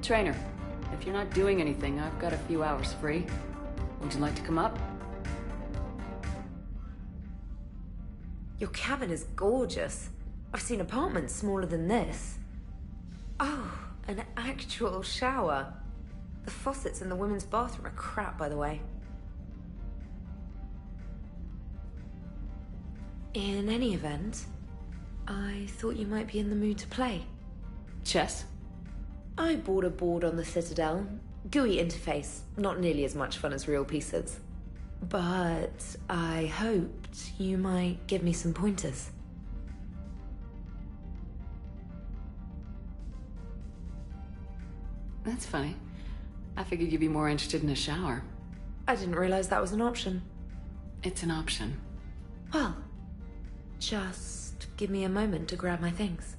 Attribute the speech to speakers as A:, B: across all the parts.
A: Trainer, if you're not doing anything, I've got a few hours free. Would you like to come up?
B: Your cabin is gorgeous. I've seen apartments smaller than this. Oh, an actual shower. The faucets in the women's bathroom are crap, by the way. In any event, I thought you might be in the mood to play.
A: Chess?
B: I bought a board on the Citadel. GUI interface, not nearly as much fun as real pieces. But I hoped you might give me some pointers.
A: That's funny. I figured you'd be more interested in a shower.
B: I didn't realize that was an option.
A: It's an option.
B: Well, just give me a moment to grab my things.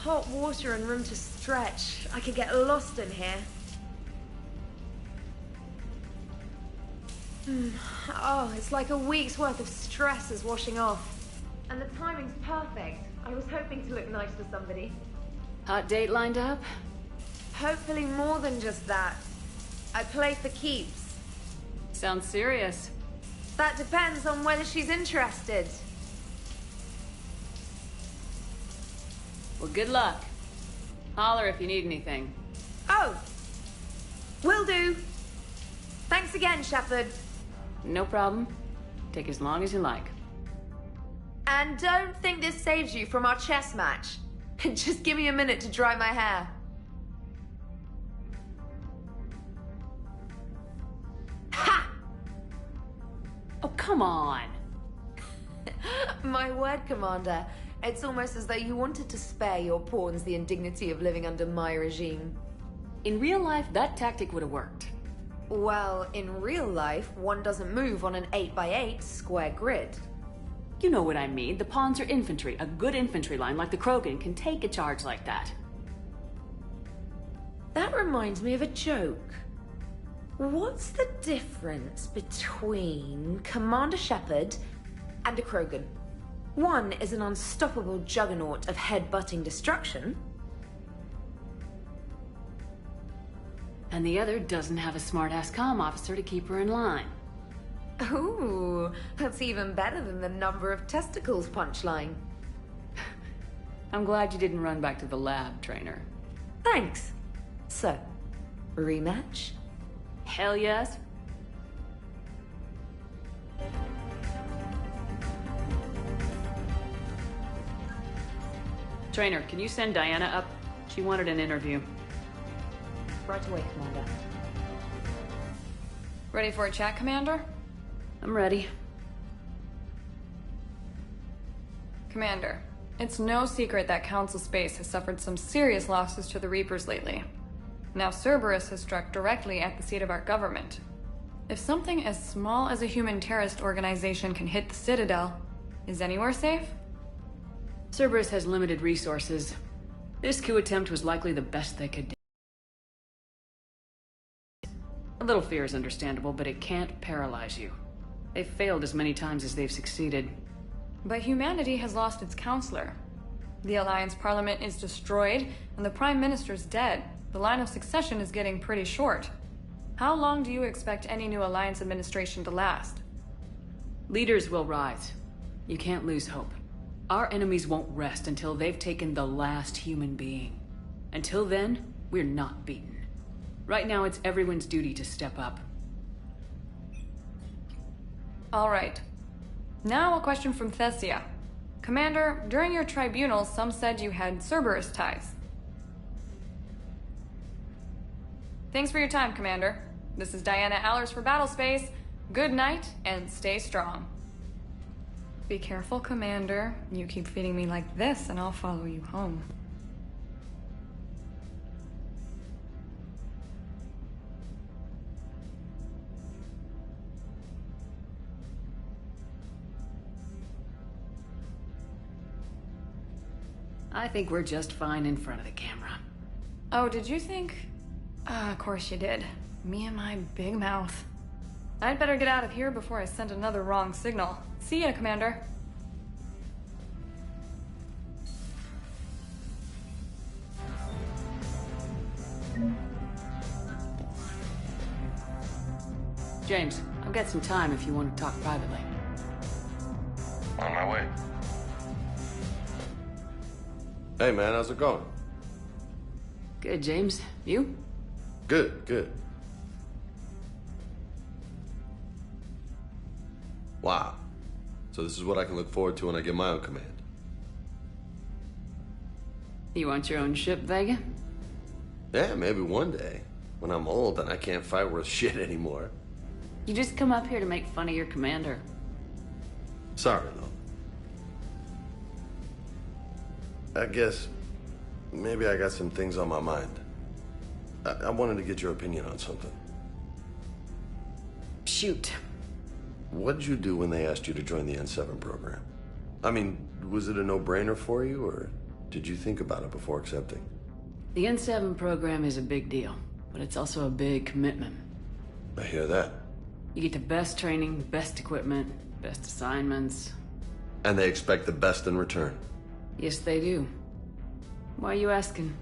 B: Hot water and room to stretch. I could get lost in here. Oh, it's like a week's worth of stress is washing off. And the timing's perfect. I was hoping to look nice for somebody.
A: Hot date lined up?
B: Hopefully more than just that. I play for keeps.
A: Sounds serious.
B: That depends on whether she's interested.
A: Well, good luck. Holler if you need anything.
B: Oh! Will do. Thanks again, Shepard.
A: No problem. Take as long as you like.
B: And don't think this saves you from our chess match. Just give me a minute to dry my hair. Ha!
A: Oh, come on.
B: My word, Commander. It's almost as though you wanted to spare your pawns the indignity of living under my regime.
A: In real life, that tactic would have worked.
B: Well, in real life, one doesn't move on an 8x8 square grid.
A: You know what I mean. The pawns are infantry. A good infantry line like the Krogan can take a charge like that.
B: That reminds me of a joke. What's the difference between Commander Shepard and a Krogan? One is an unstoppable juggernaut of head-butting destruction.
A: And the other doesn't have a smart-ass comm officer to keep her in line.
B: Ooh, that's even better than the number of testicles punchline.
A: I'm glad you didn't run back to the lab, Trainer.
B: Thanks. So, rematch?
A: Hell yes. Trainer, can you send Diana up? She wanted an interview.
B: Right away, Commander.
C: Ready for a chat, Commander?
A: I'm ready.
C: Commander, it's no secret that Council Space has suffered some serious losses to the Reapers lately. Now Cerberus has struck directly at the seat of our government. If something as small as a human terrorist organization can hit the Citadel, is anywhere safe?
A: Cerberus has limited resources. This coup attempt was likely the best they could do. A little fear is understandable, but it can't paralyze you. They've failed as many times as they've succeeded.
C: But humanity has lost its counselor. The Alliance Parliament is destroyed, and the Prime Minister's dead. The line of succession is getting pretty short. How long do you expect any new Alliance administration to last?
A: Leaders will rise. You can't lose hope. Our enemies won't rest until they've taken the last human being. Until then, we're not beaten. Right now, it's everyone's duty to step up.
C: All right. Now a question from Thessia. Commander, during your tribunal, some said you had Cerberus ties. Thanks for your time, Commander. This is Diana Allers for Battlespace. Good night, and stay strong. Be careful, Commander. You keep feeding me like this, and I'll follow you home.
A: I think we're just fine in front of the camera.
C: Oh, did you think? Of course you did. Me and my big mouth. I'd better get out of here before I send another wrong signal. See ya, Commander.
A: James, I've got some time if you want to talk privately.
D: On my way. Hey man, how's it going?
A: Good, James. You?
D: Good, good. Wow. So this is what I can look forward to when I get my own command.
A: You want your own ship, Vega?
D: Yeah, maybe one day. When I'm old and I can't fight worth shit anymore.
A: You just come up here to make fun of your commander.
D: Sorry, though. I guess maybe I got some things on my mind. I wanted to get your opinion on something.
A: Shoot.
D: What did you do when they asked you to join the N7 program? I mean, was it a no-brainer for you, or did you think about it before accepting?
A: The N7 program is a big deal, but it's also a big commitment.
D: I hear that.
A: You get the best training, best equipment, best assignments.
D: And they expect the best in return.
A: Yes, they do. Why are you asking?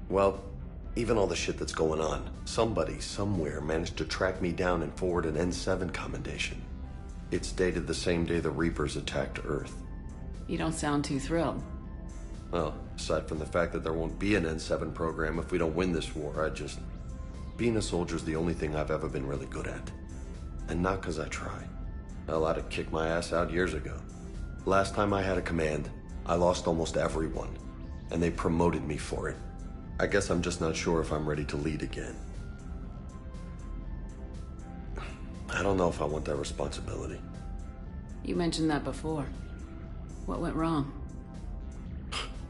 D: Well, even all the shit that's going on, somebody somewhere managed to track me down and forward an N7 commendation. It's dated the same day the Reapers attacked Earth.
A: You don't sound too thrilled.
D: Well, aside from the fact that there won't be an N7 program if we don't win this war, being a soldier's the only thing I've ever been really good at. And not because I try. Hell, I'd have kicked my ass out years ago. Last time I had a command, I lost almost everyone, and they promoted me for it. I guess I'm just not sure if I'm ready to lead again. I don't know if I want that responsibility.
A: You mentioned that before. What went wrong?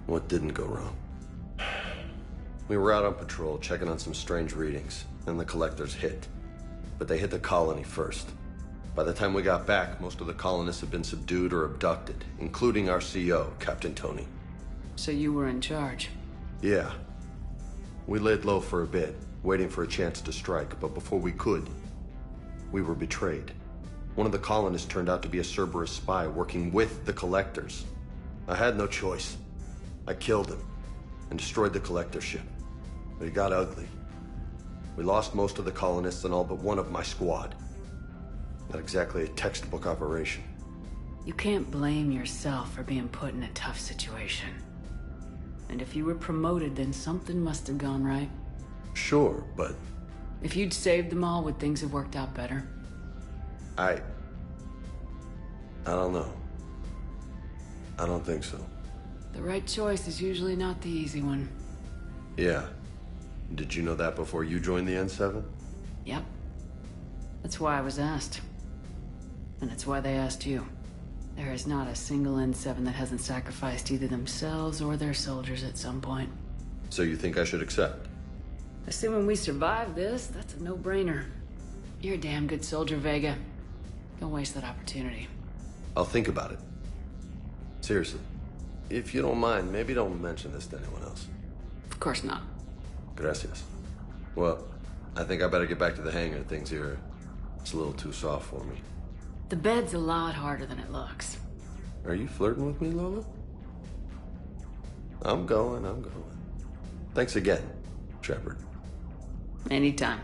D: What didn't go wrong? We were out on patrol, checking on some strange readings, and the collectors hit. But they hit the colony first. By the time we got back, most of the colonists had been subdued or abducted, including our CO, Captain Tony.
A: So you were in charge?
D: Yeah. We laid low for a bit, waiting for a chance to strike, but before we could, we were betrayed. One of the colonists turned out to be a Cerberus spy working with the collectors. I had no choice. I killed him and destroyed the collector ship. But it got ugly. We lost most of the colonists and all but one of my squad. Not exactly a textbook operation.
A: You can't blame yourself for being put in a tough situation. And if you were promoted, then something must have gone right.
D: Sure, but...
A: If you'd saved them all, would things have worked out better?
D: I don't know. I don't think so.
A: The right choice is usually not the easy one.
D: Yeah. Did you know that before you joined the N7?
A: Yep. That's why I was asked. And it's why they asked you. There is not a single N7 that hasn't sacrificed either themselves or their soldiers at some point.
D: So you think I should accept?
A: Assuming we survive this, that's a no-brainer. You're a damn good soldier, Vega. Don't waste that opportunity.
D: I'll think about it. Seriously. If you don't mind, maybe don't mention this to anyone else.
A: Of course not.
D: Gracias. Well, I think I better get back to the hangar. Things here, it's a little too soft for me.
A: The bed's a lot harder than it looks.
D: Are you flirting with me, Lola? I'm going. Thanks again, Shepard.
A: Anytime.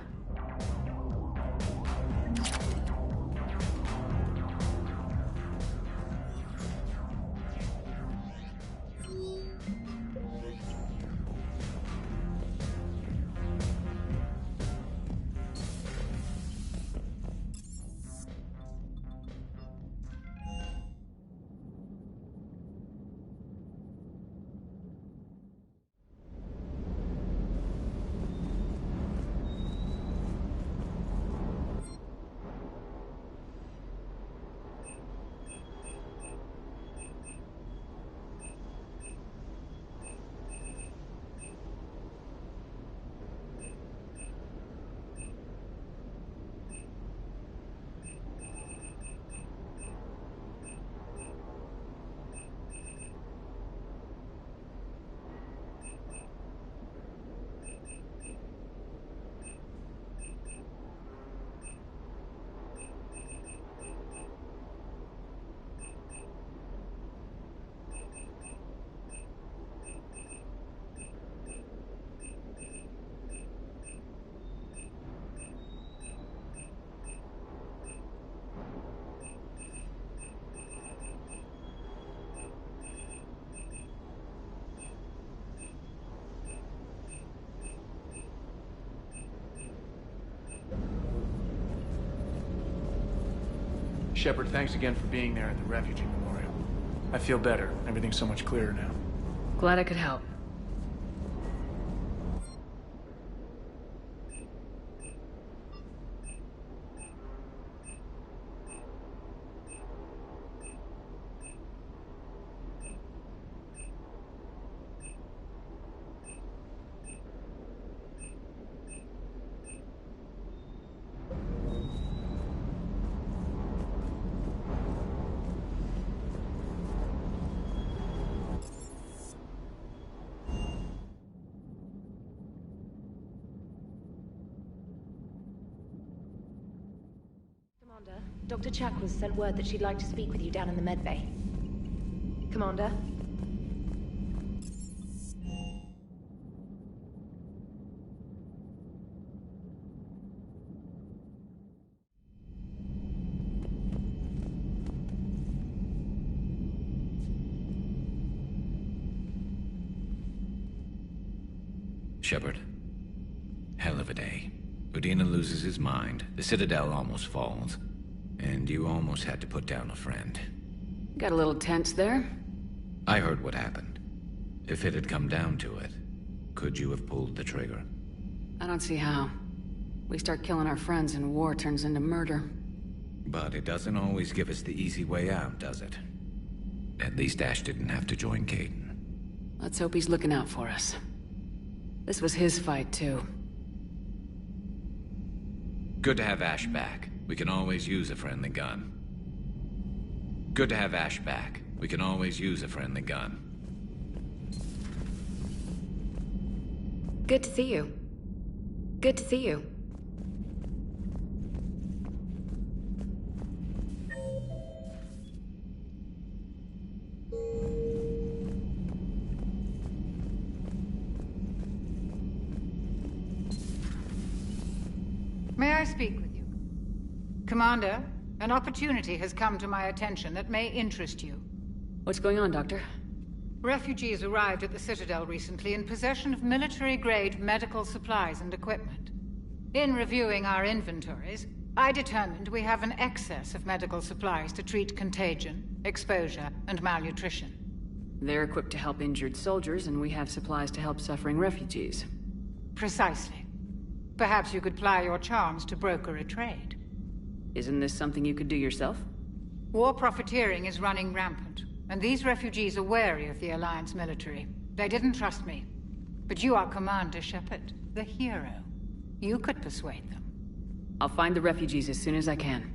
E: Shepard, thanks again for being there at the refugee memorial. I feel better. Everything's so much clearer now.
A: Glad I could help.
B: Dr. Chakwas sent word that she'd like to speak with you down in the medbay. Commander?
F: Shepard. Hell of a day. Udina loses his mind, the Citadel almost falls, and you almost had to put down a friend.
A: Got a little tense there?
F: I heard what happened. If it had come down to it, could you have pulled the trigger?
A: I don't see how. We start killing our friends and war turns into murder.
F: But it doesn't always give us the easy way out, does it? At least Ash didn't have to join Kaidan.
A: Let's hope he's looking out for us. This was his fight, too.
F: Good to have Ash back. We can always use a friendly gun. Good to have Ash back. We can always use a friendly gun.
B: Good to see you. Good to see you.
G: May I speak with you? Commander, an opportunity has come to my attention that may interest you.
A: What's going on, Doctor?
G: Refugees arrived at the Citadel recently in possession of military-grade medical supplies and equipment. In reviewing our inventories, I determined we have an excess of medical supplies to treat contagion, exposure, and malnutrition.
A: They're equipped to help injured soldiers, and we have supplies to help suffering refugees.
G: Precisely. Perhaps you could ply your charms to broker a trade.
A: Isn't this something you could do yourself?
G: War profiteering is running rampant, and these refugees are wary of the Alliance military. They didn't trust me. But you are Commander Shepard, the hero. You could persuade them.
A: I'll find the refugees as soon as I can.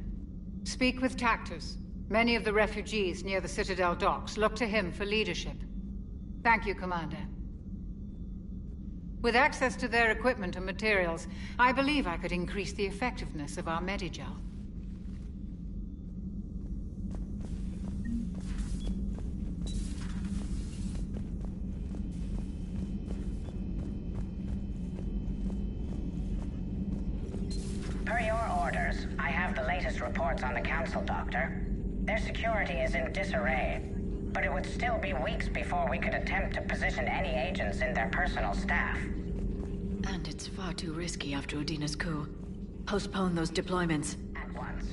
G: Speak with Tactus. Many of the refugees near the Citadel docks look to him for leadership. Thank you, Commander. With access to their equipment and materials, I believe I could increase the effectiveness of our Medigel.
H: Per your orders, I have the latest reports on the Council, Doctor. Their security is in disarray, but it would still be weeks before we could attempt to position any agents in their personal staff.
A: And it's far too risky after Udina's coup. Postpone those deployments.
H: At once.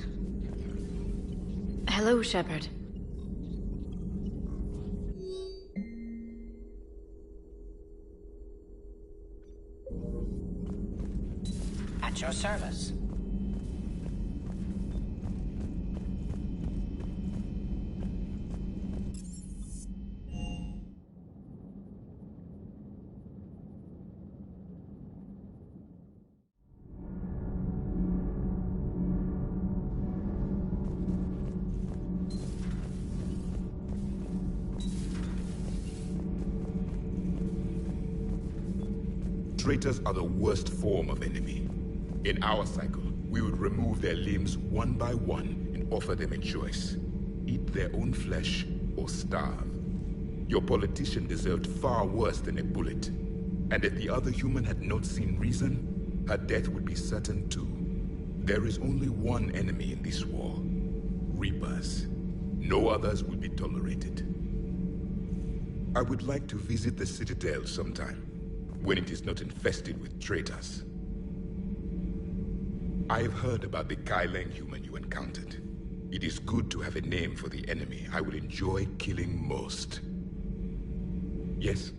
A: Hello, Shepard.
H: At your service.
I: Traitors are the worst form of enemy. In our cycle, we would remove their limbs one by one and offer them a choice. Eat their own flesh or starve. Your politician deserved far worse than a bullet. And if the other human had not seen reason, her death would be certain too. There is only one enemy in this war. Reapers. No others will be tolerated. I would like to visit the Citadel sometime, when it is not infested with traitors. I've heard about the Kaileng human you encountered. It is good to have a name for the enemy I would enjoy killing most. Yes?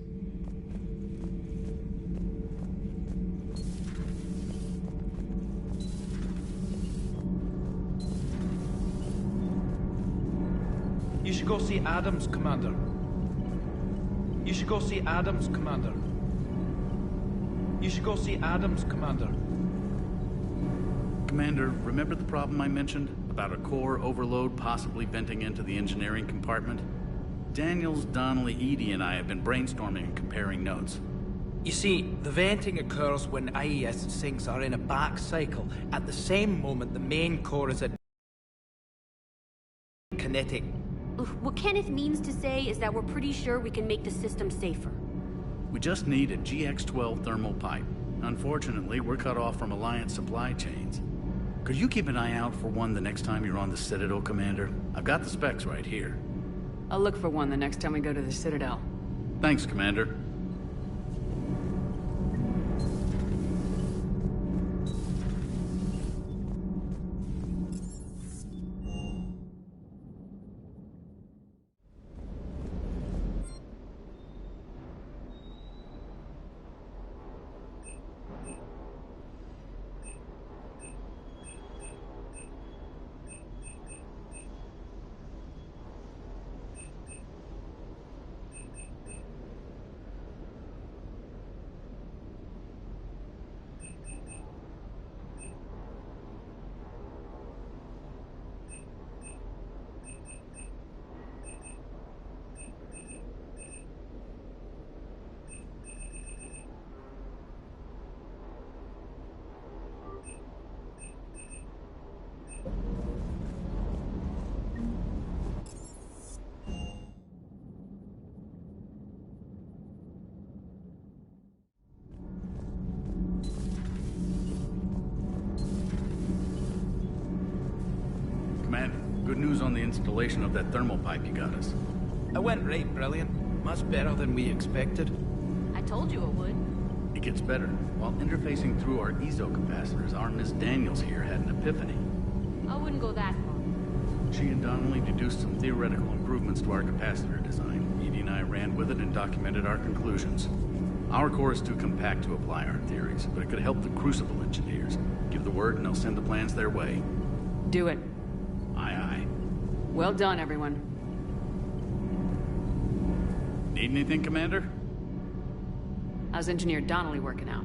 J: You should go see Adams, Commander. You should go see Adams, Commander. You should go see Adams, Commander.
K: Commander, remember the problem I mentioned? About a core overload possibly venting into the engineering compartment? Daniels, Donnelly, Edie, and I have been brainstorming and comparing notes.
J: You see, the venting occurs when IES sinks are in a back cycle. At the same moment, the main core is at kinetic.
L: What Kenneth means to say is that we're pretty sure we can make the system safer.
K: We just need a GX-12 thermal pipe. Unfortunately, we're cut off from Alliance supply chains. Could you keep an eye out for one the next time you're on the Citadel, Commander? I've got the specs right here.
A: I'll look for one the next time we go to the Citadel.
K: Thanks, Commander. Commander, good news on the installation of that thermal pipe you got us.
J: It went right brilliant. Much better than we expected.
L: I told you it would.
K: It gets better. While interfacing through our ESO capacitors, our Miss Daniels here had an epiphany.
L: I wouldn't go that far.
K: She and Donnelly deduced some theoretical improvements to our capacitor design. Edie and I ran with it and documented our conclusions. Our core is too compact to apply our theories, but it could help the Crucible engineers. Give the word and they'll send the plans their way.
A: Do it.
K: Aye, aye.
A: Well done, everyone.
K: Need anything, Commander?
A: How's Engineer Donnelly working out?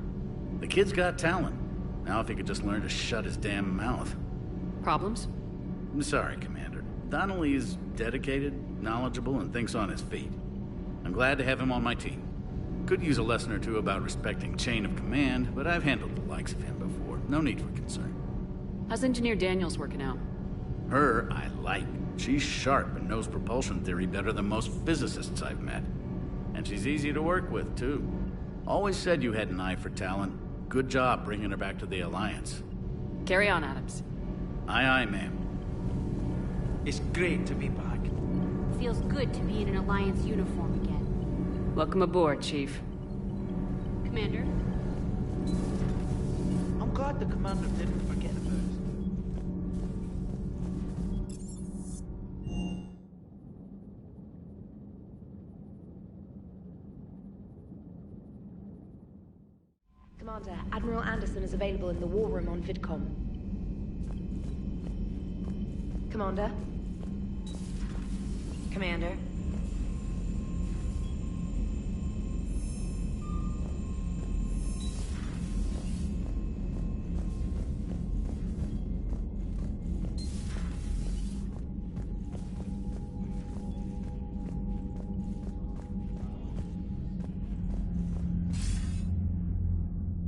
K: The kid's got talent. Now if he could just learn to shut his damn mouth.
A: Problems?
K: I'm sorry, Commander. Donnelly is dedicated, knowledgeable, and thinks on his feet. I'm glad to have him on my team. Could use a lesson or two about respecting chain of command, but I've handled the likes of him before. No need for concern.
A: How's Engineer Daniels working out?
K: Her, I like. She's sharp and knows propulsion theory better than most physicists I've met. And she's easy to work with, too. Always said you had an eye for talent. Good job bringing her back to the Alliance.
A: Carry on, Adams.
K: Aye, aye, ma'am.
J: It's great to be back.
L: Feels good to be in an Alliance uniform again.
A: Welcome aboard, Chief.
L: Commander?
J: I'm glad the Commander didn't forget about us.
B: Commander, Admiral Anderson is available in the war room on VidCom. Commander? Commander?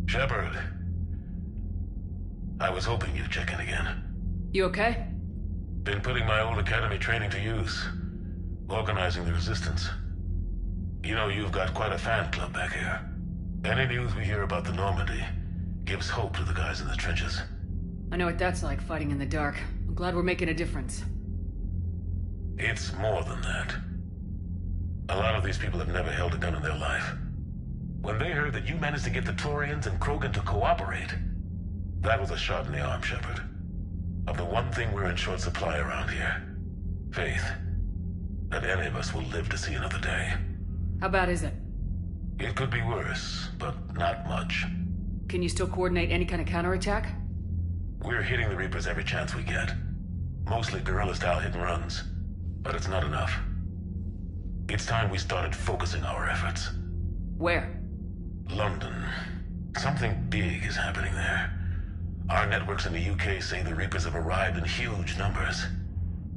M: Shepard. I was hoping you'd check in again.
A: You okay?
M: Been putting my old academy training to use. Organizing the resistance. You know, you've got quite a fan club back here. Any news we hear about the Normandy gives hope to the guys in the trenches.
A: I know what that's like, fighting in the dark. I'm glad we're making a difference.
M: It's more than that. A lot of these people have never held a gun in their life. When they heard that you managed to get the Turians and Krogan to cooperate, that was a shot in the arm, Shepard. of the one thing we're in short supply around here. Faith. That any of us will live to see another day.
A: How bad is it?
M: It could be worse, but not much.
A: Can you still coordinate any kind of counterattack?
M: We're hitting the Reapers every chance we get. Mostly guerrilla-style hit-and-runs, but it's not enough. It's time we started focusing our efforts.
A: Where?
M: London. Something big is happening there. Our networks in the UK say the Reapers have arrived in huge numbers.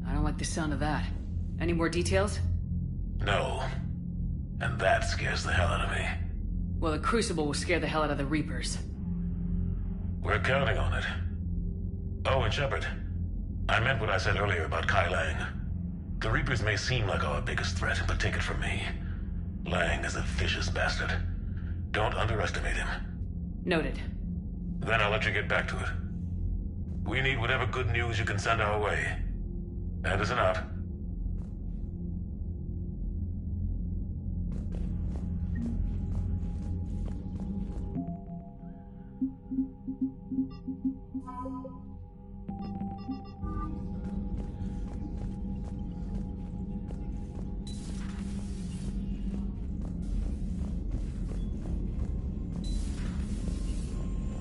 A: I don't like the sound of that. Any more details?
M: No. And that scares the hell out of me.
A: Well, the Crucible will scare the hell out of the Reapers.
M: We're counting on it. Oh, and Shepard. I meant what I said earlier about Kai Lang. The Reapers may seem like our biggest threat, but take it from me. Lang is a vicious bastard. Don't underestimate him.
A: Noted.
M: Then I'll let you get back to it. We need whatever good news you can send our way. Anderson out.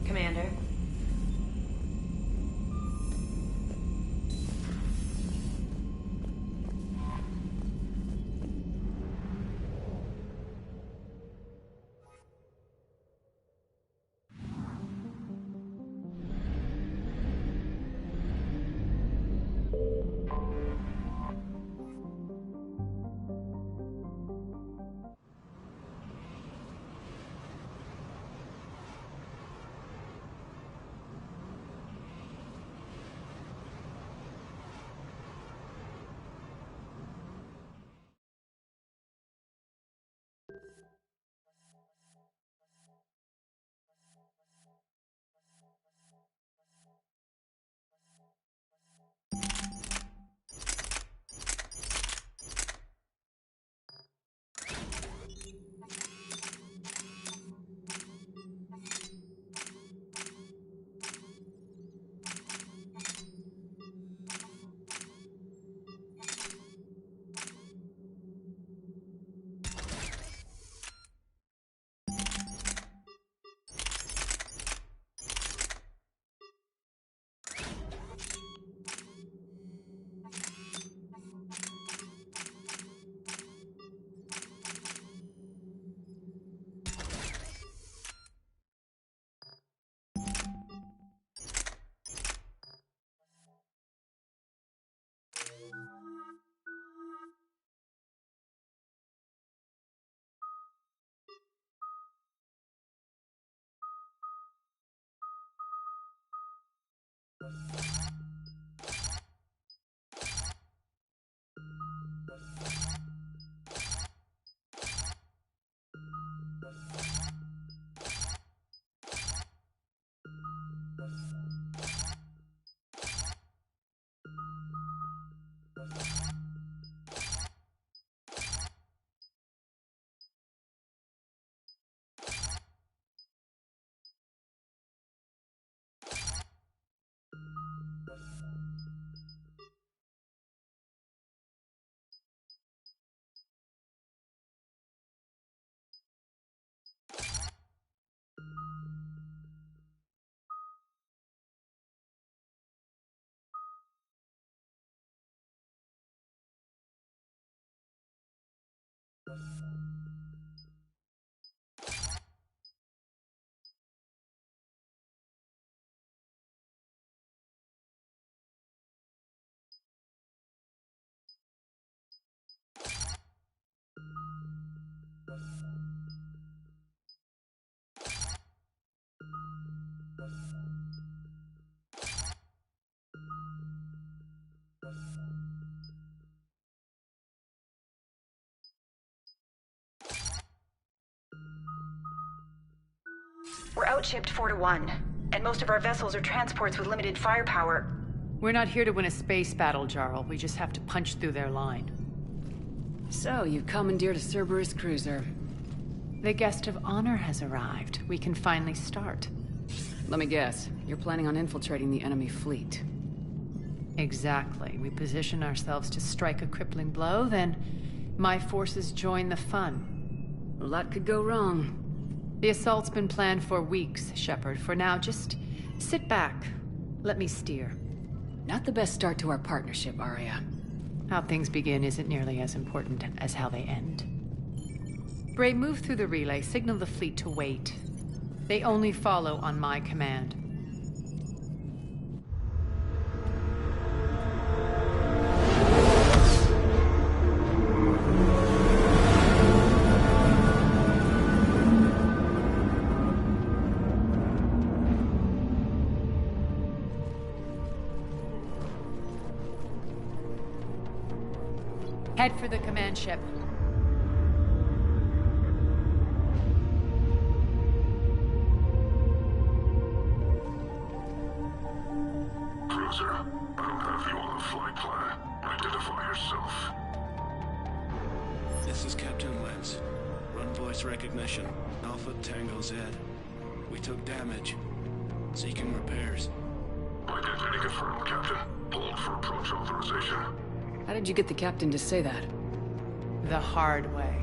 B: Commander.
N: We're outshipped 4-1, and most of our vessels are transports with limited firepower.
A: We're not here to win a space battle, Jarl. We just have to punch through their line. So, you commandeered a Cerberus cruiser. The guest of honor has arrived. We can finally start. Let me guess. You're planning on infiltrating the enemy fleet.
O: Exactly. We position ourselves to strike a crippling blow, then my forces join the fun.
A: A lot could go wrong.
O: The assault's been planned for weeks, Shepard. For now, just sit back. Let me steer.
A: Not the best start to our partnership, Arya.
O: How things begin isn't nearly as important as how they end. Bray, move through the relay. Signal the fleet to wait. They only follow on my command. Head for the command ship.
M: Cruiser, I don't have you on the flight plan. Identify yourself.
P: This is Captain Lens. Run voice recognition. Alpha Tango Z. We took damage. Seeking repairs.
M: Identity confirmed, Captain. Hold for approach authorization.
A: How did you get the captain to say that?
O: The hard way.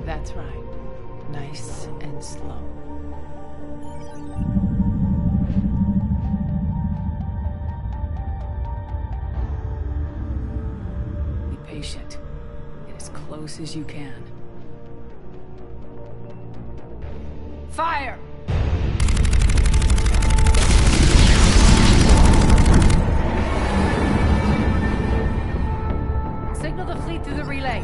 O: That's right. Nice and slow.
A: Be patient. Get as close as you can.
O: Fire! Signal the fleet through the relay.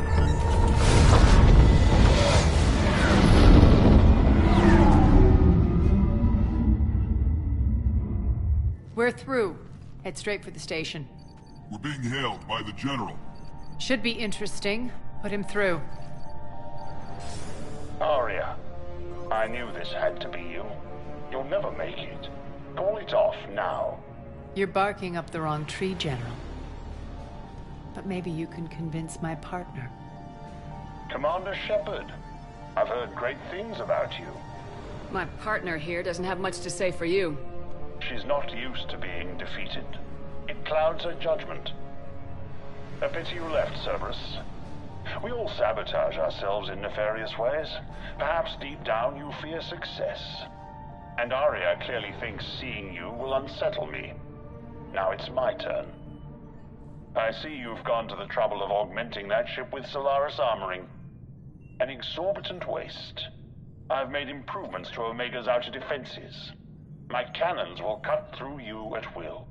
O: We're through. Head straight for the station.
Q: We're being hailed by the General.
O: Should be interesting. Put him through.
R: Arya, I knew this had to be you. You'll never make it. Call it off now.
O: You're barking up the wrong tree, General. But maybe you can convince my partner.
R: Commander Shepard, I've heard great things about you.
A: My partner here doesn't have much to say for you.
R: She's not used to being defeated. It clouds her judgment. A pity you left, Cerberus. We all sabotage ourselves in nefarious ways. Perhaps deep down you fear success. And Arya clearly thinks seeing you will unsettle me. Now it's my turn. I see you've gone to the trouble of augmenting that ship with Solaris armoring. An exorbitant waste. I've made improvements to Omega's outer defenses. My cannons will cut through you at will.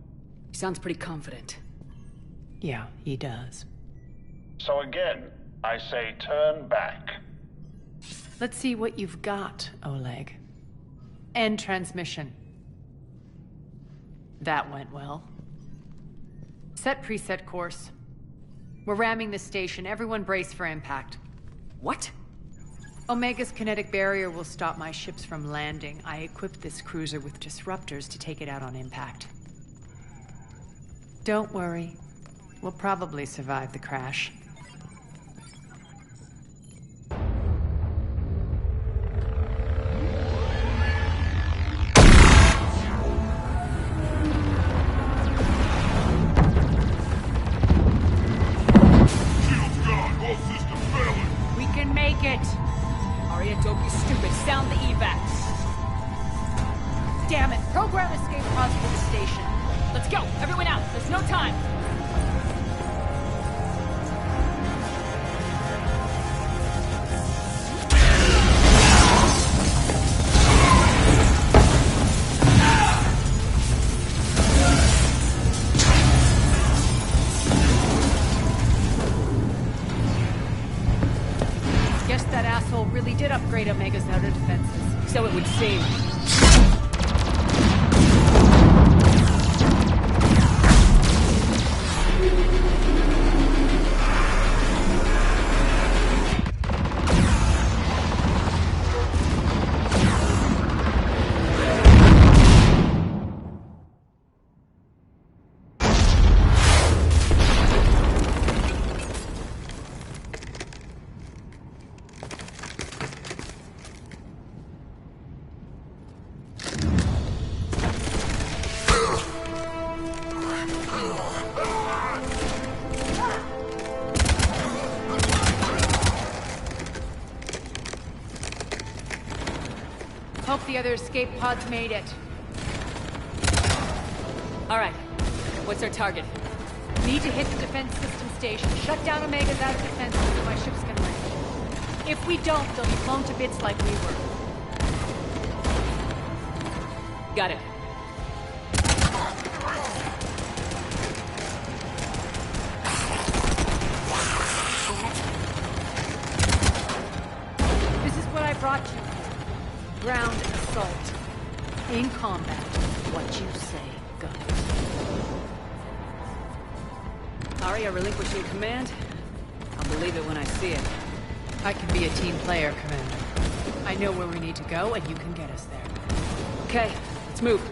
A: He sounds pretty confident.
O: Yeah, he does.
R: So again, I say turn back.
O: Let's see what you've got, Oleg. End transmission. That went well. Set preset course. We're ramming the station. Everyone brace for impact.
A: What?
O: Omega's kinetic barrier will stop my ships from landing. I equipped this cruiser with disruptors to take it out on impact. Don't worry. We'll probably survive the crash.
A: Arya, don't be stupid. Sound the evac.
O: Damn it. Program escape pods for the station.
A: Let's go. Everyone out. There's no time.
O: Really did upgrade Omega's outer defenses.
A: So it would seem.
O: hope the other escape pods made it.
A: All right. What's our target?
O: Need to hit the defense system station. Shut down Omega's out of defense so my ships can land. If we don't, they'll be blown to bits like we were.
A: Got it.
O: This is what I brought you. Ground assault. In combat, what you say goes.
A: Aria relinquishing command? I'll believe it when I see it.
O: I can be a team player, Commander. I know where we need to go, and you can get us there.
A: Okay, let's move.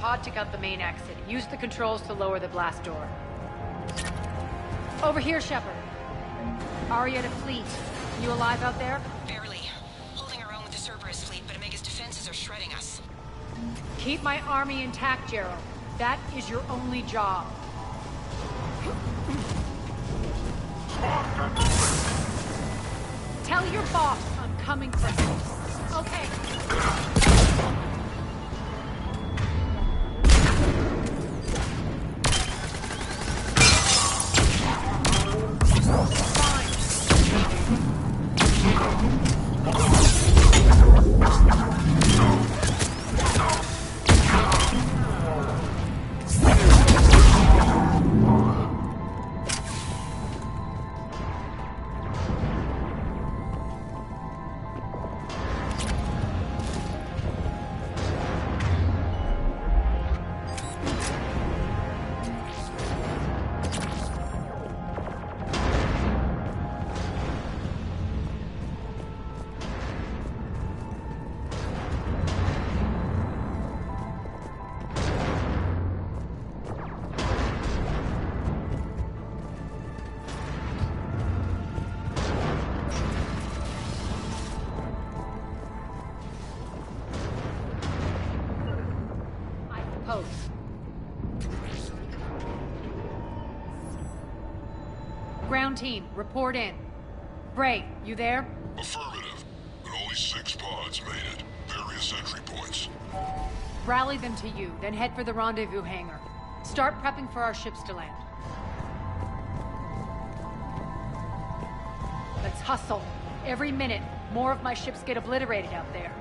O: Pod took out the main exit. Use the controls to lower the blast door. Over here, Shepard. Aria to fleet. You alive out there?
N: Barely. Holding our own with the Cerberus fleet, but Omega's defenses are shredding us.
O: Keep my army intact, Gerald. That is your only job. Tell your boss I'm coming for him. Okay. Ground team, report in. Bray, you there?
Q: Affirmative, but only 6 pods made it. Various entry points.
O: Rally them to you, then head for the rendezvous hangar. Start prepping for our ships to land. Let's hustle. Every minute, more of my ships get obliterated out there.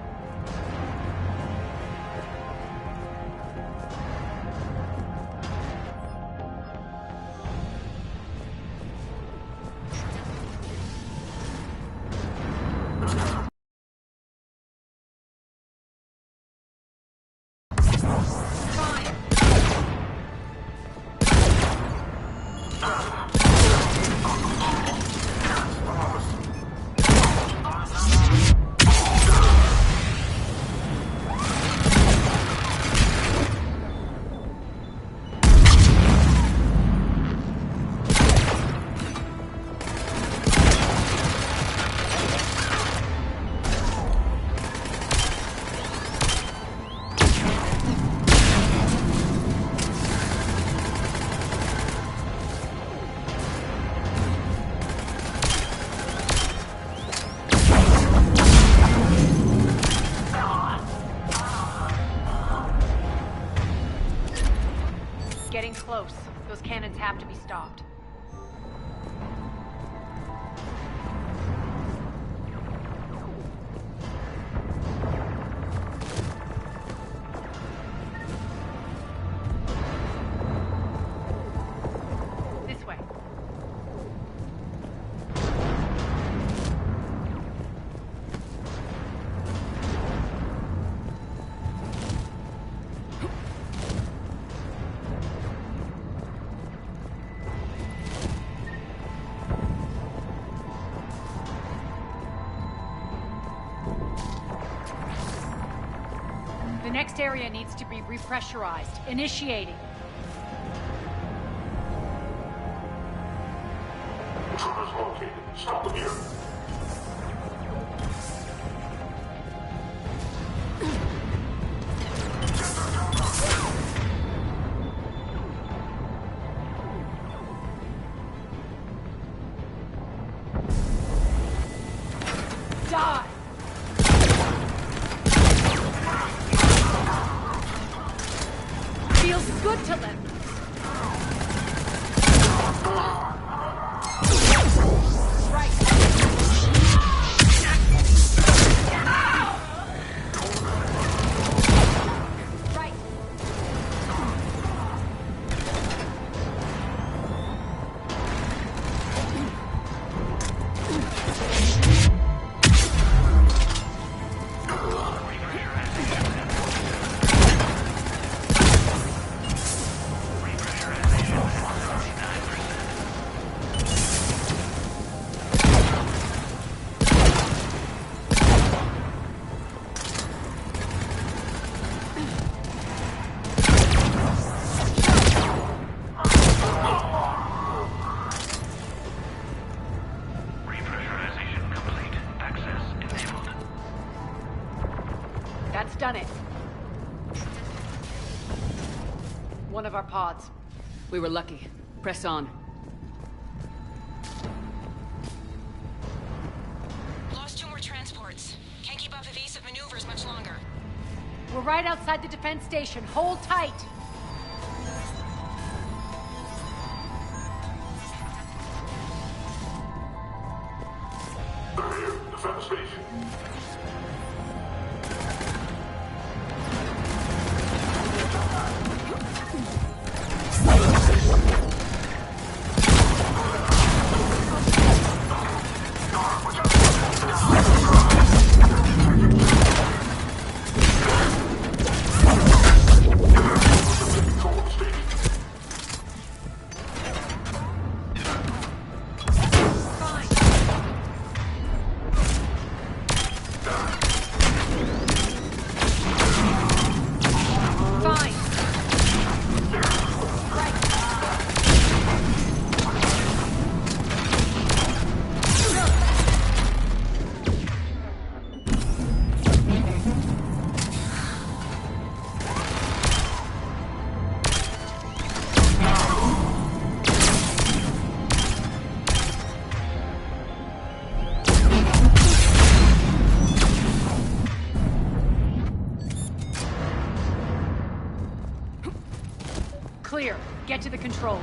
O: Getting close. Those cannons have to be stopped. This way. The next area needs to be repressurized. Initiating.
Q: Troopers located. Stop them here.
O: Die! Feels good to live. That's done it. One of our pods.
A: We were lucky. Press on.
N: Lost 2 more transports. Can't keep up evasive maneuvers much longer.
O: We're right outside the defense station. Hold tight.
Q: They're here. Defend the station.
O: Get to the controls.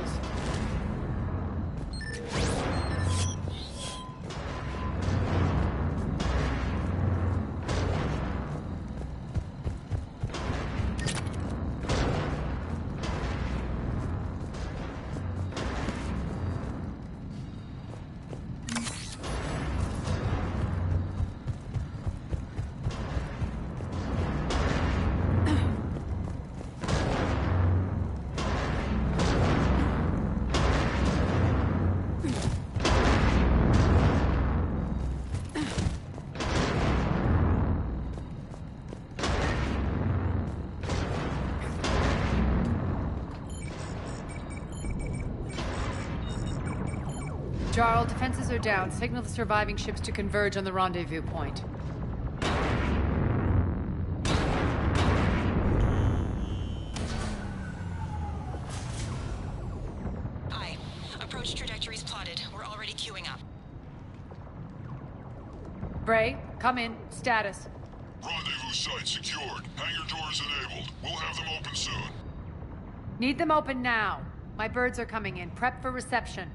O: Jarl, defenses are down. Signal the surviving ships to converge on the rendezvous point.
N: Hi. Approach trajectories plotted. We're already queuing up.
O: Bray, come in. Status.
Q: Rendezvous site secured. Hangar doors enabled. We'll have them open soon.
O: Need them open now. My birds are coming in. Prep for reception.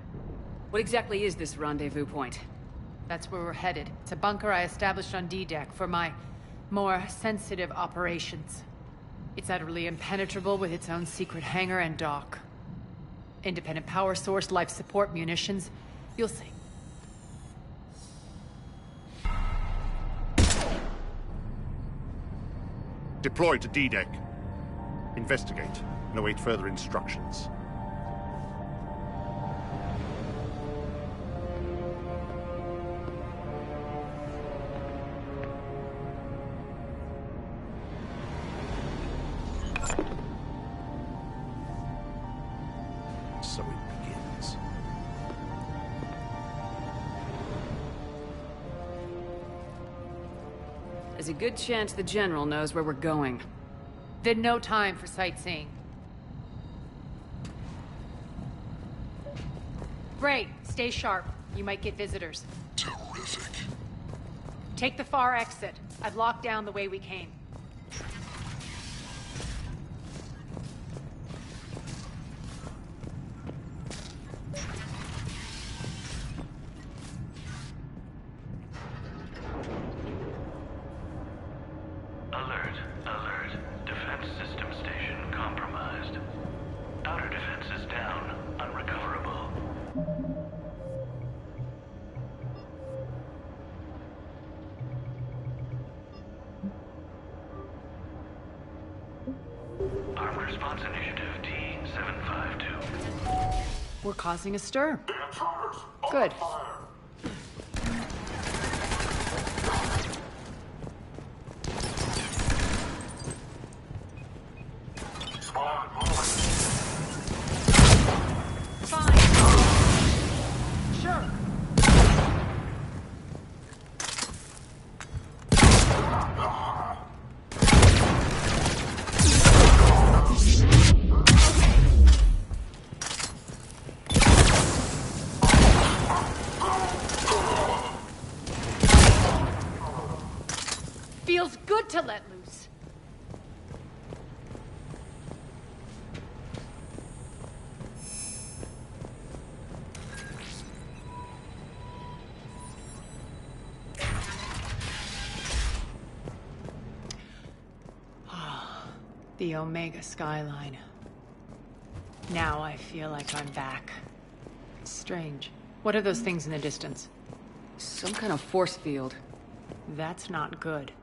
A: What exactly is this rendezvous point?
O: That's where we're headed. It's a bunker I established on D-Deck for my more sensitive operations. It's utterly impenetrable with its own secret hangar and dock. Independent power source, life support, munitions. You'll see.
S: Deploy to D-Deck. Investigate and await further instructions. So it begins.
A: There's a good chance the General knows where we're going.
O: Then no time for sightseeing. Bray, stay sharp. You might get visitors.
Q: Terrific.
O: Take the far exit. I've locked down the way we came.
T: Alert, alert. Defense system station compromised. Outer defenses down, unrecoverable. Armed Response Initiative T-752.
O: We're causing a stir. Good. Feels good to let loose. The Omega skyline. Now I feel like I'm back. Strange. What are those things in the distance?
A: Some kind of force field.
O: That's not good.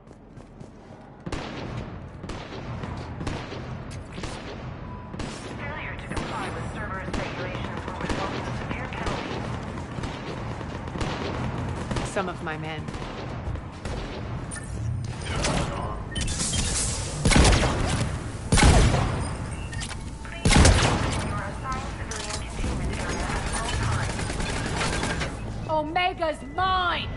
N: Failure to comply with Cerberus regulations will result in severe penalties.
O: Some of my men. Omega's mine!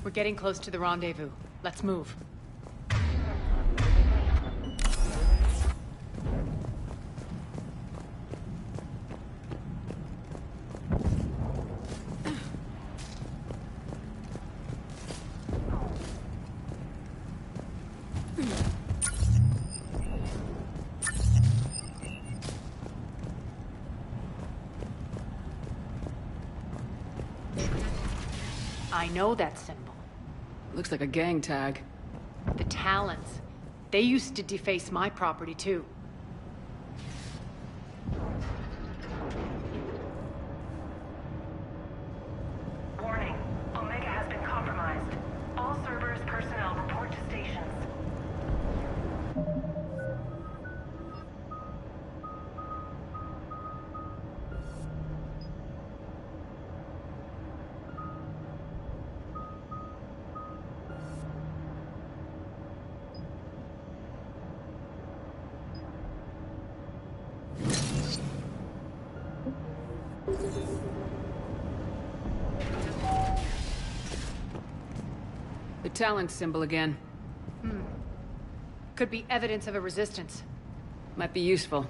O: We're getting close to the rendezvous. Let's move. I know that symbol.
A: Looks like a gang tag.
O: The Talons. They used to deface my property, too.
N: Warning. Omega has been compromised. All Cerberus personnel report to stations.
A: The Talon symbol again.
O: Could be evidence of a resistance.
A: Might be useful.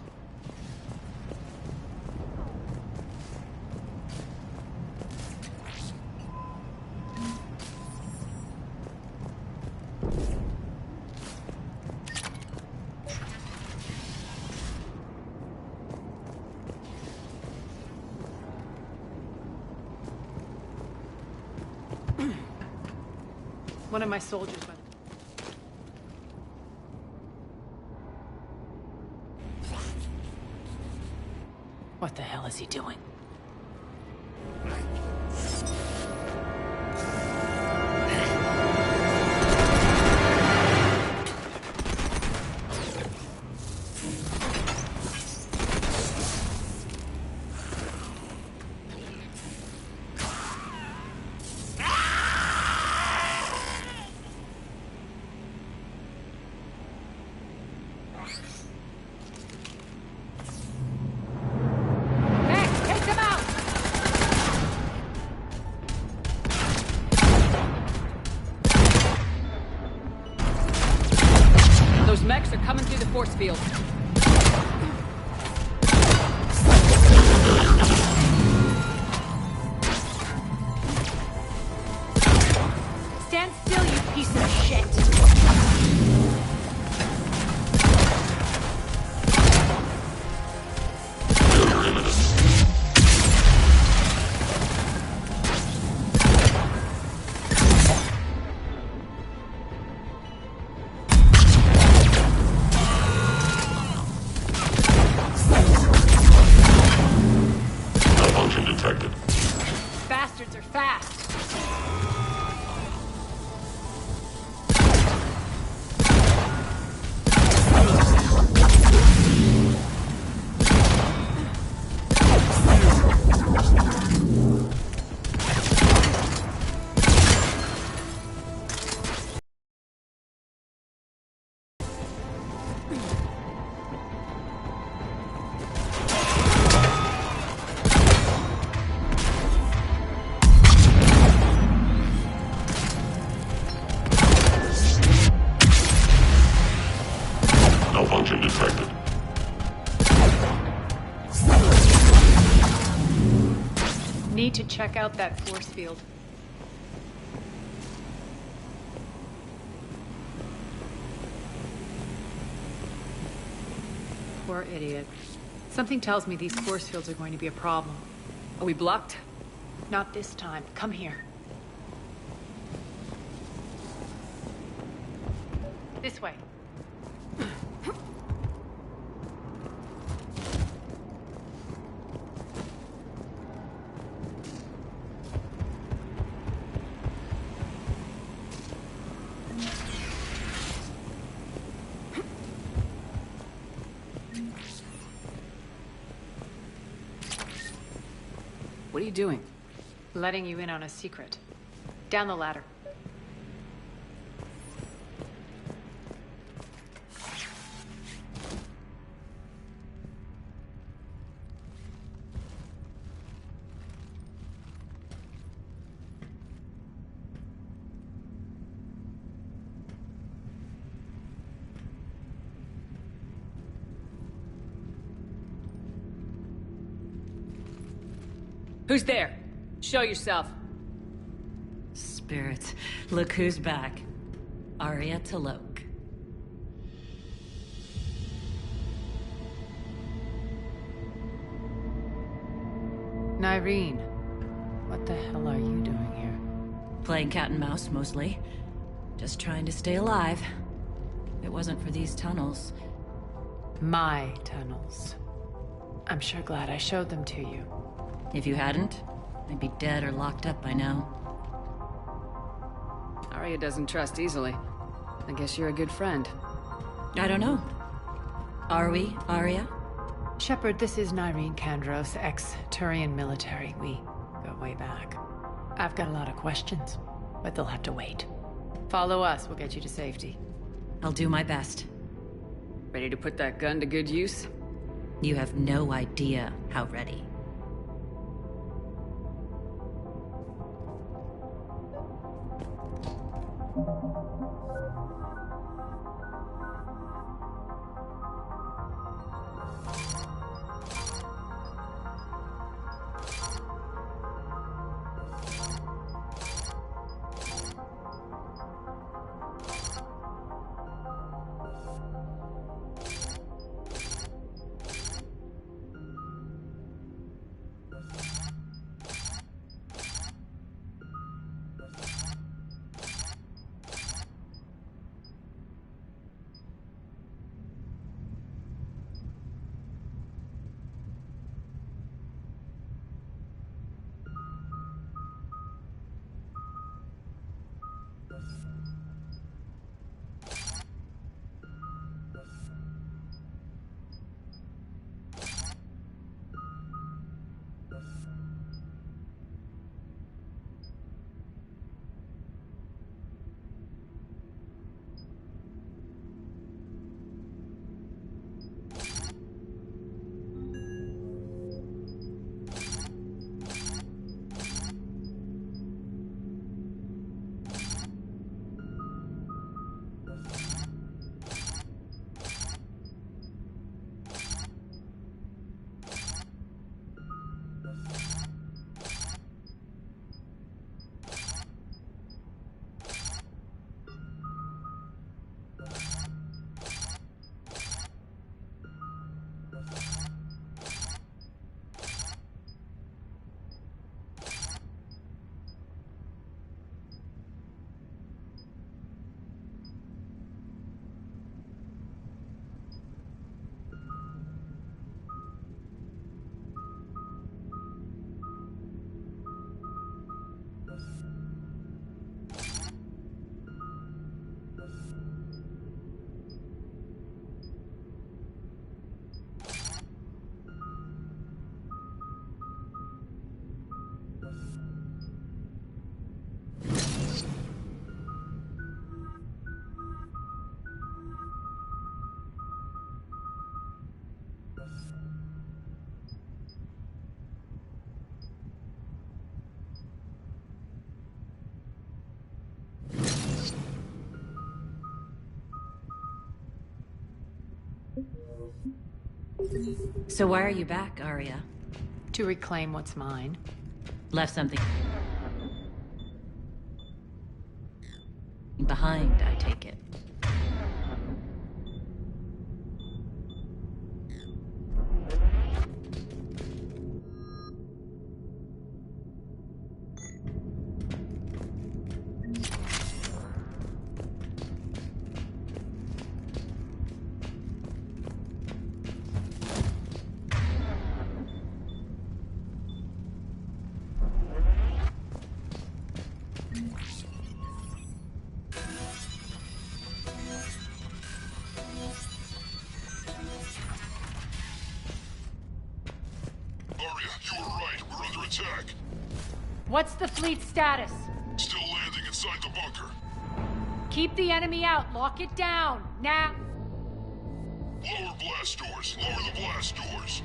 O: One of my soldiers went. What the hell is he doing?
A: Those mechs are coming through the force field.
O: Stand still, you piece of shit! Bastards are fast.
Q: Malfunction detected.
O: Need to check out that force field. Poor idiot. Something tells me these force fields are going to be a problem.
A: Are we blocked?
O: Not this time. Come here. This way.
A: What are you doing?
O: Letting you in on a secret. Down the ladder.
A: Who's there? Show yourself.
U: Spirits, look who's back. Arya T'Loak.
O: Nyreen, what the hell are you doing here?
U: Playing cat and mouse, mostly. Just trying to stay alive. If it wasn't for these tunnels...
O: My tunnels. I'm sure glad I showed them to you.
U: If you hadn't, I'd be dead or locked up by now.
A: Arya doesn't trust easily. I guess you're a good friend.
U: I don't know. Are we, Arya?
O: Shepard, this is Nyreen Kandros, ex-Turian military. We go way back. I've got a lot of questions, but they'll have to wait. Follow us, we'll get you to safety.
U: I'll do my best.
A: Ready to put that gun to good use?
U: You have no idea how ready. So why are you back, Arya?
O: To reclaim what's mine.
U: Left something behind, I take it.
O: What's the fleet status?
Q: Still landing inside the bunker.
O: Keep the enemy out. Lock it down. Now.
Q: Lower blast doors. Lower the blast doors.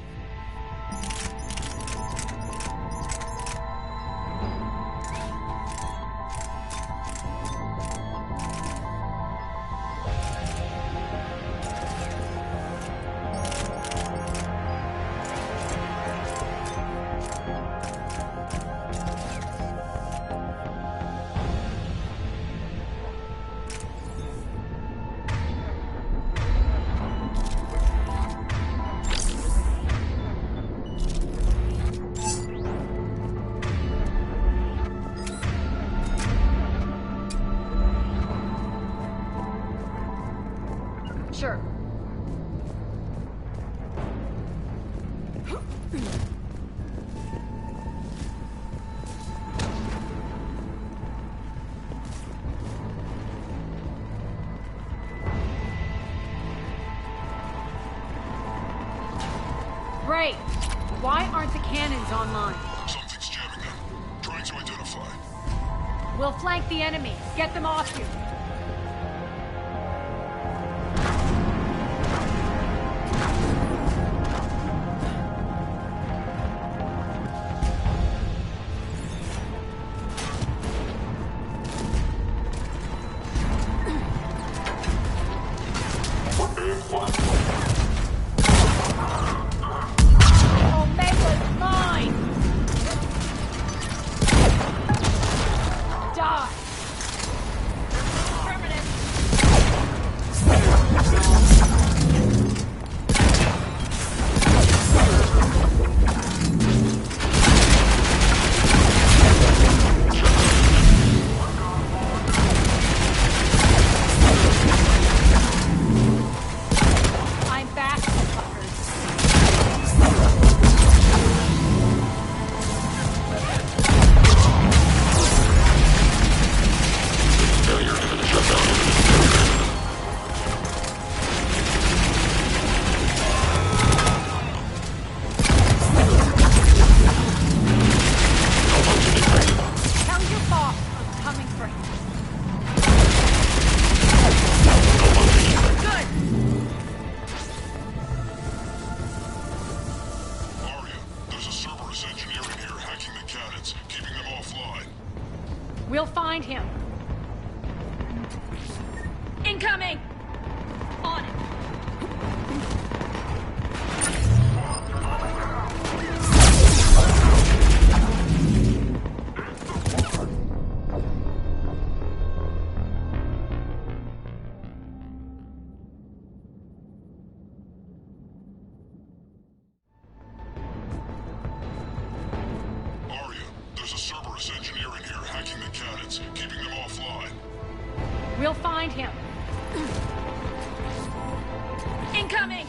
O: cannons online.
Q: Something's jamming them. Trying to identify.
O: We'll flank the enemy. Get them off you. We'll find him.
B: Incoming! On it.
O: We'll find him.
B: Incoming!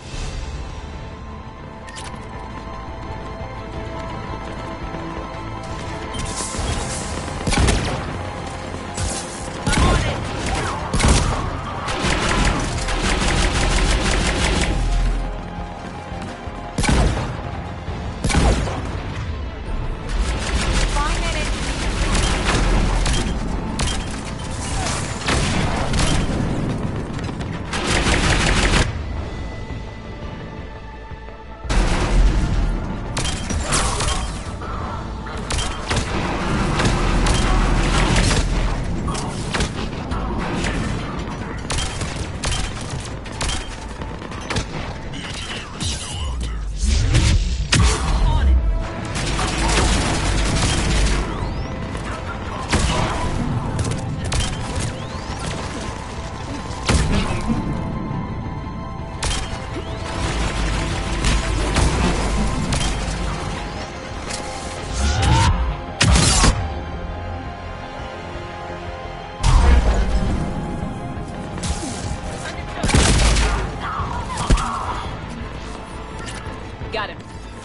A: Got him.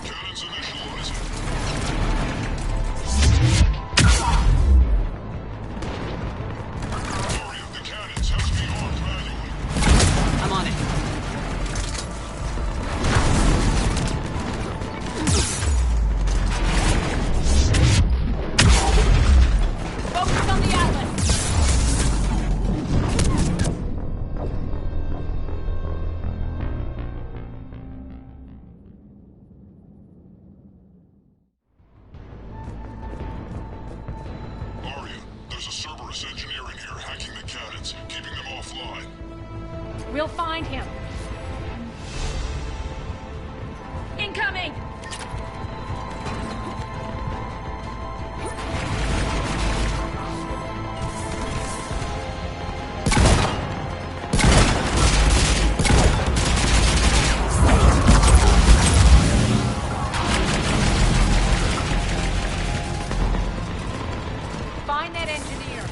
Q: Cannons initializing. Gloria, the cannons have to be armed manually.
A: I'm on it.
O: Focus on the Atlas.
Q: Engineering here, hacking the cannons, keeping them offline.
O: We'll find him.
B: Incoming!
O: Find that engineer.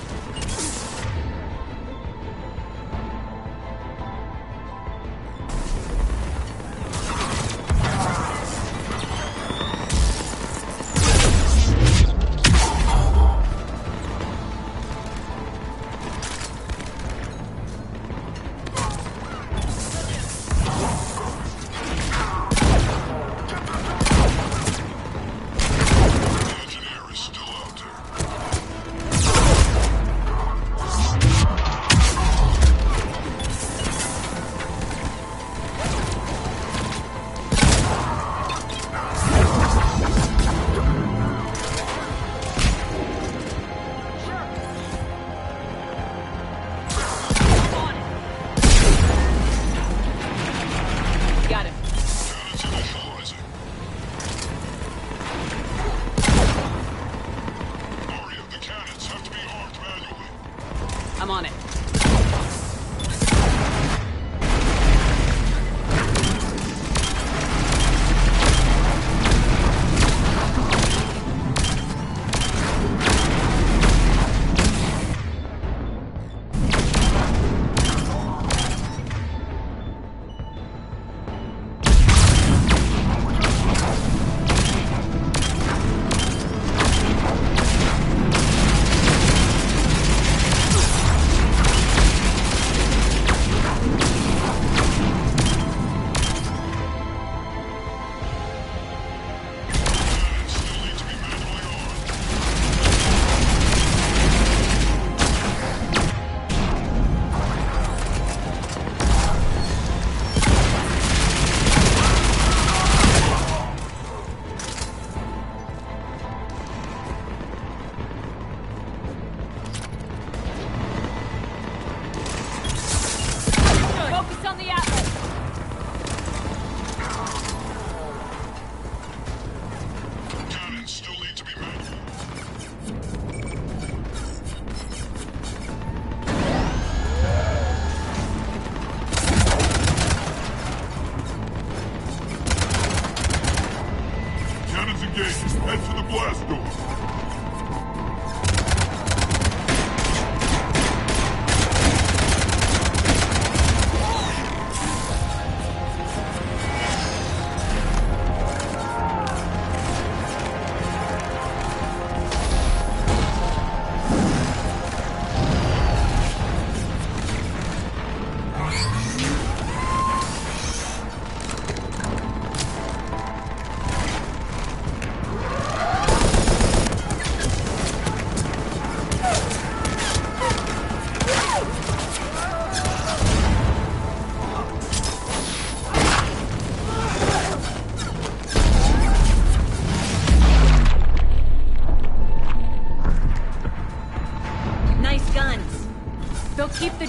Q: to the blast door!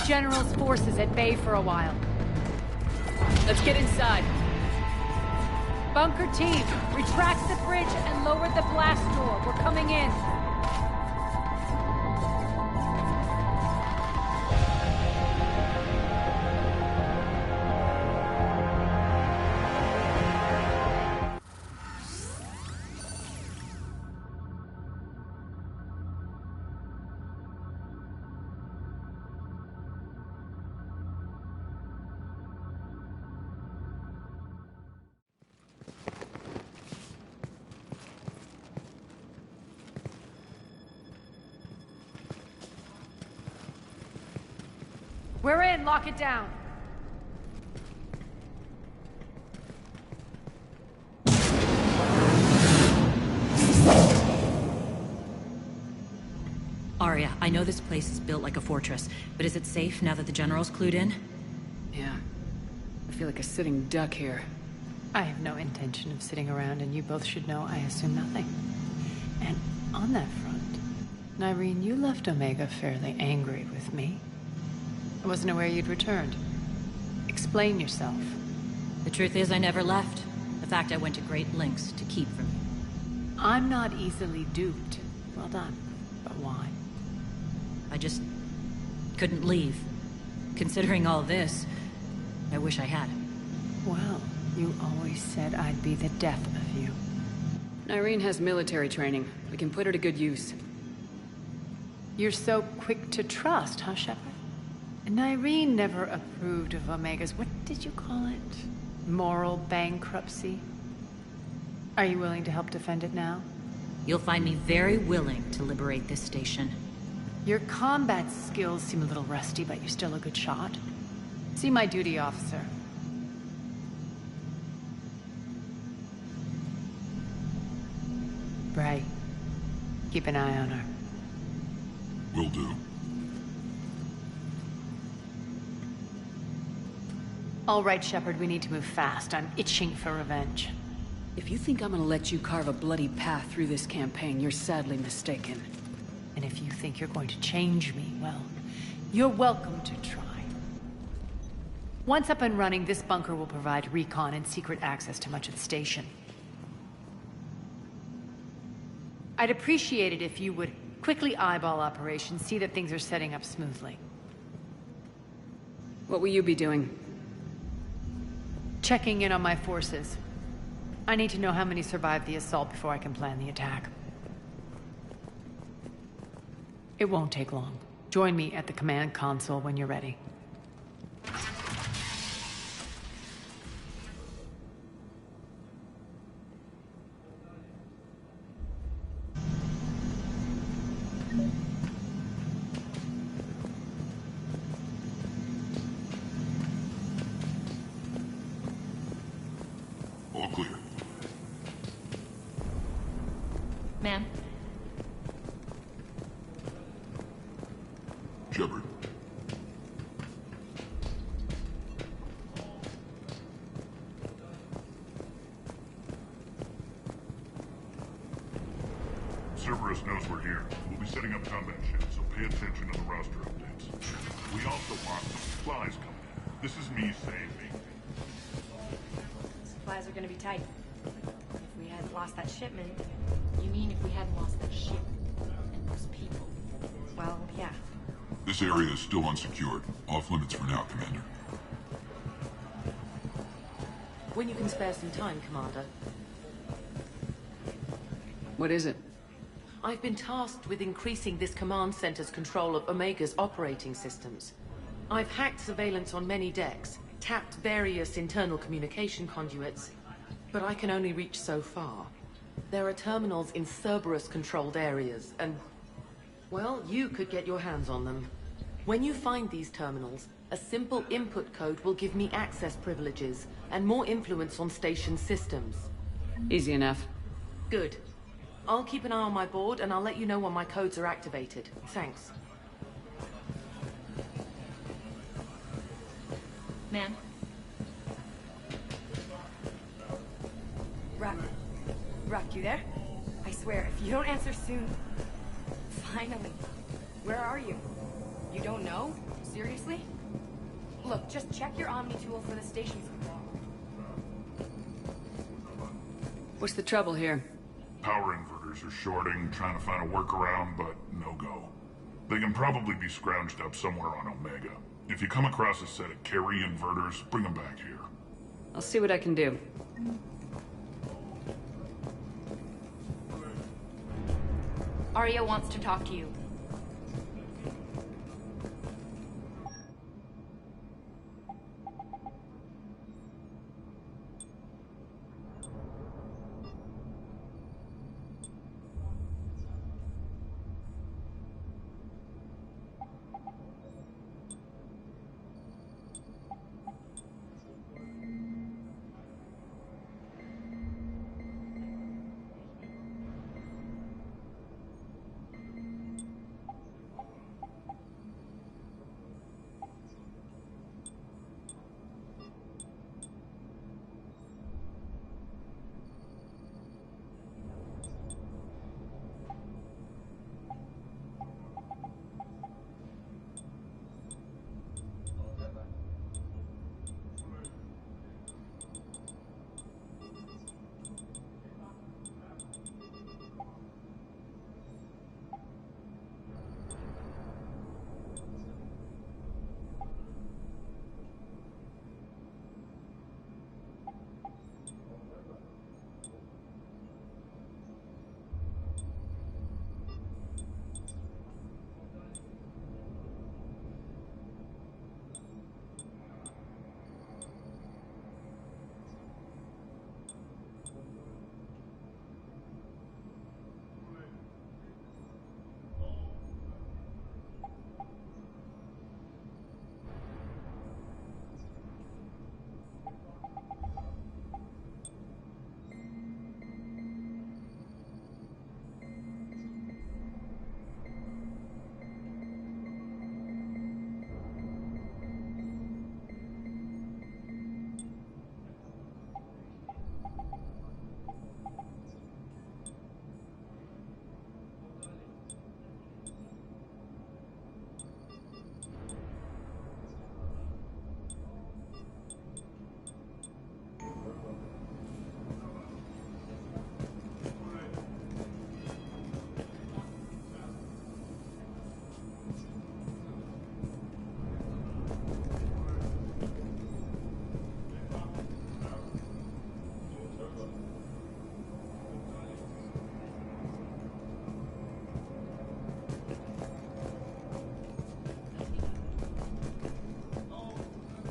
O: General's forces at bay for a while.
A: Let's get inside.
O: Bunker team, retract the bridge and lower the blast door. We're coming in. We're in, lock it down.
U: Arya, I know this place is built like a fortress, but is it safe now that the General's clued in?
A: Yeah. I feel like a sitting duck here.
O: I have no intention of sitting around, and you both should know I assume nothing. And on that front, Nyreen, you left Omega fairly angry with me. I wasn't aware you'd returned. Explain yourself.
U: The truth is, I never left. The fact I went to great lengths to keep from you.
O: I'm not easily duped. Well done. But why?
U: I just couldn't leave. Considering all this, I wish I had.
O: Well, you always said I'd be the death of you.
A: Nyreen has military training. We can put her to good use.
O: You're so quick to trust, huh, Shepard? Nyreen never approved of Omega's, what did you call it? Moral bankruptcy? Are you willing to help defend it now?
U: You'll find me very willing to liberate this station.
O: Your combat skills seem a little rusty, but you're still a good shot. See my duty officer. Bray, keep an eye on her.
Q: Will do.
O: All right, Shepard, we need to move fast. I'm itching for revenge.
A: If you think I'm gonna let you carve a bloody path through this campaign, you're sadly mistaken.
O: And if you think you're going to change me, well, you're welcome to try. Once up and running, this bunker will provide recon and secret access to much of the station. I'd appreciate it if you would quickly eyeball operations, see that things are setting up smoothly.
A: What will you be doing?
O: Checking in on my forces. I need to know how many survived the assault before I can plan the attack. It won't take long. Join me at the command console when you're ready.
Q: All clear.
U: Ma'am?
Q: Shepard. Cerberus knows we're here. We'll be setting up combat ships, so pay attention to the roster updates. We also want supplies coming in. This is me saying me.
C: Supplies are gonna be tight. If we hadn't lost that shipment... You mean if we hadn't lost that ship and those people? Well, yeah.
Q: This area is still unsecured. Off limits for now, Commander.
U: When you can spare some time, Commander.
A: What is it?
D: I've been tasked with increasing this command center's control of Omega's operating systems. I've hacked surveillance on many decks, tapped various internal communication conduits, but I can only reach so far. There are terminals in Cerberus-controlled areas, and, well, you could get your hands on them. When you find these terminals, a simple input code will give me access privileges and more influence on station systems.
A: Easy enough.
D: Good. I'll keep an eye on my board, and I'll let you know when my codes are activated. Thanks.
C: Man.
V: Rock, you there? I swear, if you don't answer soon... Finally. Where are you? You don't know? Seriously? Look, just check your Omni tool for the station's control.
A: What's the trouble here?
Q: Power inverters are shorting, trying to find a workaround, but no go. They can probably be scrounged up somewhere on Omega. If you come across a set of carry inverters, bring them back here.
A: I'll see what I can do.
V: Arya wants to talk to you.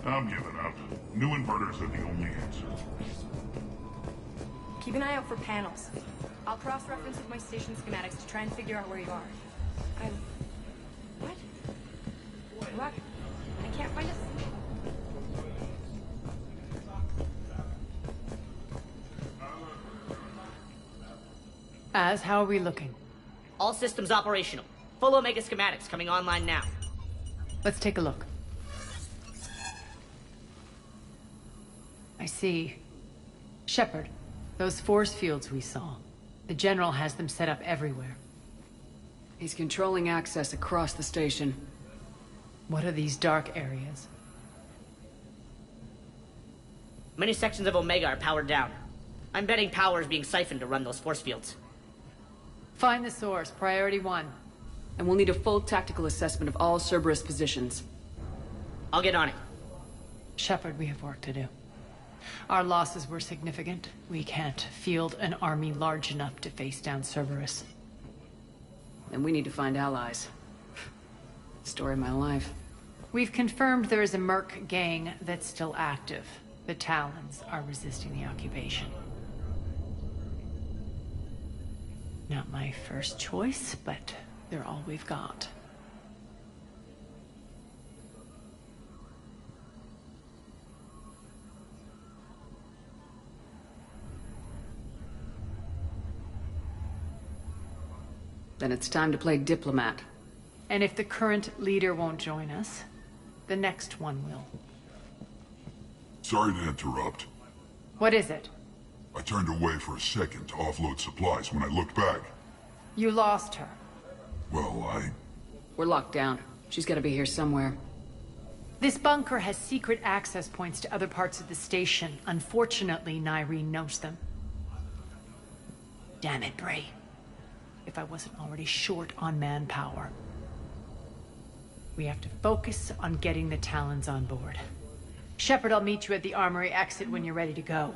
Q: I'm giving up. New inverters are the only answer.
V: Keep an eye out for panels. I'll cross-reference with my station schematics to try and figure out where you are. What? Rock, I can't find us.
O: Az, how are we looking?
W: All systems operational. Full Omega schematics coming online now.
O: Let's take a look. I see. Shepard, those force fields we saw. The General has them set up everywhere.
A: He's controlling access across the station.
O: What are these dark areas?
W: Many sections of Omega are powered down. I'm betting power is being siphoned to run those force fields.
O: Find the source, priority 1.
A: And we'll need a full tactical assessment of all Cerberus positions.
W: I'll get on it.
O: Shepard, we have work to do. Our losses were significant. We can't field an army large enough to face down Cerberus.
A: And we need to find allies. Story of my life.
O: We've confirmed there is a merc gang that's still active. The Talons are resisting the occupation. Not my first choice, but they're all we've got.
A: Then it's time to play diplomat.
O: And if the current leader won't join us, the next one will.
Q: Sorry to interrupt.
O: What is it?
Q: I turned away for a second to offload supplies. When I looked back,
O: You lost her.
Q: well,
A: We're locked down. She's gotta be here somewhere.
O: This bunker has secret access points to other parts of the station. Unfortunately, Nyreen knows them. Damn it, Bray. If I wasn't already short on manpower. We have to focus on getting the Talons on board. Shepard, I'll meet you at the armory exit when you're ready to go.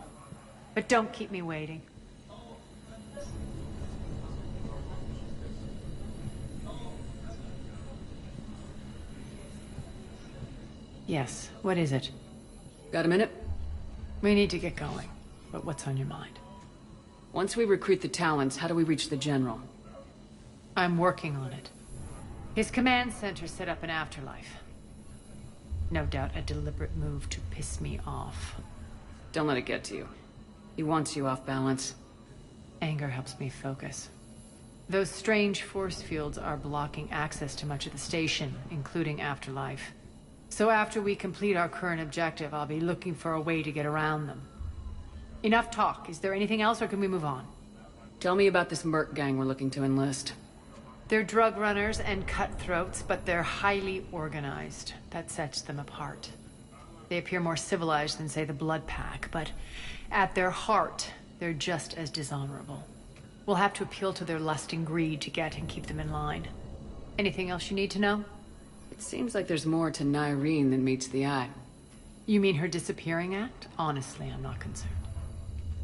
O: But don't keep me waiting. Yes, what is it?
A: Got a minute?
O: We need to get going. But what's on your mind?
A: Once we recruit the Talons, how do we reach the General?
O: I'm working on it. His command center set up an afterlife. No doubt a deliberate move to piss me off.
A: Don't let it get to you. He wants you off balance.
O: Anger helps me focus. Those strange force fields are blocking access to much of the station, including afterlife. So after we complete our current objective, I'll be looking for a way to get around them. Enough talk. Is there anything else, or can we move on?
A: Tell me about this merc gang we're looking to enlist.
O: They're drug runners and cutthroats, but they're highly organized. That sets them apart. They appear more civilized than, say, the Blood Pack, but at their heart, they're just as dishonorable. We'll have to appeal to their lust and greed to get and keep them in line. Anything else you need to know?
A: It seems like there's more to Nyreen than meets the eye.
O: You mean her disappearing act? Honestly, I'm not concerned.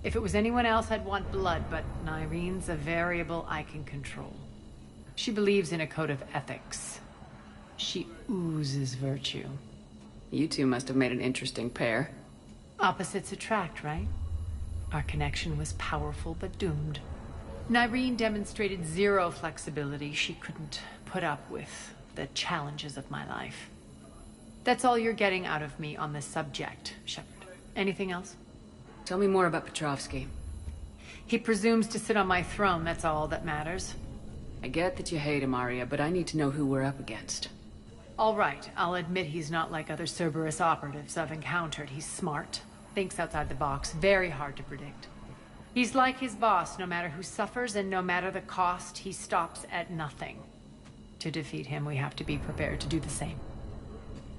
O: If it was anyone else, I'd want blood, but Nyreen's a variable I can control. She believes in a code of ethics. She oozes virtue.
A: You two must have made an interesting pair.
O: Opposites attract, right? Our connection was powerful but doomed. Nyreen demonstrated zero flexibility. She couldn't put up with the challenges of my life. That's all you're getting out of me on this subject, Shepard. Anything else?
A: Tell me more about Petrovsky.
O: He presumes to sit on my throne, that's all that matters.
A: I get that you hate him, Arya, but I need to know who we're up against.
O: All right, I'll admit he's not like other Cerberus operatives I've encountered. He's smart, thinks outside the box, very hard to predict. He's like his boss, no matter who suffers and no matter the cost, he stops at nothing. To defeat him, we have to be prepared to do the same.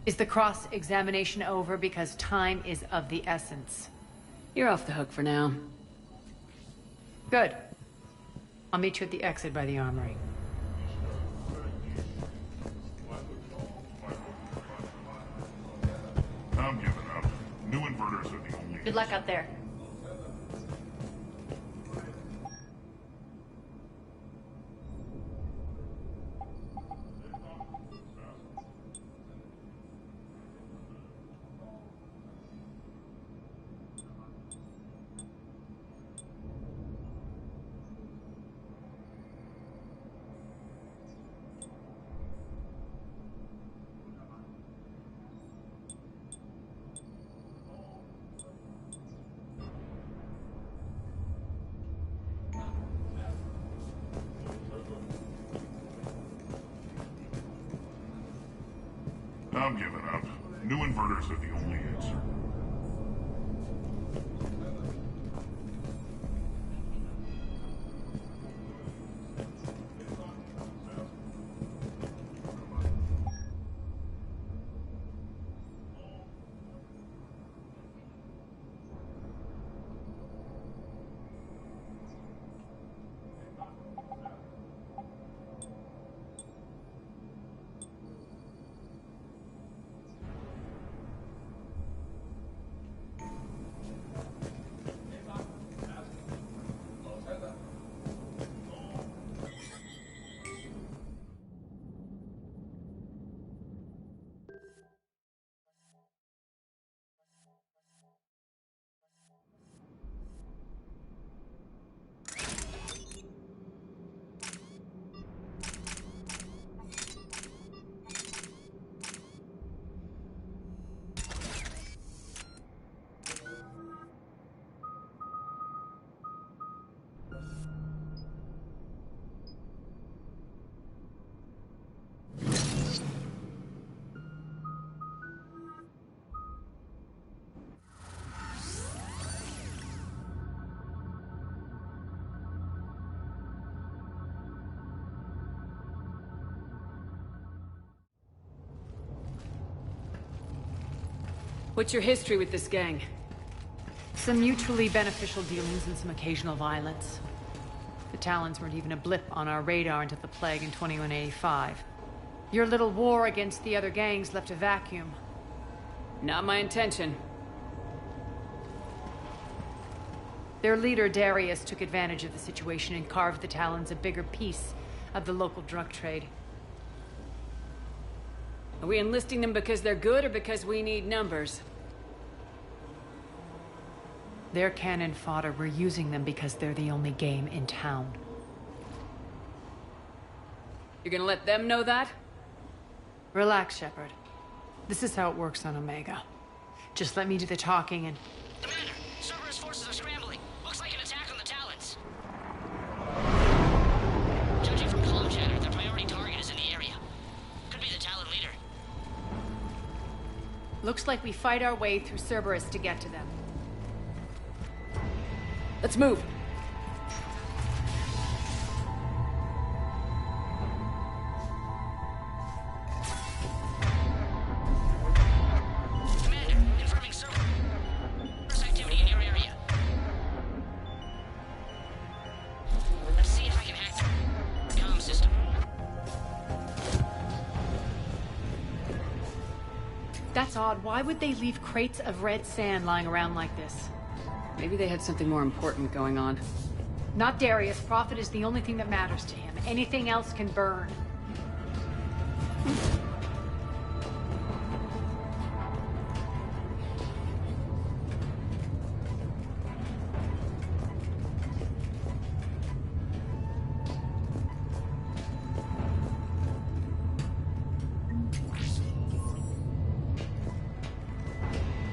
O: Is the cross-examination over? Because time is of the essence.
A: You're off the hook for now.
O: Good. I'll meet you at the exit by the armory.
Q: I'm giving up. New inverters are the only...
V: Good luck out there.
Q: I'm giving up. New inverters are the only answer.
A: What's your history with this gang?
O: Some mutually beneficial dealings and some occasional violence. The Talons weren't even a blip on our radar until the Plague in 2185. Your little war against the other gangs left a vacuum.
A: Not my intention.
O: Their leader, Darius, took advantage of the situation and carved the Talons a bigger piece of the local drug trade.
A: Are we enlisting them because they're good or because we need numbers?
O: They're cannon fodder. We're using them because they're the only game in town.
A: You're gonna let them know that?
O: Relax, Shepard. This is how it works on Omega. Just let me do the talking and...
W: Commander, Cerberus forces are scrambling. Looks like an attack on the Talons. Judging from comm chatter, their priority target is in the area. Could be the Talon leader.
O: Looks like we fight our way through Cerberus to get to them.
A: Let's move.
W: Commander, confirming Cerberus activity in your area. Let's see if I can hack the comm system.
O: That's odd. Why would they leave crates of red sand lying around like this?
A: Maybe they had something more important going on.
O: Not Darius. Profit is the only thing that matters to him. Anything else can burn.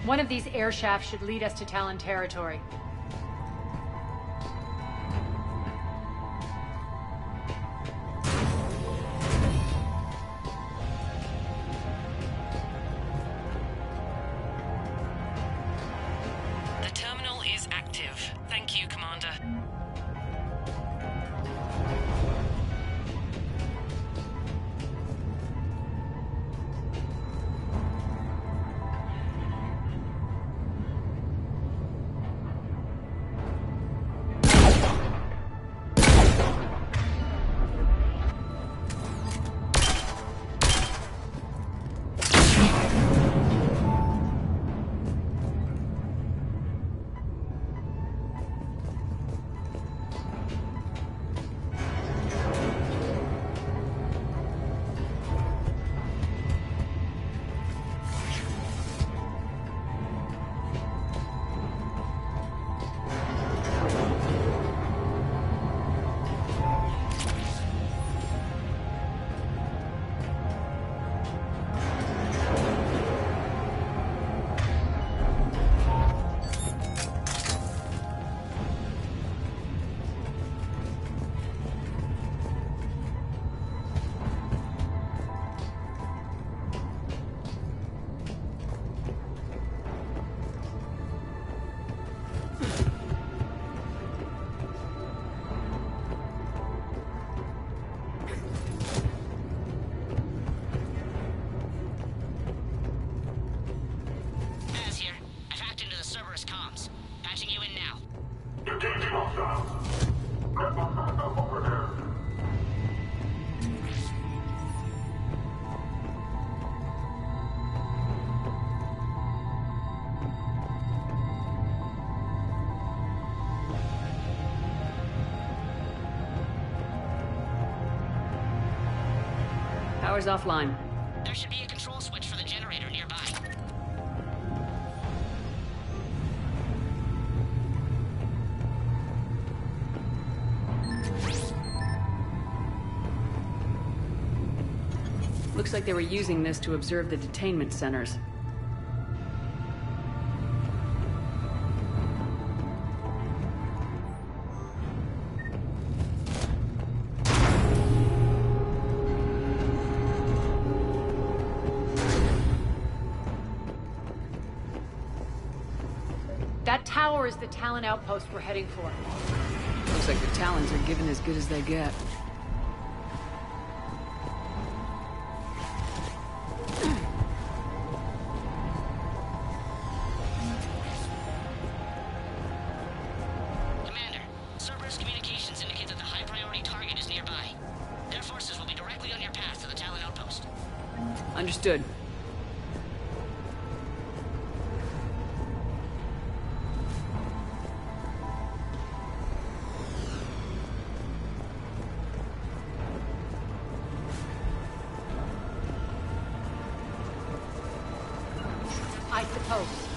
O: One of these air shafts should lead us to Talon territory.
E: The terminal is active. Thank you, Commander.
A: Power's offline.
W: There should be a control switch for the generator nearby.
A: Looks like they were using this to observe the detainment centers.
O: That tower is the Talon outpost we're heading for.
A: Looks like the Talons are given as good as they get. Understood.
O: I suppose.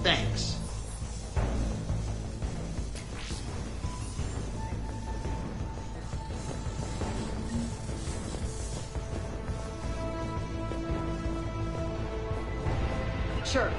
W: Thanks.
A: Sure.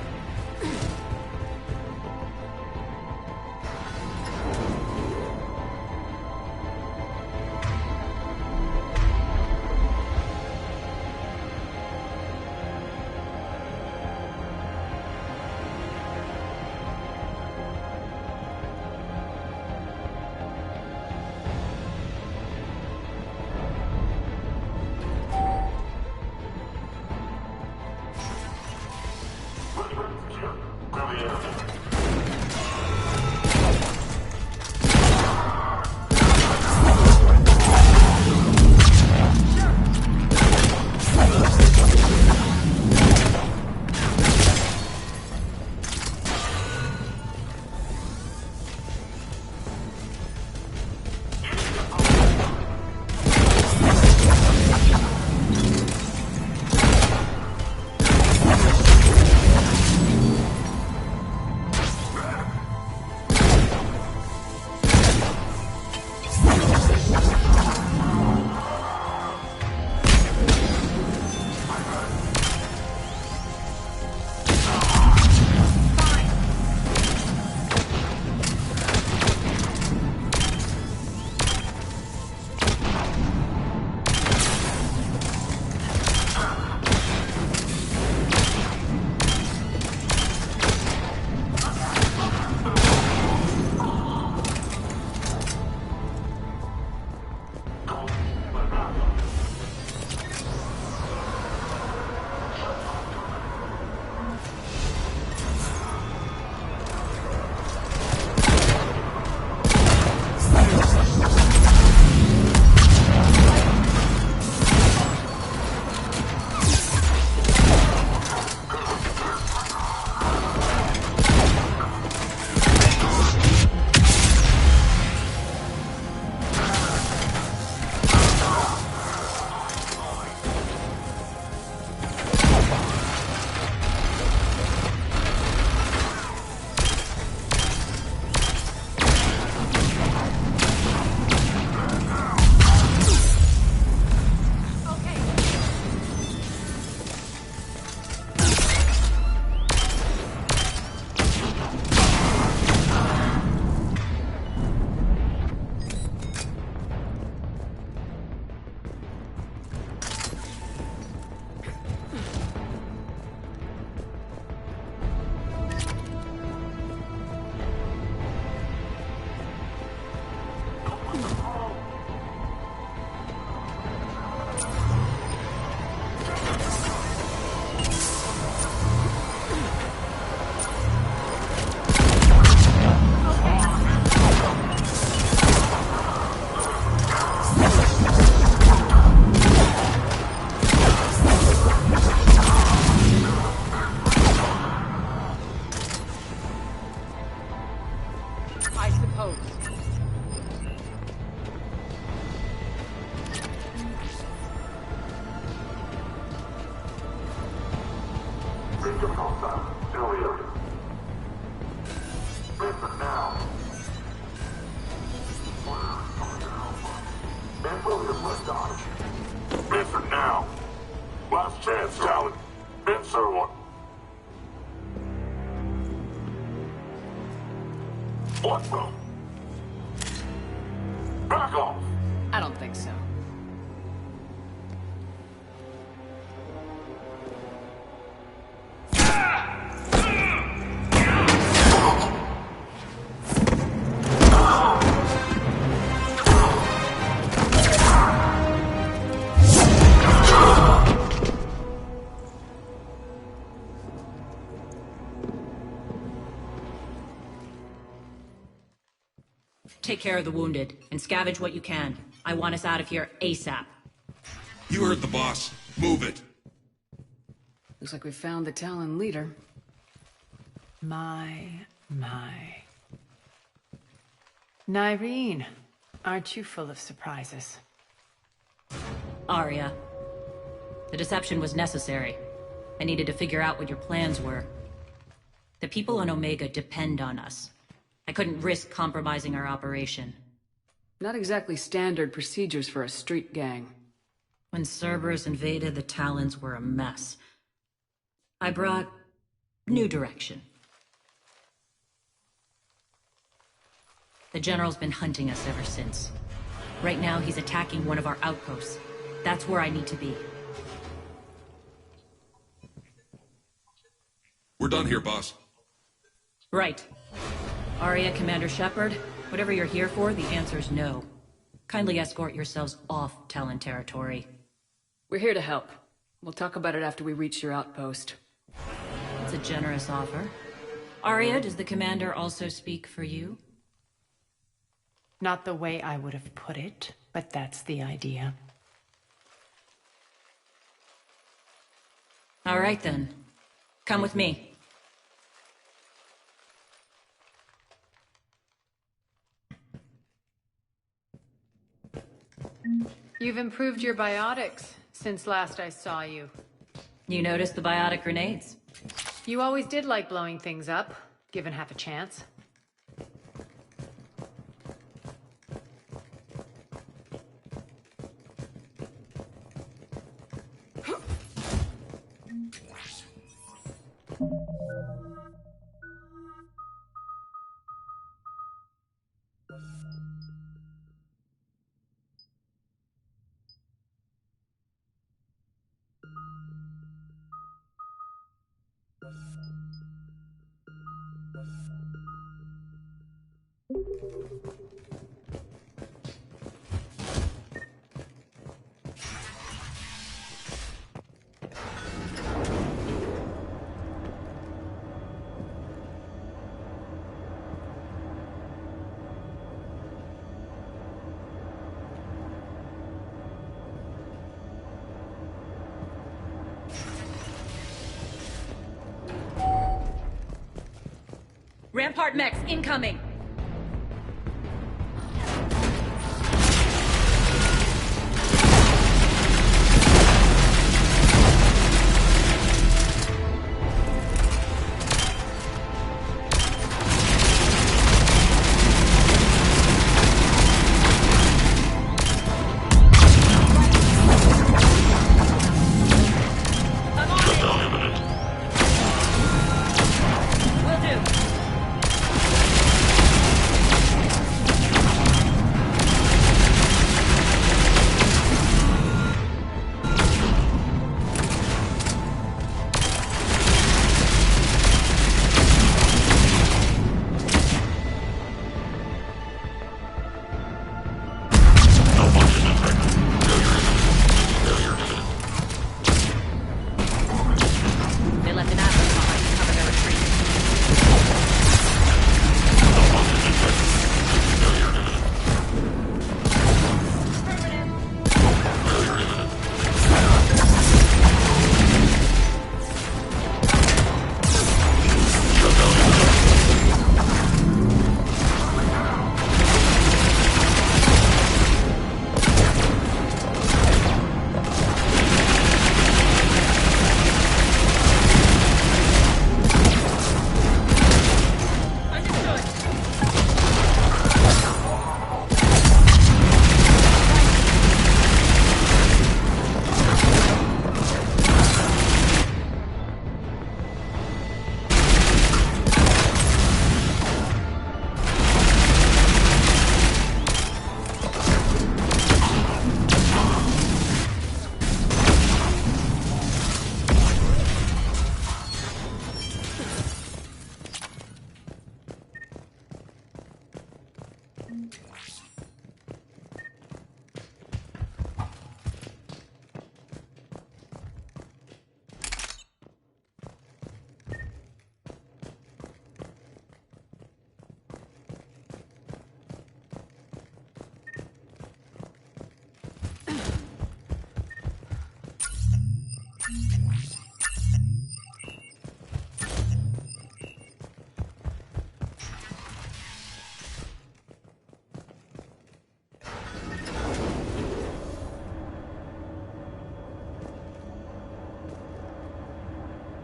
Q: Incoming hostile. Area. Listen now. And William must die. Listen now. Last chance, Talon. Answer one. What the? Back off!
A: I don't think so.
U: Take care of the wounded, and scavenge what you can. I want us out of here ASAP.
F: You heard the boss. Move it.
A: Looks like we found the Talon leader.
O: My. Nyreen, aren't you full of surprises?
U: Arya. The deception was necessary. I needed to figure out what your plans were. The people on Omega depend on us. I couldn't risk compromising our operation.
A: Not exactly standard procedures for a street gang.
U: When Cerberus invaded, the Talons were a mess. I brought new direction. The General's been hunting us ever since. Right now, he's attacking one of our outposts. That's where I need to be.
F: We're done here, boss.
U: Right. Arya, Commander Shepard, whatever you're here for, the answer's no. Kindly escort yourselves off Talon territory.
A: We're here to help. We'll talk about it after we reach your outpost.
U: It's a generous offer. Arya, does the Commander also speak for you?
O: Not the way I would have put it, but that's the idea.
U: All right then. Come with me.
O: You've improved your biotics since last I saw you.
U: You noticed the biotic grenades?
O: You always did like blowing things up, given half a chance.
U: Rampart mechs incoming!
Q: Will do.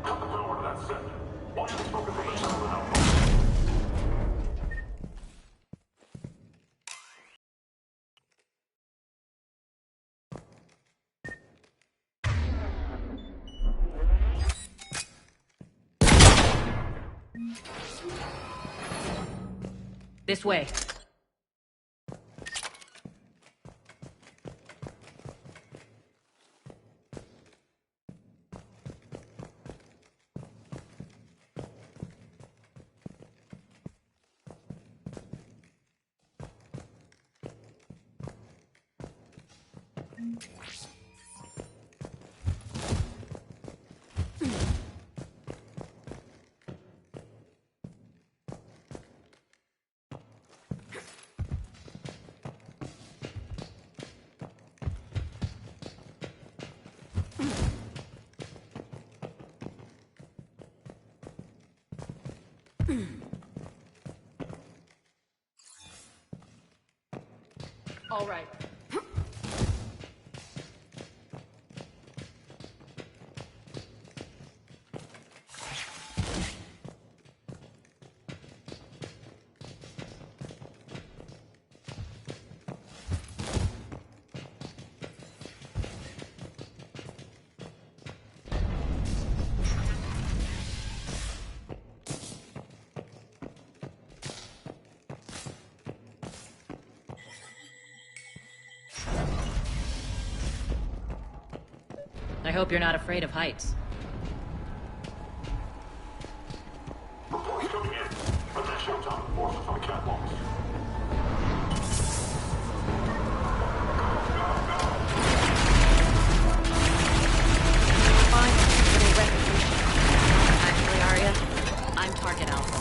Q: Cut the power to that set. Why are you smoking from the tower now?
U: This way.
A: All right.
U: I hope you're not afraid of heights.
Q: Reports coming in. Attention, showtime. Forces on the catwalks.
U: Fine. Little recognition. Actually, Arya, I'm Target Alpha.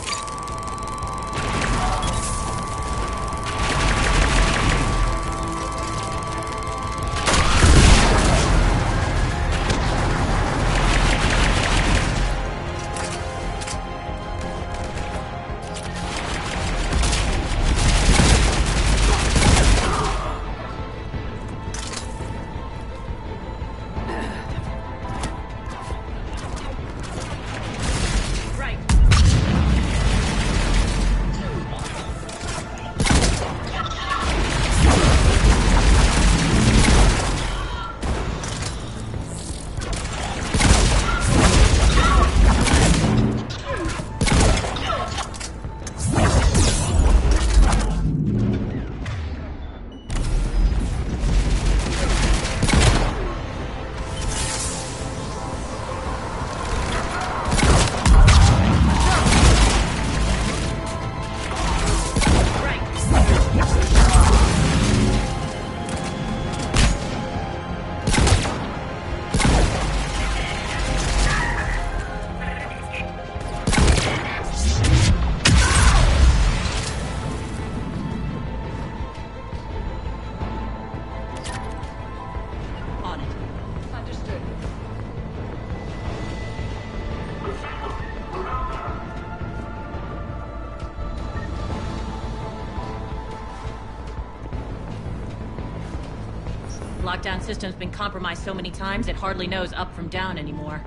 U: Lockdown system's been compromised so many times it hardly knows up from down anymore.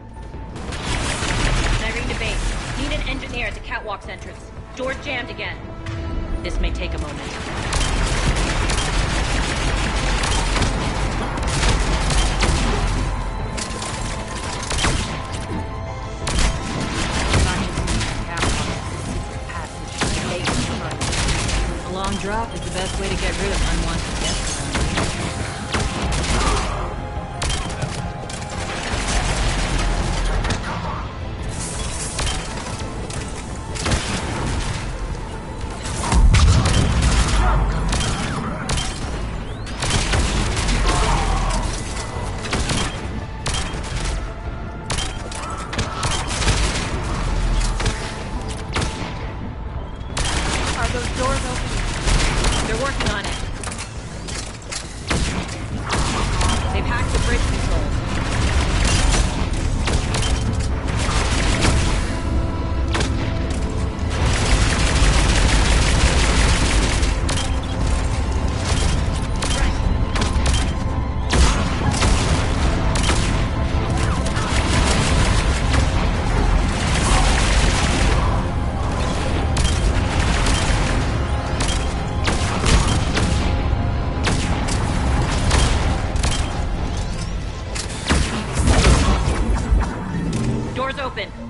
U: Irene to base. Need an engineer at the catwalk's entrance. Door's jammed again. This may take a moment. A long drop is the best way to get rid of unwanted guests.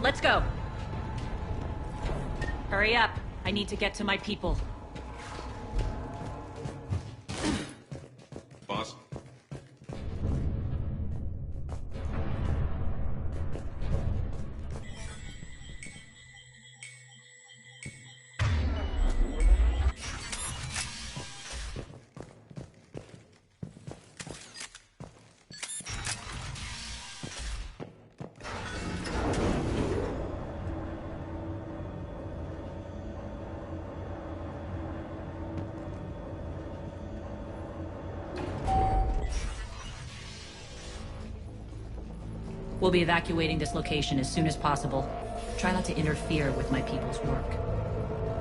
U: let's go. Hurry up. I need to get to my people.
F: Boss?
U: We'll be evacuating this location as soon as possible. Try not to interfere with my people's work.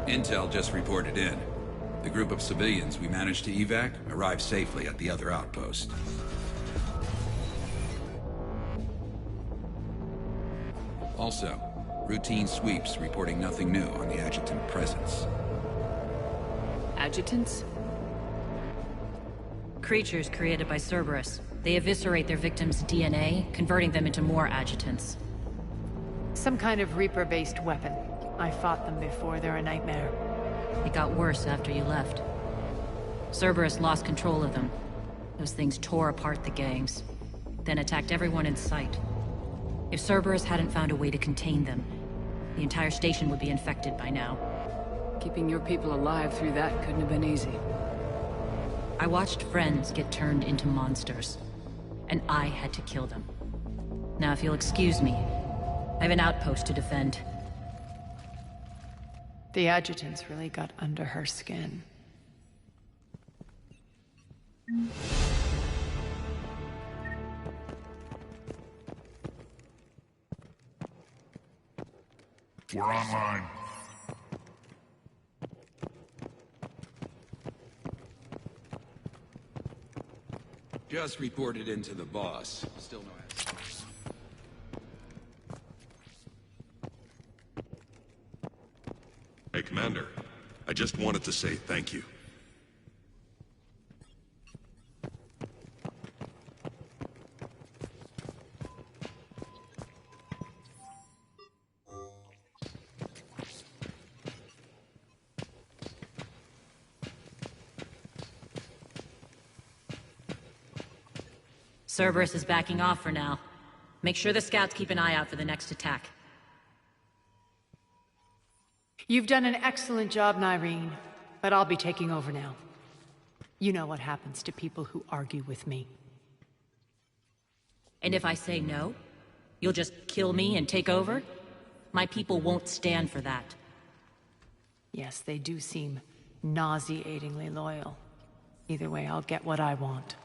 G: Intel just reported in. The group of civilians we managed to evac arrived safely at the other outpost. Also, routine sweeps reporting nothing new on the adjutant presence.
A: Adjutants?
U: Creatures created by Cerberus. They eviscerate their victims' DNA, converting them into more adjutants.
O: Some kind of Reaper-based weapon. I fought them before, they're a nightmare.
U: It got worse after you left. Cerberus lost control of them. Those things tore apart the gangs, then attacked everyone in sight. If Cerberus hadn't found a way to contain them, the entire station would be infected by now.
A: Keeping your people alive through that couldn't have been easy.
U: I watched friends get turned into monsters, and I had to kill them. Now, if you'll excuse me, I have an outpost to defend.
O: The adjutants really got under her skin.
Q: We're online.
G: Just reported into the boss. Still no answer.
F: Hey, Commander. I just wanted to say thank you.
U: Cerberus is backing off for now. Make sure the scouts keep an eye out for the next attack.
O: You've done an excellent job, Nyreen, but I'll be taking over now. You know what happens to people who argue with me.
U: And if I say no, you'll just kill me and take over? My people won't stand for that.
O: Yes, they do seem nauseatingly loyal. Either way, I'll get what I want.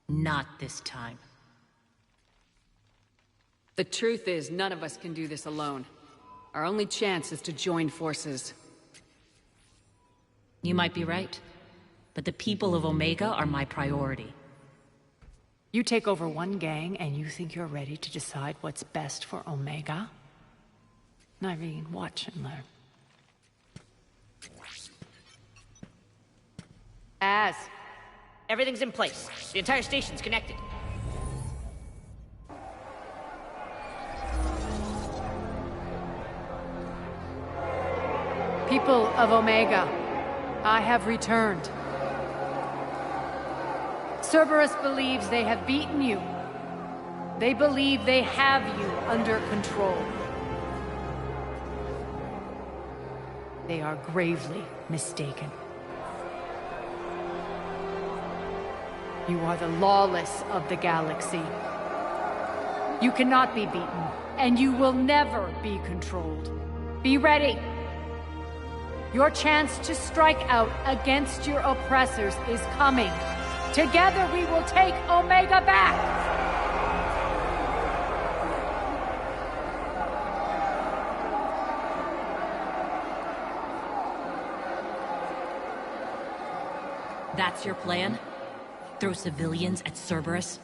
U: Not this time.
A: The truth is, none of us can do this alone. Our only chance is to join forces.
U: You might be right, but the people of Omega are my priority.
O: You take over one gang and you think you're ready to decide what's best for Omega? Nyreen, watch and learn. Az.
W: Everything's in place. The entire station's connected.
O: People of Omega, I have returned. Cerberus believes they have beaten you. They believe they have you under control. They are gravely mistaken. You are the lawless of the galaxy. You cannot be beaten, and you will never be controlled. Be ready. Your chance to strike out against your oppressors is coming. Together we will take Omega back!
U: That's your plan? Throw civilians at Cerberus?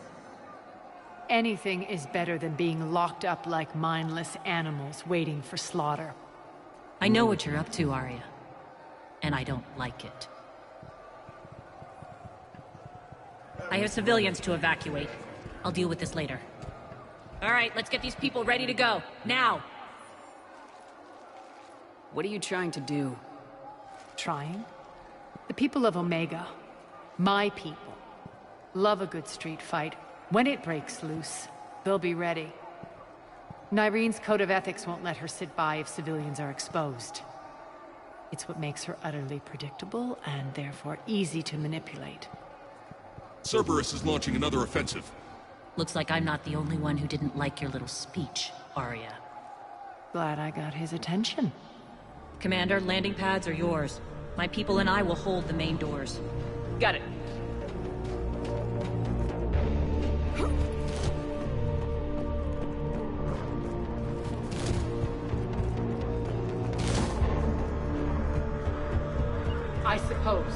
O: Anything is better than being locked up like mindless animals waiting for slaughter.
U: I know what you're up to, Arya. And I don't like it. I have civilians to evacuate. I'll deal with this later. All right, let's get these people ready to go. Now!
A: What are you trying to do?
O: Trying? The people of Omega, my people, love a good street fight. When it breaks loose, they'll be ready. Nyrene's code of ethics won't let her sit by if civilians are exposed. It's what makes her utterly predictable and therefore easy to manipulate.
F: Cerberus is launching another offensive.
U: Looks like I'm not the only one who didn't like your little speech, Arya.
O: Glad I got his attention.
U: Commander, landing pads are yours. My people and I will hold the main doors.
A: Got it.
O: I suppose.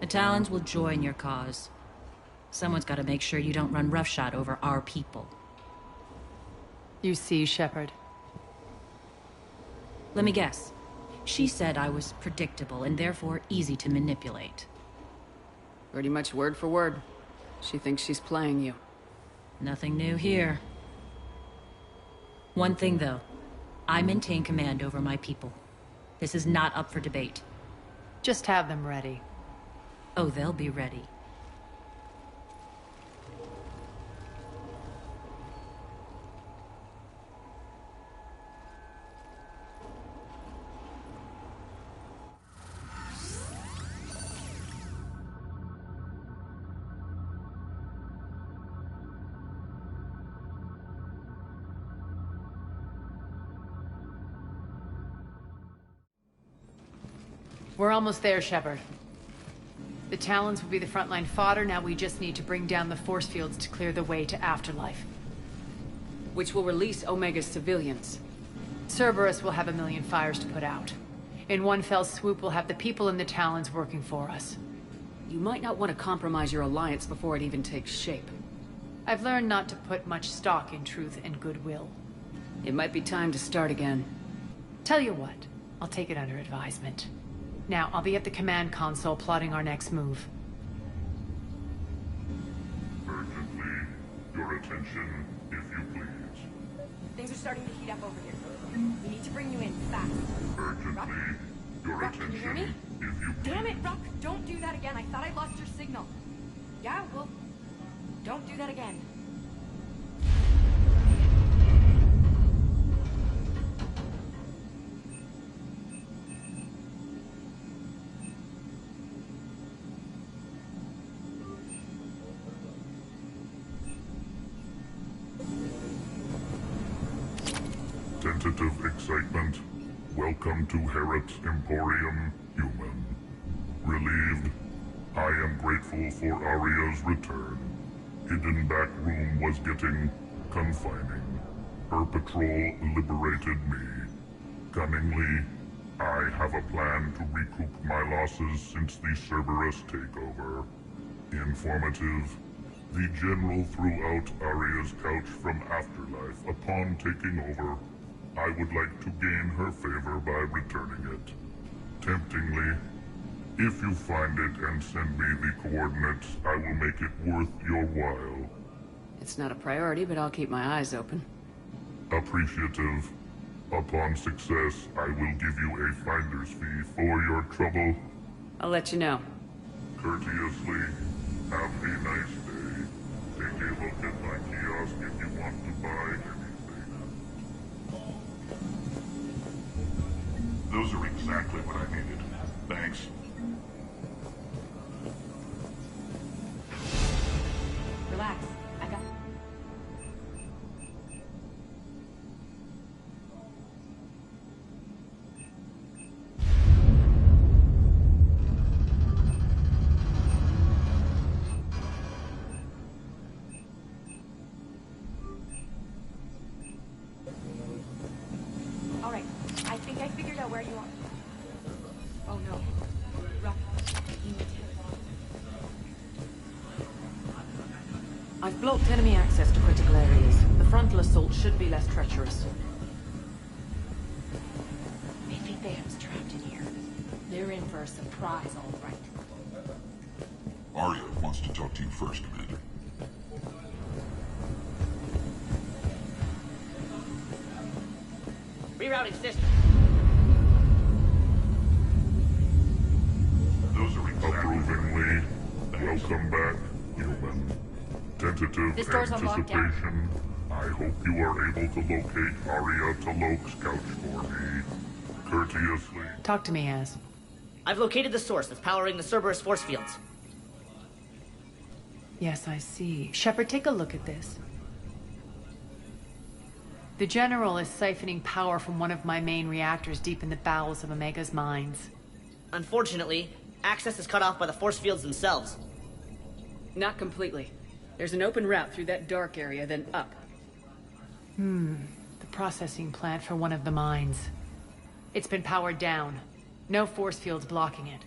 U: Talons will join your cause. Someone's got to make sure you don't run roughshod over our people.
O: You see, Shepard.
U: Let me guess. She said I was predictable and therefore easy to manipulate.
A: Pretty much word for word. She thinks she's playing you.
U: Nothing new here. One thing, though. I maintain command over my people. This is not up for debate.
O: Just have them ready.
U: Oh, they'll be ready.
O: We're almost there, Shepard. The Talons will be the frontline fodder, now we just need to bring down the force fields to clear the way to Afterlife.
A: Which will release Omega's civilians.
O: Cerberus will have a million fires to put out. In one fell swoop, we'll have the people in the Talons working for us.
A: You might not want to compromise your alliance before it even takes shape.
O: I've learned not to put much stock in truth and goodwill.
A: It might be time to start again.
O: Tell you what, I'll take it under advisement. Now, I'll be at the command console plotting our next move.
Q: Urgently, your attention, if you please.
V: Things are starting to heat up over here. We need to bring you in, fast.
Q: Urgently,
V: Rock?
Q: your
V: Rock, can you hear me?
Q: attention, if you please.
V: Damn it, Rock! Don't do that again. I thought I lost your signal. Yeah, well, don't do that again.
Q: Tentative excitement. Welcome to Harrot's Emporium, human. Relieved. I am grateful for Aria's return. Hidden back room was getting confining. Her patrol liberated me. Cunningly, I have a plan to recoup my losses since the Cerberus takeover. Informative. The General threw out Aria's couch from Afterlife upon taking over. I would like to gain her favor by returning it. Temptingly, if you find it and send me the coordinates, I will make it worth your while.
A: It's not a priority, but I'll keep my eyes open.
Q: Appreciative. Upon success, I will give you a finder's fee for your trouble.
A: I'll let you know.
Q: Courteously, have a nice day. Take a look at my kiosk if you want to buy anything. Those are exactly what I needed. Thanks.
V: Relax. I got... All right. I think I figured out where you are. Oh no. Rock, you need to...
D: I've blocked enemy access to critical areas. The frontal assault should be less treacherous.
V: They think they have us trapped in here. They're in for a surprise, all right.
Q: Aria wants to talk to you first, Commander.
W: Rerouting system.
Q: Those are Approvingly. Welcome back, human. Tentative
V: This door's on lockdown.
Q: anticipation. I hope you are able to locate Aria Talok's couch for me. Courteously.
O: Talk to me, Az.
W: I've located the source that's powering the Cerberus force fields.
O: Yes, I see. Shepard, take a look at this. The General is siphoning power from one of my main reactors deep in the bowels of Omega's mines.
W: Unfortunately, access is cut off by the force fields themselves.
A: Not completely. There's an open route through that dark area, then up.
O: The processing plant for one of the mines. It's been powered down. No force fields blocking it.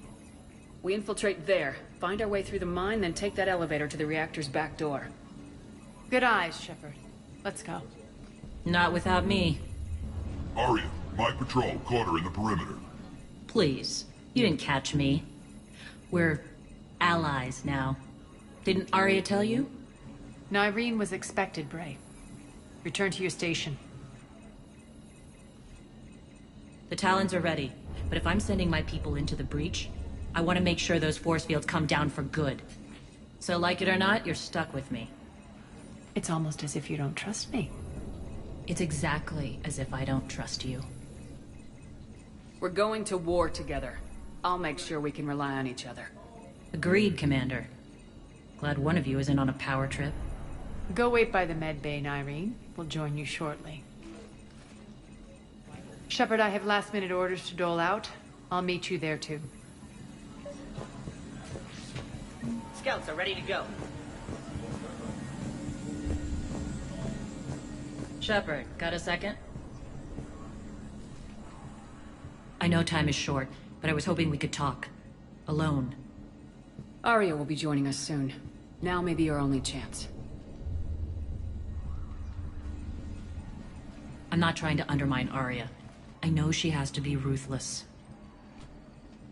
A: We infiltrate there, Find our way through the mine, then take that elevator to the reactor's back door.
O: Good eyes, Shepard. Let's go.
U: Not without me.
Q: Arya, my patrol caught her in the perimeter.
U: Please. You didn't catch me. We're allies now. Didn't Arya tell you?
O: Nyreen was expected, Bray. Return to your station.
U: The Talons are ready, but if I'm sending my people into the breach, I want to make sure those force fields come down for good. So like it or not, you're stuck with me.
O: It's almost as if you don't trust me.
U: It's exactly as if I don't trust you.
A: We're going to war together. I'll make sure we can rely on each other.
U: Agreed, Commander. Glad one of you isn't on a power trip.
O: Go wait by the med bay, Nyreen. We'll join you shortly. Shepard, I have last-minute orders to dole out. I'll meet you there, too.
W: Scouts are ready to go.
U: Shepard, got a second? I know time is short, but I was hoping we could talk. Alone.
A: Arya will be joining us soon. Now may be our only chance.
U: I'm not trying to undermine Arya. I know she has to be ruthless.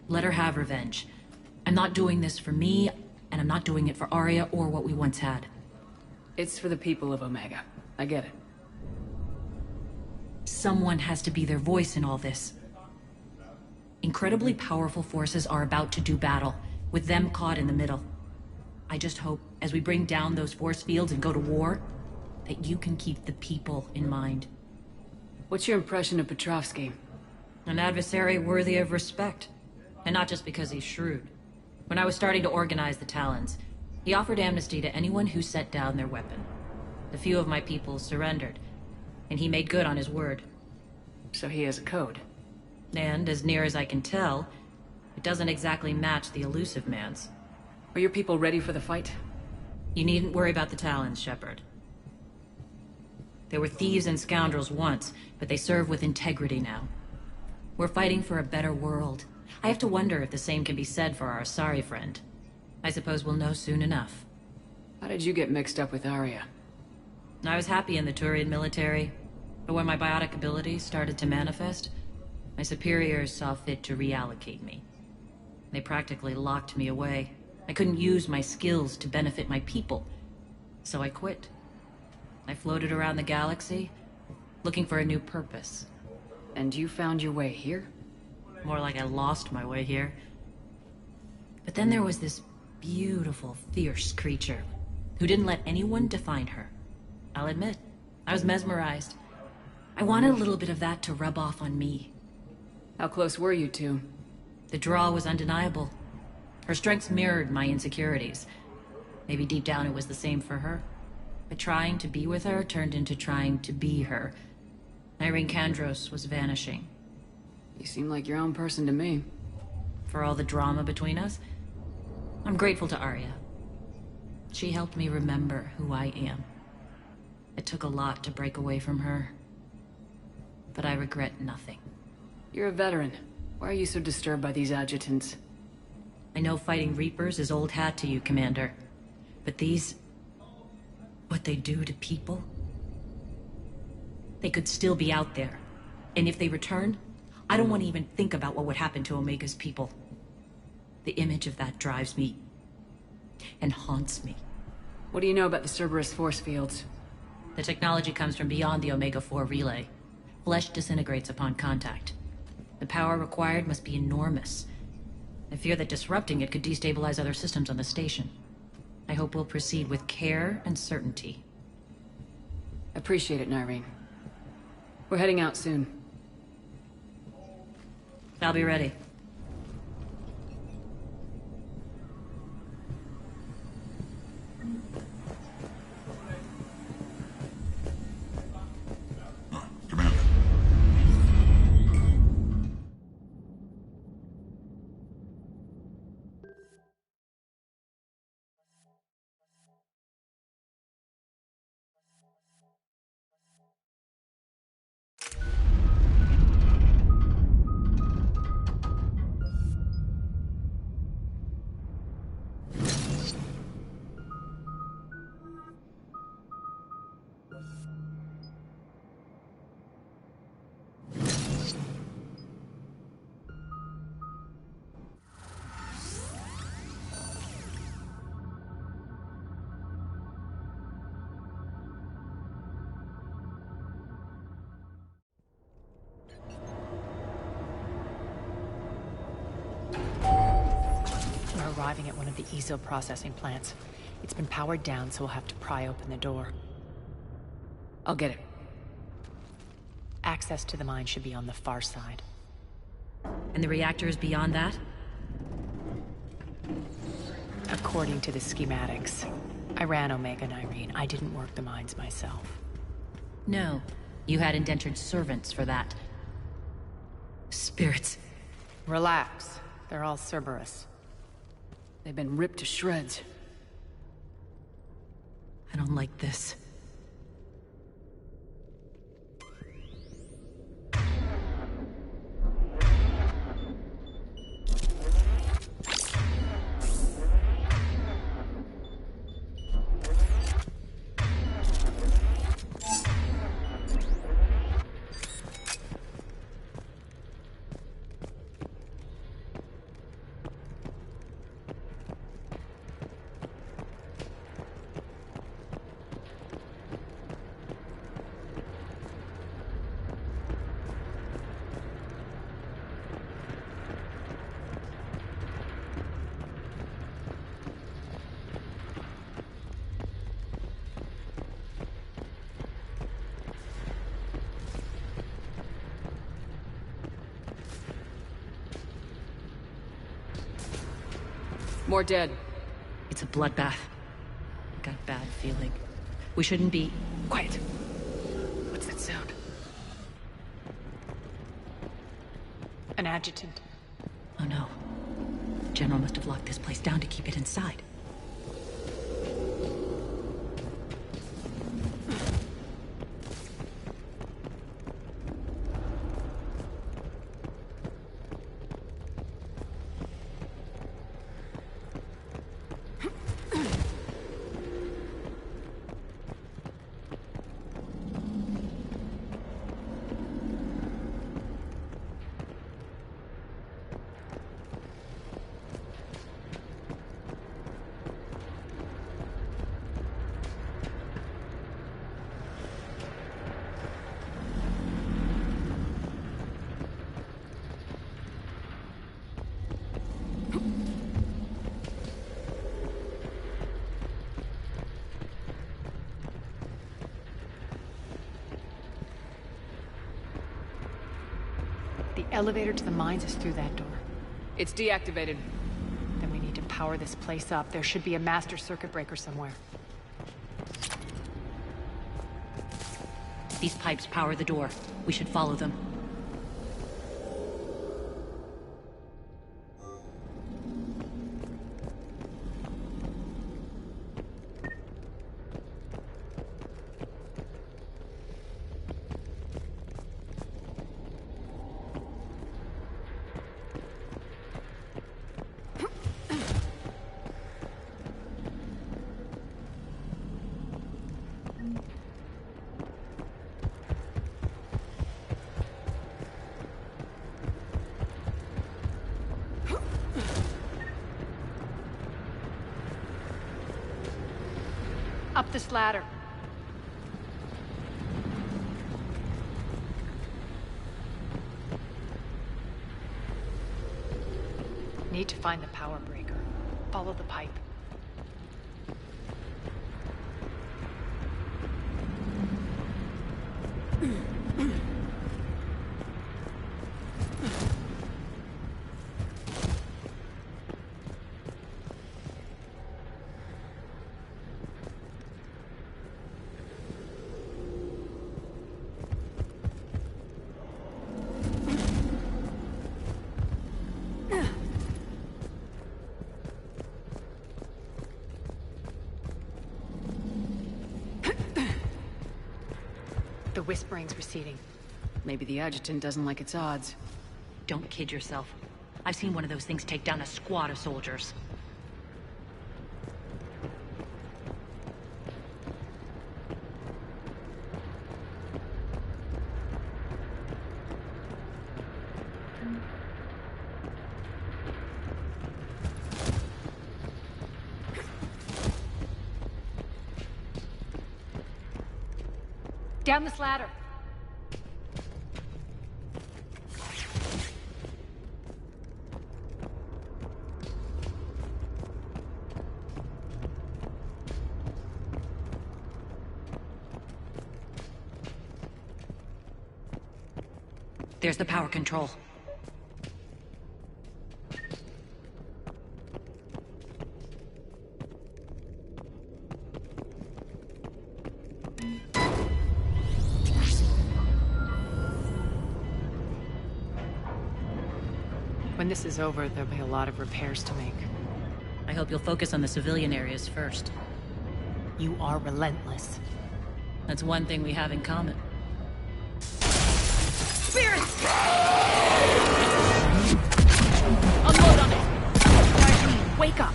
U: Let her have revenge. I'm not doing this for me, and I'm not doing it for Arya or what we once had.
A: It's for the people of Omega. I get it.
U: Someone has to be their voice in all this. Incredibly powerful forces are about to do battle, with them caught in the middle. I just hope, as we bring down those force fields and go to war, that you can keep the people in mind.
A: What's your impression of Petrovsky?
U: An adversary worthy of respect. And not just because he's shrewd. When I was starting to organize the Talons, he offered amnesty to anyone who set down their weapon. A few of my people surrendered, and he made good on his word.
A: So he has a code.
U: And, as near as I can tell, it doesn't exactly match the Illusive Man's.
A: Are your people ready for the fight?
U: You needn't worry about the Talons, Shepard. They were thieves and scoundrels once, but they serve with integrity now. We're fighting for a better world. I have to wonder if the same can be said for our Asari friend. I suppose we'll know soon enough.
A: How did you get mixed up with Arya?
U: I was happy in the Turian military, but when my biotic abilities started to manifest, my superiors saw fit to reallocate me. They practically locked me away. I couldn't use my skills to benefit my people, so I quit. I floated around the galaxy, looking for a new purpose.
A: And you found your way here?
U: More like I lost my way here. But then there was this beautiful, fierce creature who didn't let anyone define her. I'll admit, I was mesmerized. I wanted a little bit of that to rub off on me.
A: How close were you two?
U: The draw was undeniable. Her strengths mirrored my insecurities. Maybe deep down it was the same for her. But trying to be with her turned into trying to be her. Nyreen Kandros was vanishing.
A: You seem like your own person to me.
U: For all the drama between us, I'm grateful to Arya. She helped me remember who I am. It took a lot to break away from her, but I regret nothing.
A: You're a veteran. Why are you so disturbed by these adjutants?
U: I know fighting Reapers is old hat to you, Commander. But these... what they do to people? They could still be out there. And if they return, I don't want to even think about what would happen to Omega's people. The image of that drives me... and haunts me.
A: What do you know about the Cerberus force fields?
U: The technology comes from beyond the Omega-4 relay. Flesh disintegrates upon contact. The power required must be enormous. I fear that disrupting it could destabilize other systems on the station. I hope we'll proceed with care and certainty.
A: Appreciate it, Nyreen. We're heading out soon.
U: I'll be ready.
O: arriving at one of the ESO processing plants. It's been powered down, so we'll have to pry open the door.
A: I'll get it.
O: Access to the mine should be on the far side.
U: And the reactor is beyond that?
O: According to the schematics. I ran Omega and Irene. I didn't work the mines myself.
U: No. You had indentured servants for that. Spirits.
O: Relax. They're all Cerberus.
A: They've been ripped to shreds.
U: I don't like this.
A: More dead.
U: It's a bloodbath. I got a bad feeling. We shouldn't be...
A: Quiet. What's that sound?
O: An adjutant.
U: Oh no. General must have locked this place down to keep it inside.
O: The elevator to the mines is through that door.
A: It's deactivated.
O: Then we need to power this place up. There should be a master circuit breaker somewhere.
U: These pipes power the door. We should follow them.
O: Up this ladder. Need to find the power breaker. Follow the pipe. The whispering's receding.
A: Maybe the adjutant doesn't like its odds.
U: Don't kid yourself. I've seen one of those things take down a squad of soldiers.
O: Down this ladder.
U: There's the power control.
O: When this is over, there'll be a lot of repairs to make.
U: I hope you'll focus on the civilian areas first.
O: You are relentless.
U: That's one thing we have in common.
B: Spirits!
O: Unload on it! Wake up!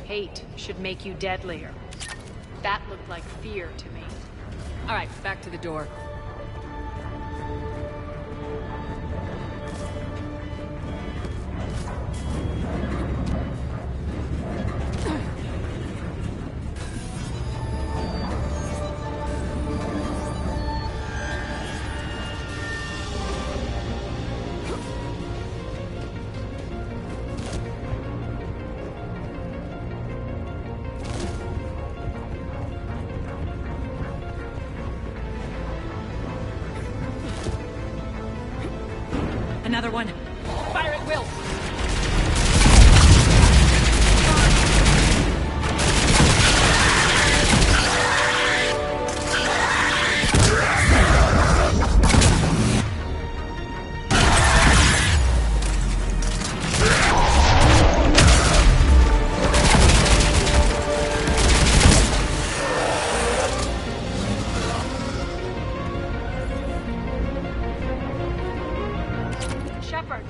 O: Hate should make you deadlier. That looked like fear to me.
A: All right, back to the door.
U: Another one.
O: Fire at will!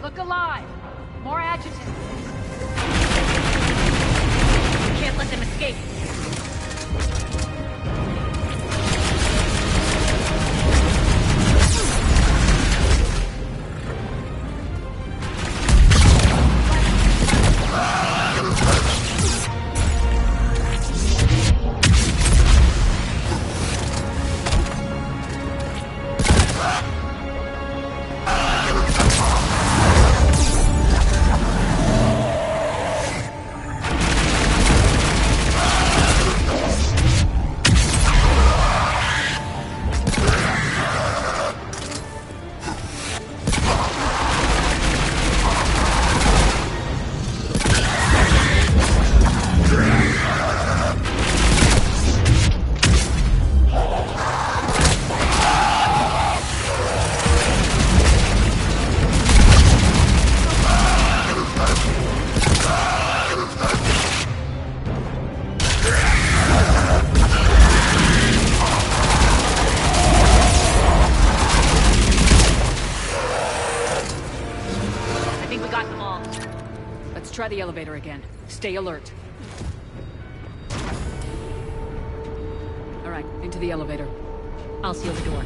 O: Look alive! More adjutants!
W: We can't let them escape!
A: Try the elevator again. Stay alert. All right, into the elevator.
U: I'll seal the door,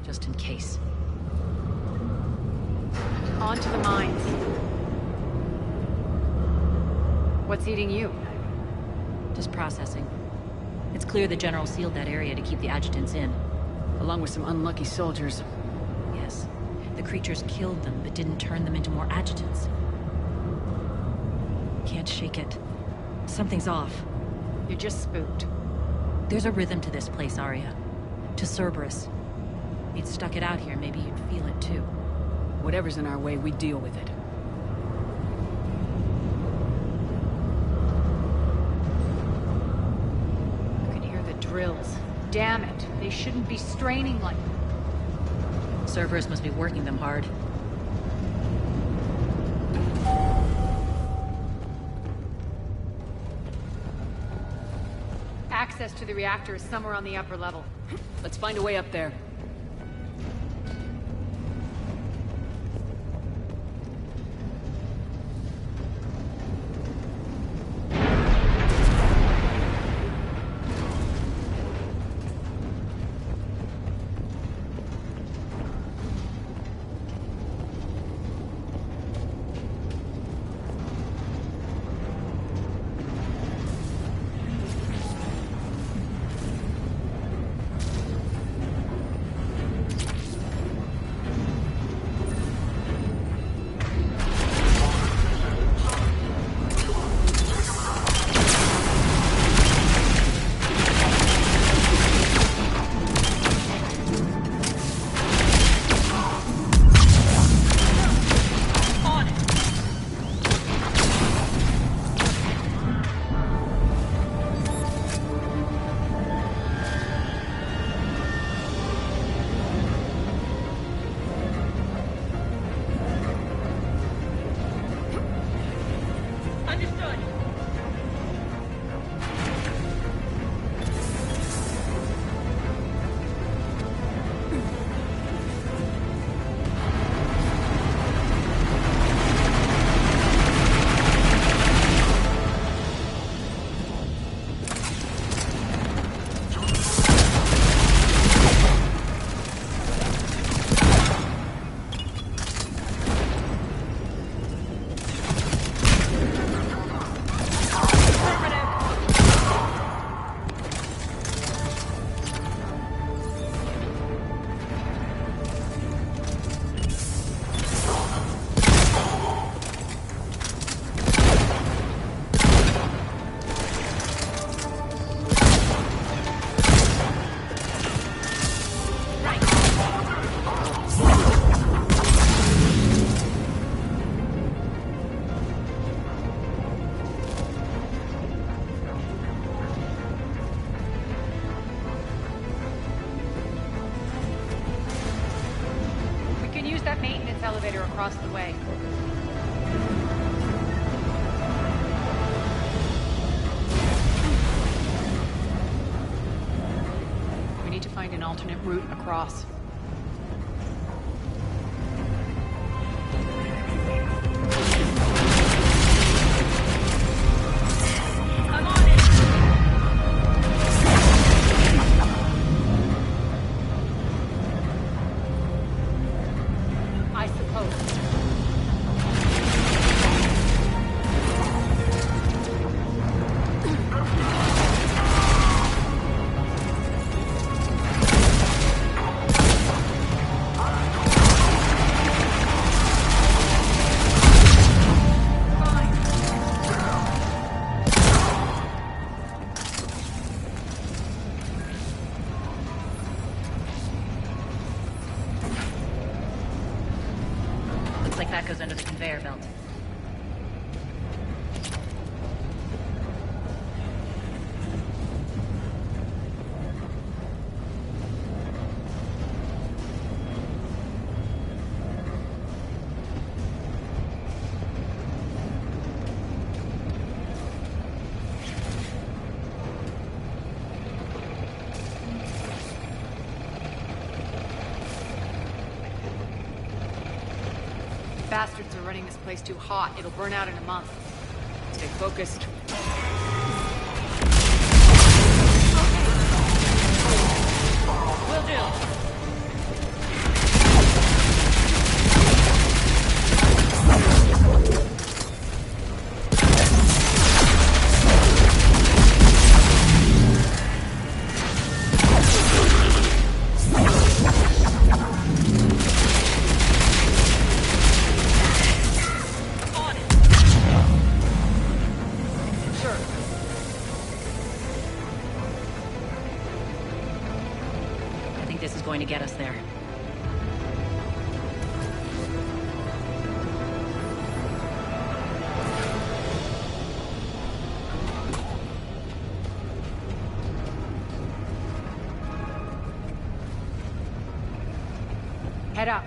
U: just in case.
O: On to the mines. What's eating you?
U: Just processing. It's clear the General sealed that area to keep the adjutants in.
A: Along with some unlucky soldiers.
U: Yes. The creatures killed them, but didn't turn them into more adjutants. Can't shake it. Something's off.
O: You're just spooked.
U: There's a rhythm to this place, Arya. To Cerberus. If you'd stuck it out here, maybe you'd feel it too.
A: Whatever's in our way, we deal with it.
O: You can hear the drills. Damn it. They shouldn't be straining like that.
U: Cerberus must be working them hard.
O: Access to the reactor is somewhere on the upper level.
A: Let's find a way up there.
O: elevator across the way. We need to find an alternate route across.
U: Like that goes under the conveyor belt.
O: Bastards are running this place too hot. It'll burn out in a month. Stay focused. Will do.
U: This is going to get us there.
O: Head up.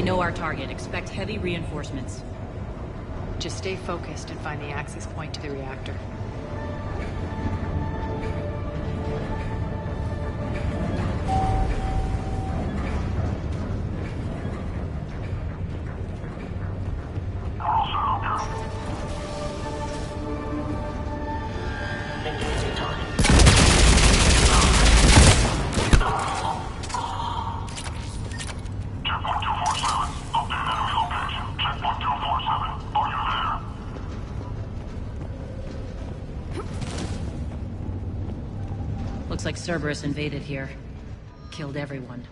U: We know our target. Expect heavy reinforcements.
O: Just stay focused and find the access point to the reactor.
U: Looks like Cerberus invaded here. Killed everyone.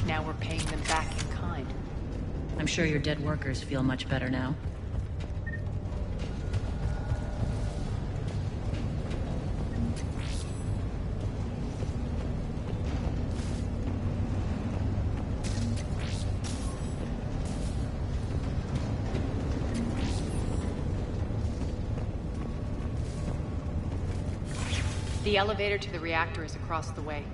O: Now we're paying them back in kind.
U: I'm sure your dead workers feel much better now.
O: The elevator to the reactor is across the way.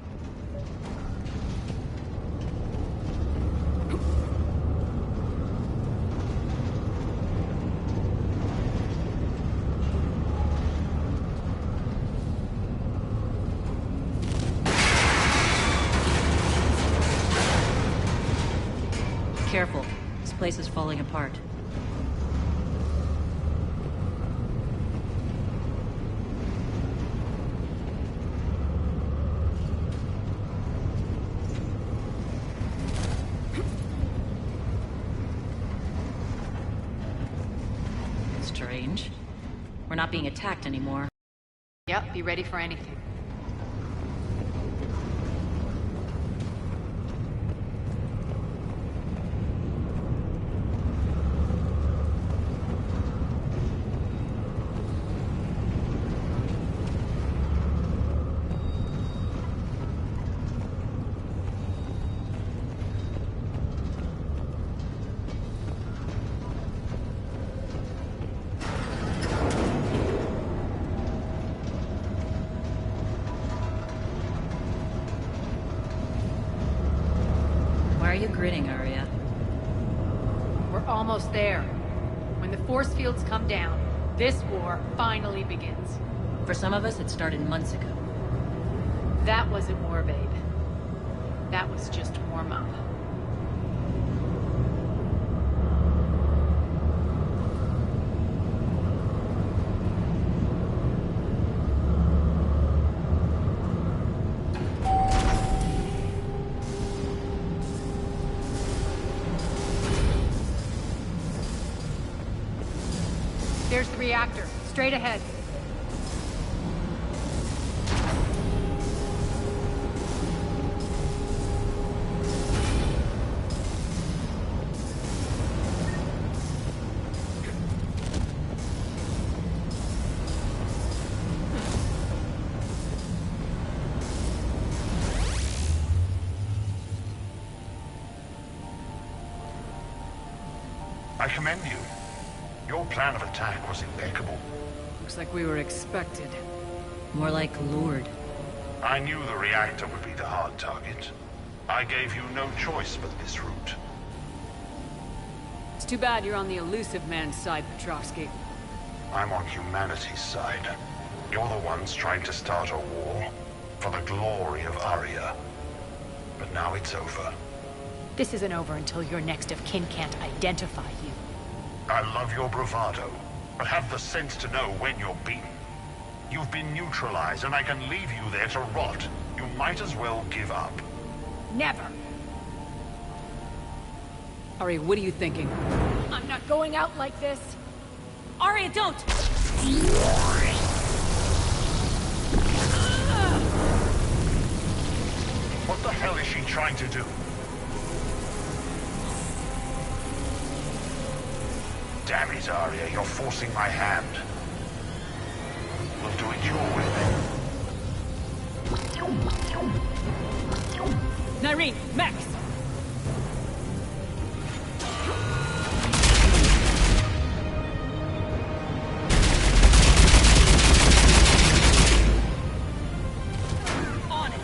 U: Careful. This place is falling apart. Strange. We're not being attacked anymore.
O: Yep, be ready for anything.
U: Why are you grinning, Aria?
O: We're almost there. When the force fields come down, this war finally begins.
U: For some of us, it started months ago.
O: That wasn't war, babe. That was just warm-up. There's the reactor, straight ahead.
R: I commend you. Your plan of attack was impeccable.
A: Looks like we were expected.
U: More like lured.
R: I knew the reactor would be the hard target. I gave you no choice but this route.
A: It's too bad you're on the elusive man's side, Petrovsky.
R: I'm on humanity's side. You're the ones trying to start a war for the glory of Aria. But now it's over.
O: This isn't over until your next of kin can't identify you.
R: I love your bravado, but have the sense to know when you're beaten. You've been neutralized, and I can leave you there to rot. You might as well give up.
O: Never!
A: Aria, what are you thinking?
O: I'm not going out like this!
U: Aria, don't!
R: What the hell is she trying to do? Damn it, Aria, you're forcing my hand. We'll do it your way then.
U: Nyreen, Max!
O: On it!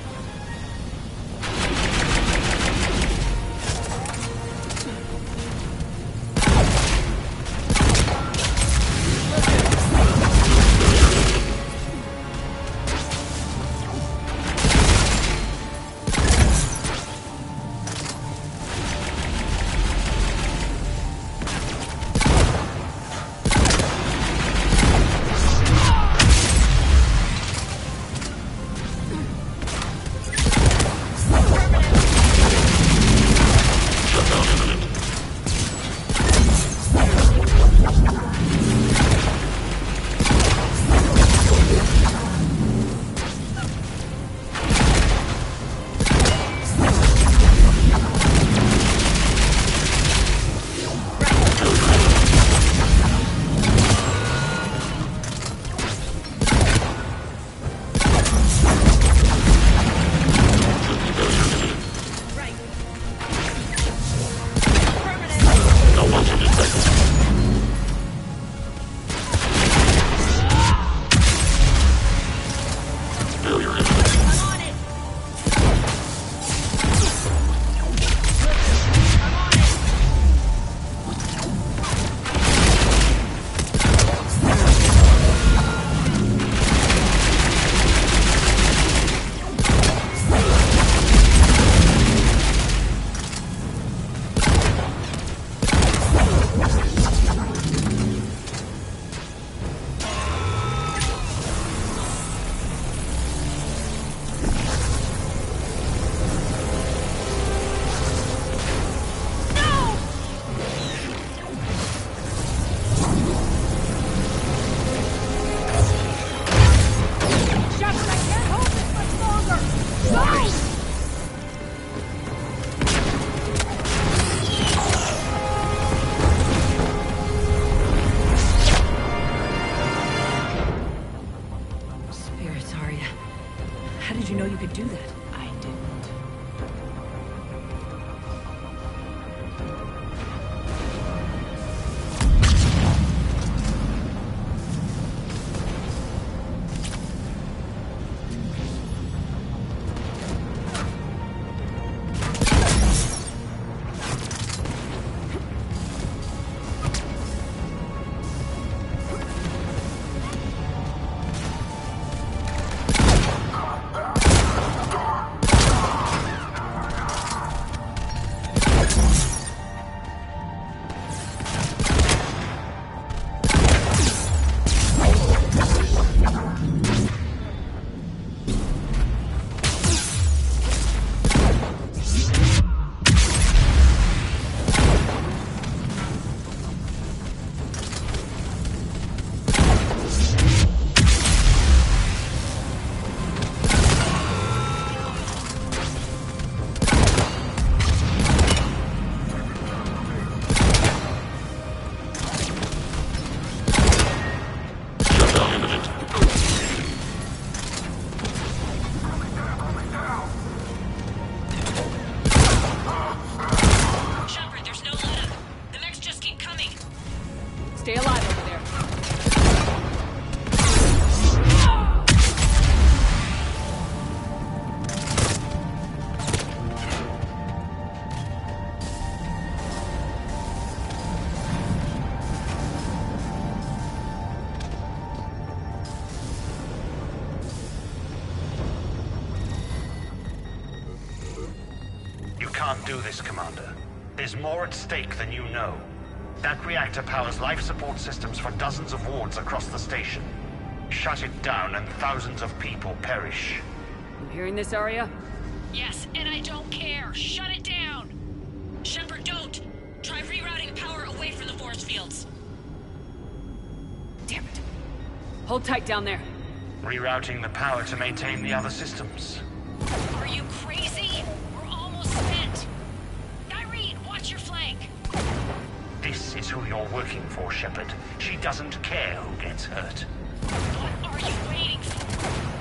A: do that?
O: I didn't.
A: Stay alive over there.
T: You can't do this, Commander. There's more at stake than you know. That reactor powers life support systems for dozens of wards across the station. Shut it down and thousands of people perish.
A: You hearing this, Arya?
E: Yes, and I don't care. Shut it down! Shepard, don't! Try rerouting power away from the force fields.
A: Damn it. Hold tight down there.
T: Rerouting the power to maintain the other systems.
E: Are you crazy? We're almost spent. Irene, watch your flank.
T: This is who you're working for, Shepard. She doesn't care who gets hurt.
E: What are you waiting for?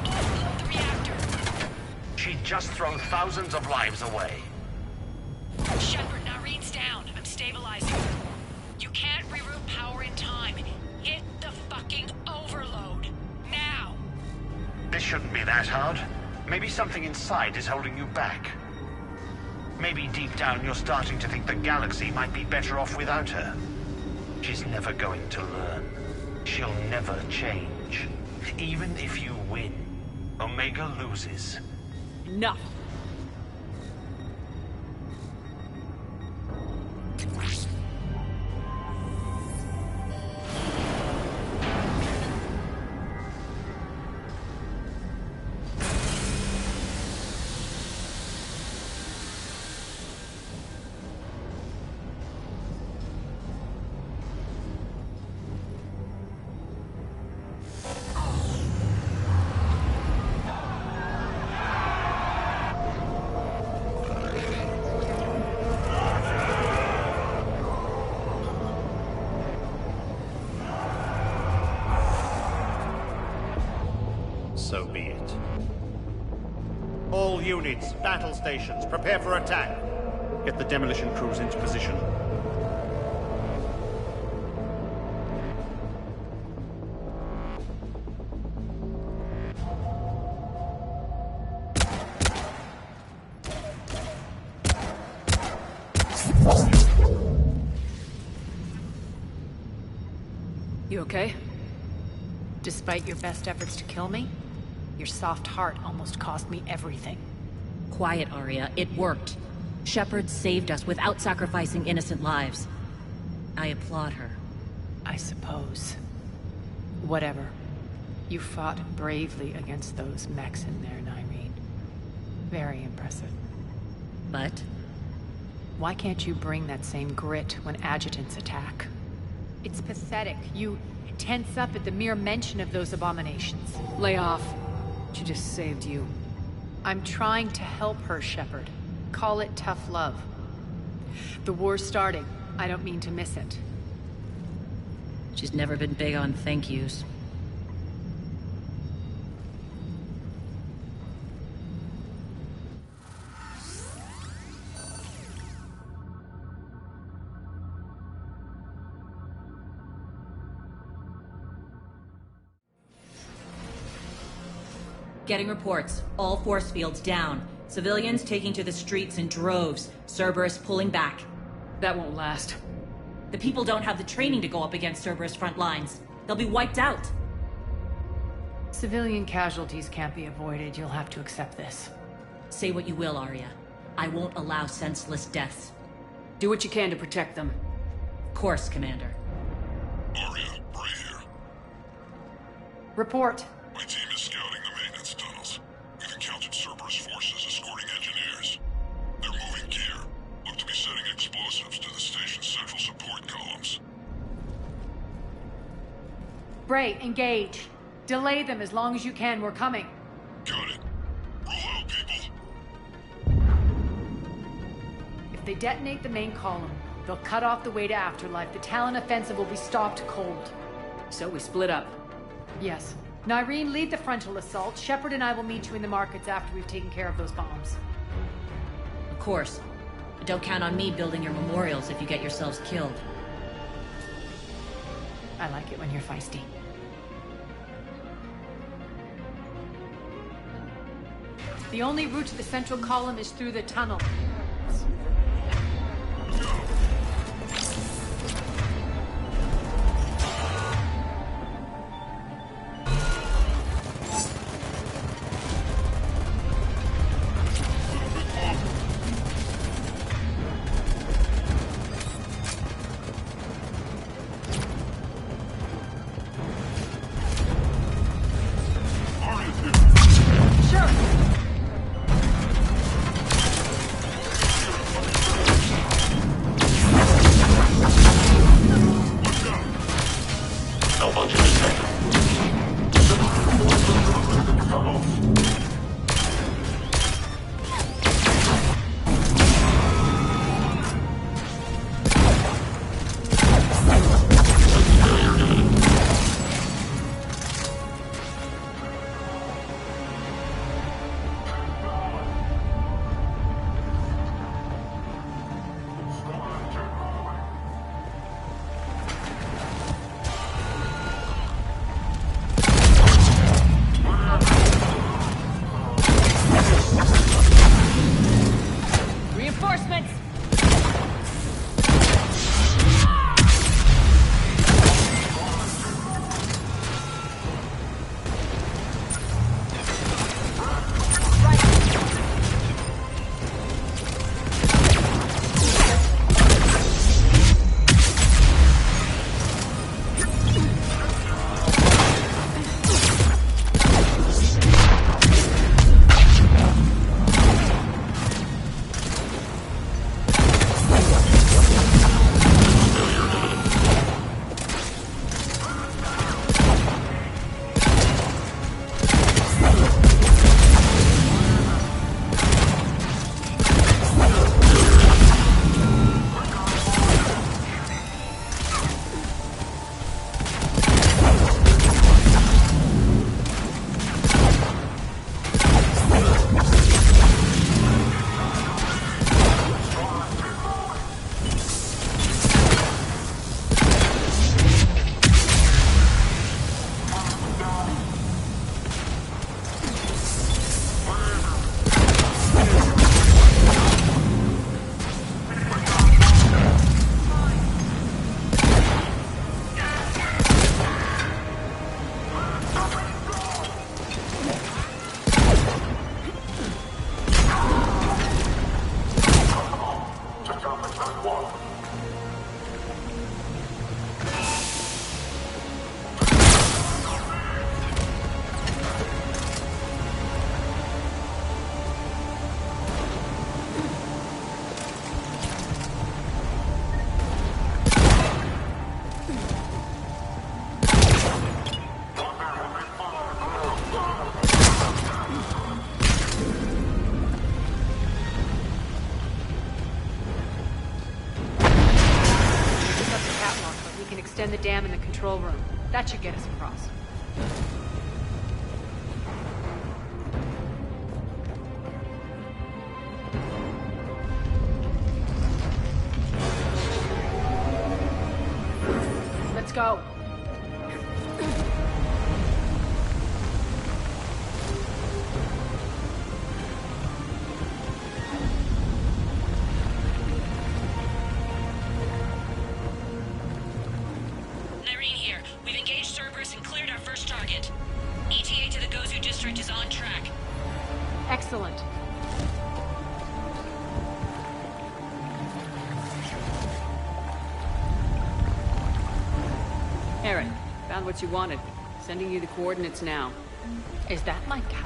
E: Offload the reactor.
T: She'd just throw thousands of lives away.
E: Shepard, Irene's down. I'm stabilizing. You can't reroute power in time. Hit the fucking overload. Now!
T: This shouldn't be that hard. Maybe something inside is holding you back. Maybe deep down you're starting to think the galaxy might be better off without her. She's never going to learn. She'll never change. Even if you win, Omega loses.
A: Enough!
S: So be it. All units, battle stations, prepare for attack. Get the demolition crews into position.
A: You okay?
O: Despite your best efforts to kill me, your soft heart almost cost me everything.
U: Quiet, Arya. It worked. Shepard saved us without sacrificing innocent lives. I applaud her.
O: I suppose. Whatever. You fought bravely against those mechs in there, Irene. Very impressive.
U: But?
O: Why can't you bring that same grit when adjutants attack? It's pathetic. You tense up at the mere mention of those abominations.
A: Lay off. She just saved you.
O: I'm trying to help her, Shepard. Call it tough love. The war's starting. I don't mean to miss it.
U: She's never been big on thank yous. Getting reports. All force fields down. Civilians taking to the streets in droves. Cerberus pulling back.
A: That won't last.
U: The people don't have the training to go up against Cerberus front lines. They'll be wiped out.
O: Civilian casualties can't be avoided. You'll have to accept this.
U: Say what you will, Arya. I won't allow senseless deaths.
A: Do what you can to protect them.
U: Of course, Commander.
Q: Arya, Bray here.
O: Report.
Q: My team is scouting the maintenance tunnels. We've encountered Cerberus forces escorting engineers. They're moving gear. Look to be setting explosives to the station's central support columns.
O: Bray, engage. Delay them as long as you can. We're coming.
Q: Got it. Roll out, people.
O: If they detonate the main column, they'll cut off the way to Afterlife. The Talon offensive will be stopped cold.
A: So we split up.
O: Yes. Nyreen, lead the frontal assault. Shepard and I will meet you in the markets after we've taken care of those bombs.
U: Of course. But don't count on me building your memorials if you get yourselves killed.
O: I like it when you're feisty. The only route to the central column is through the tunnel. Extend the dam in the control room. That should get us across. Let's go.
E: Eldritch is on track.
O: Excellent.
A: Aaron, found what you wanted. Sending you the coordinates now.
O: Is that my couch?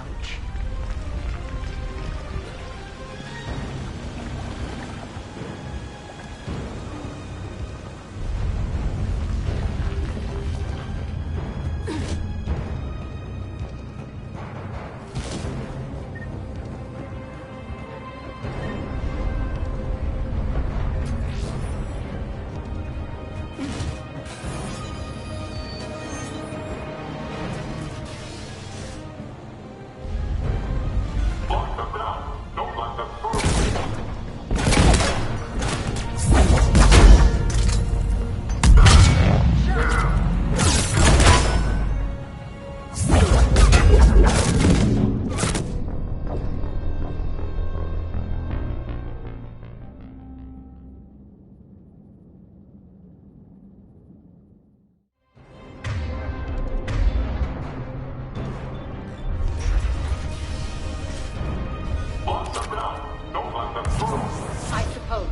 O: I suppose.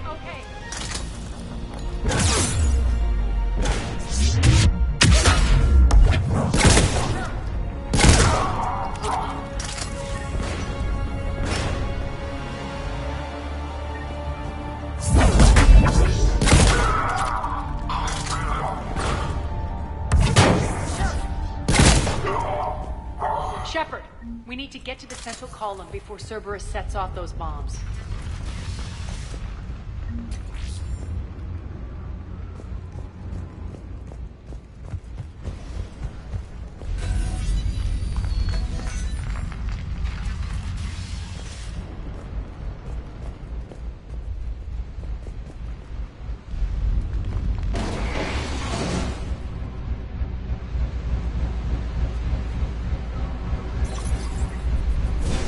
O: Okay. Shepard, we need to get to the central column before Cerberus sets off those bombs.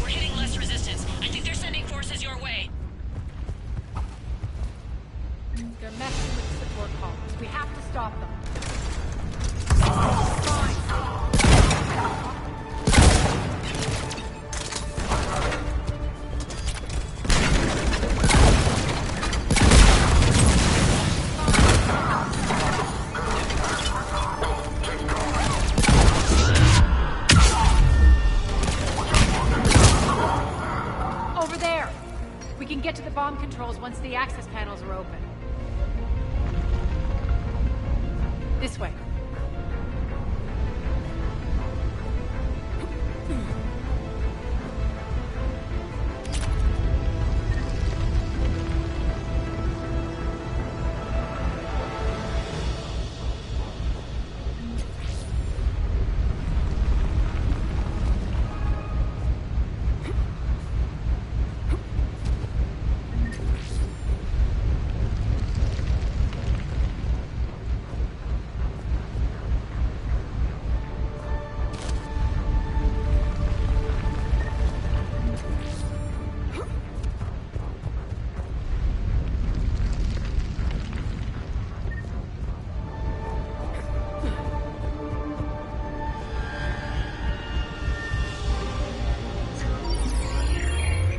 E: We're hitting less resistance. I think they're sending forces your way.
O: They're messing with the support columns. We have to stop them. Over there! We can get to the bomb controls once the access panels are open. This way.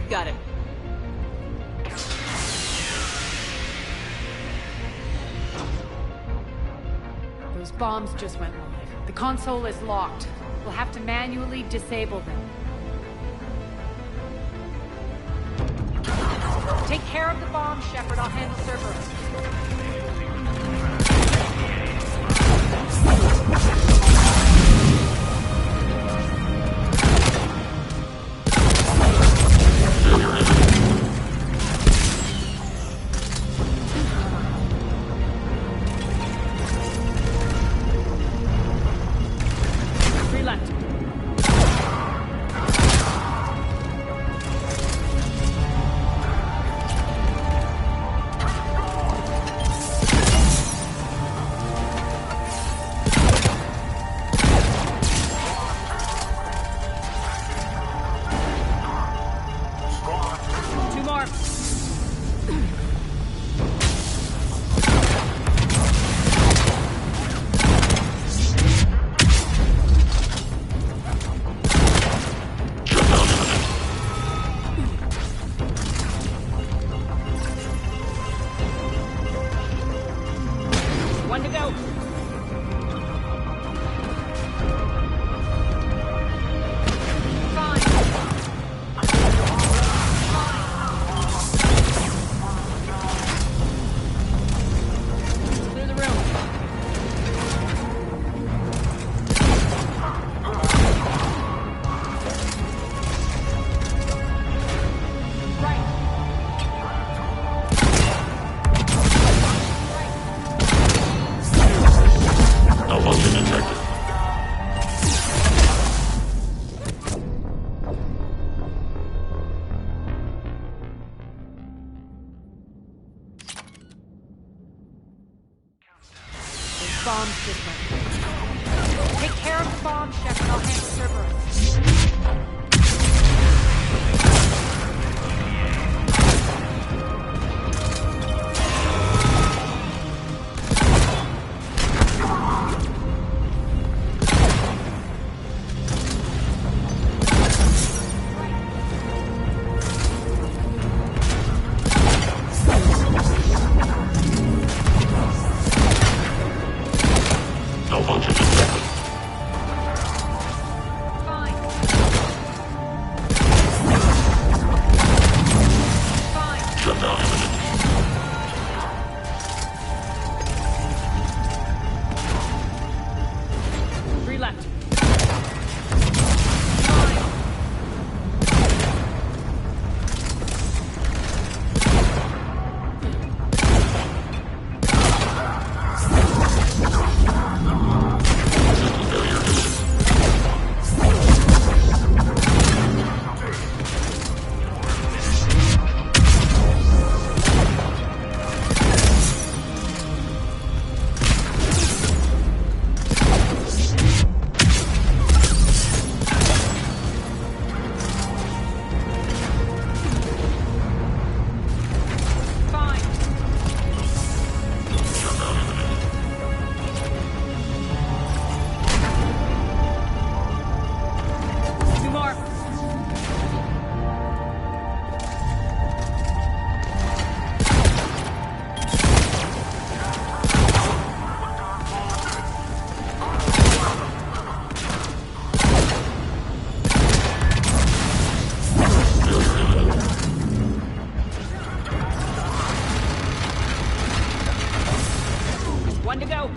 A: Got it.
O: Those bombs just went live. The console is locked. We'll have to manually disable them. Take care of the bomb, Shepard. I'll handle Cerberus. bomb system. Take care of the bomb, Shepard. I'll handle Cerberus.
E: One to go.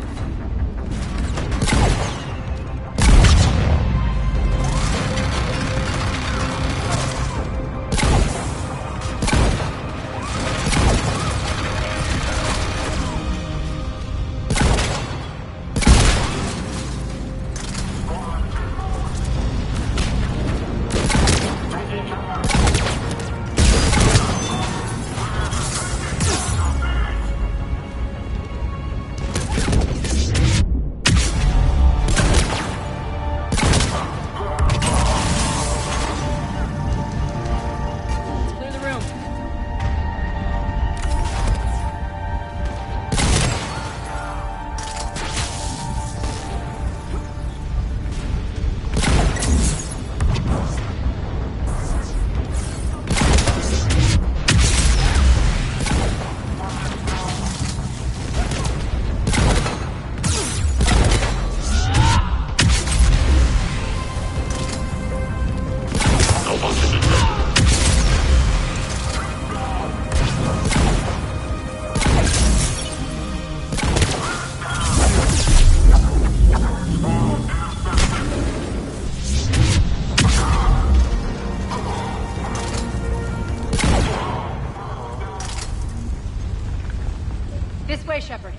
O: This way, Shepard.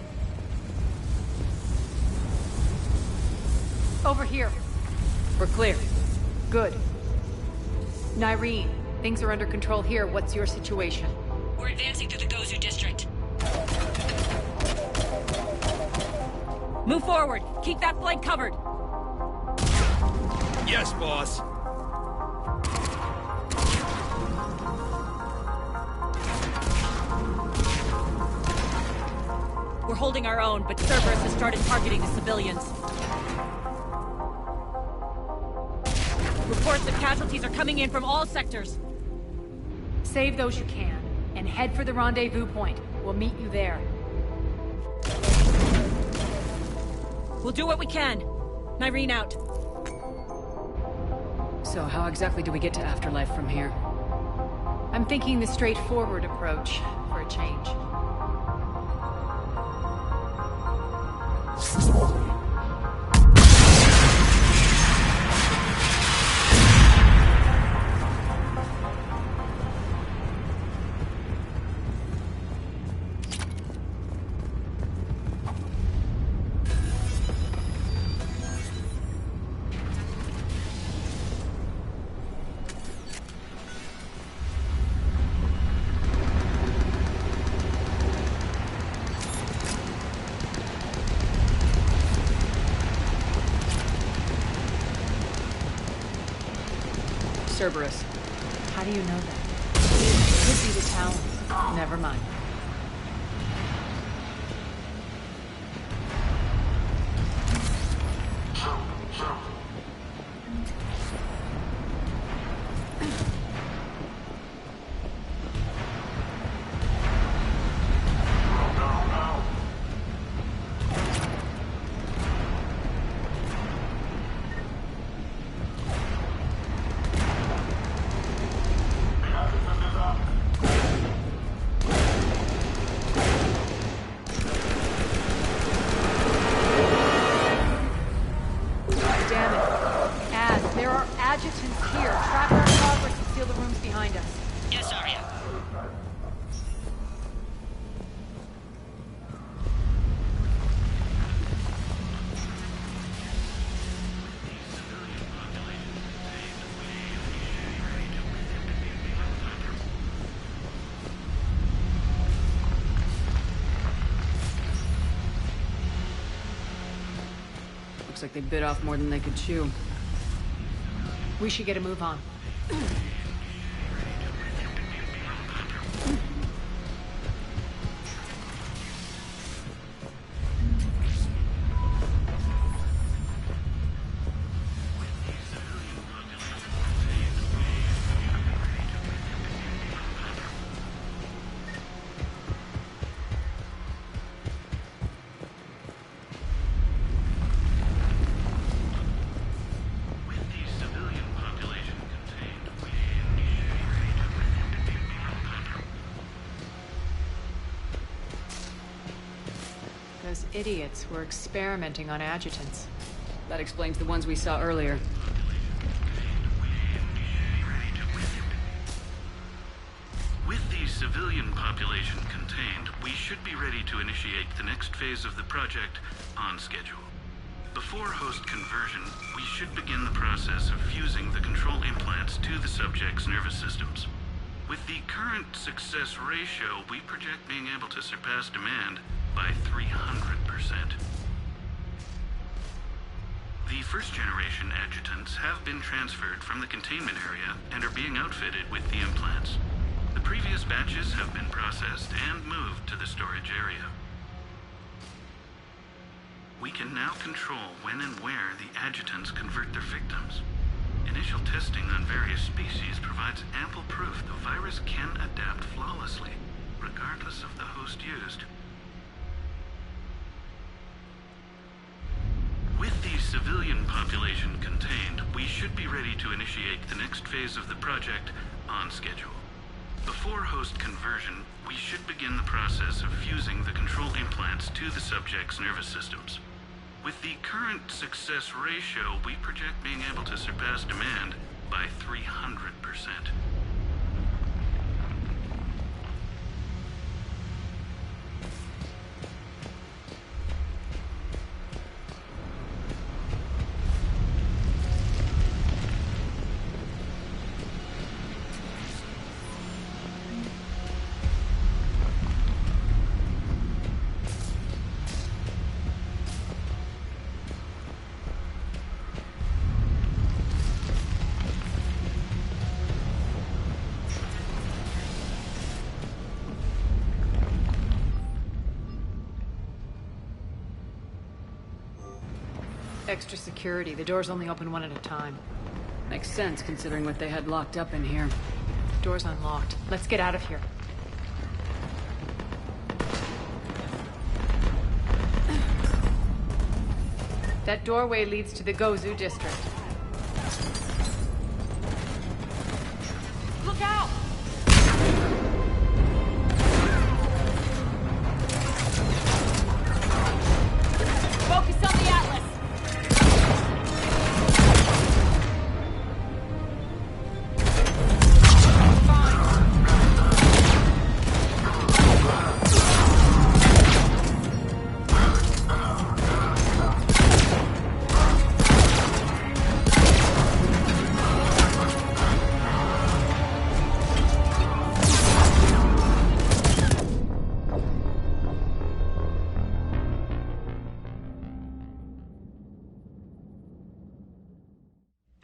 O: Over here.
A: We're clear.
O: Good. Nyreen, things are under control here. What's your situation?
E: We're advancing through the Gozu district. Move forward. Keep that flank covered.
G: Yes, boss.
E: We're holding our own, but Cerberus has started targeting the civilians. Reports of casualties are coming in from all sectors.
O: Save those you can, and head for the rendezvous point. We'll meet you there.
E: We'll do what we can. Nyreen out.
A: So how exactly do we get to Afterlife from here?
O: I'm thinking the straightforward approach, for a change.
A: Cerberus.
O: How do you know that? It could be the Talon. Never mind.
A: Looks like they bit off more than they could chew.
O: We should get a move on. Those idiots were experimenting on adjutants.
A: That explains the ones we saw earlier.
H: With the civilian population contained, we should be ready to initiate the next phase of the project on schedule. Before host conversion, we should begin the process of fusing the control implants to the subject's nervous systems. With the current success ratio, we project being able to surpass demand by 300%. The first-generation adjutants have been transferred from the containment area and are being outfitted with the implants. The previous batches have been processed and moved to the storage area. We can now control when and where the adjutants convert their victims. Initial testing on various species provides ample proof the virus can adapt flawlessly, regardless of the host used. With the civilian population contained, we should be ready to initiate the next phase of the project on schedule. Before host conversion, we should begin the process of fusing the control implants to the subject's nervous systems. With the current success ratio, we project being able to surpass demand by 300%.
O: Extra security. The doors only open one at a time.
A: Makes sense, considering what they had locked up in here.
O: Door's unlocked. Let's get out of here. That doorway leads to the Gozu district.
V: Look out! Focus on the Atlas!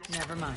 O: Never mind.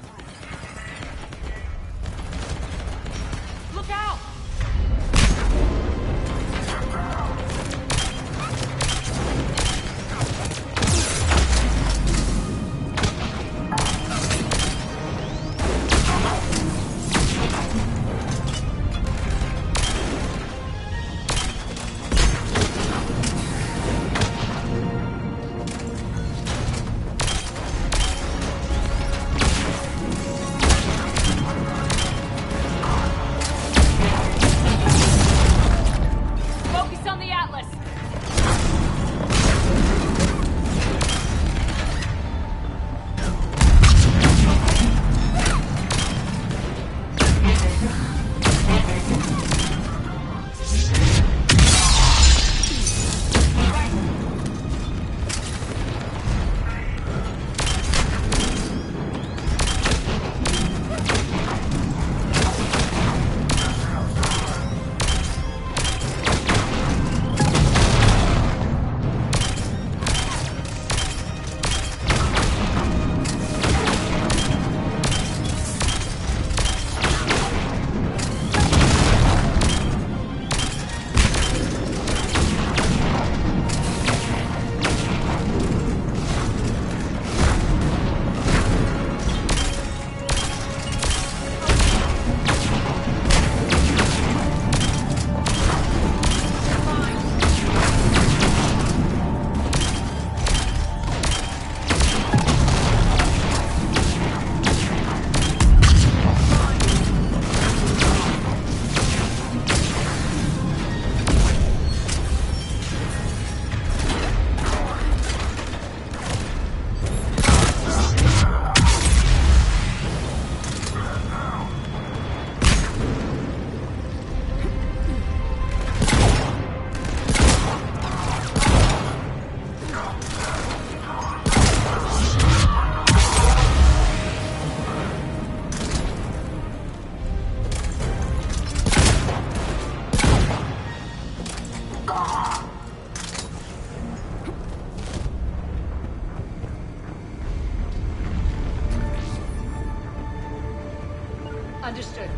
O: Understood.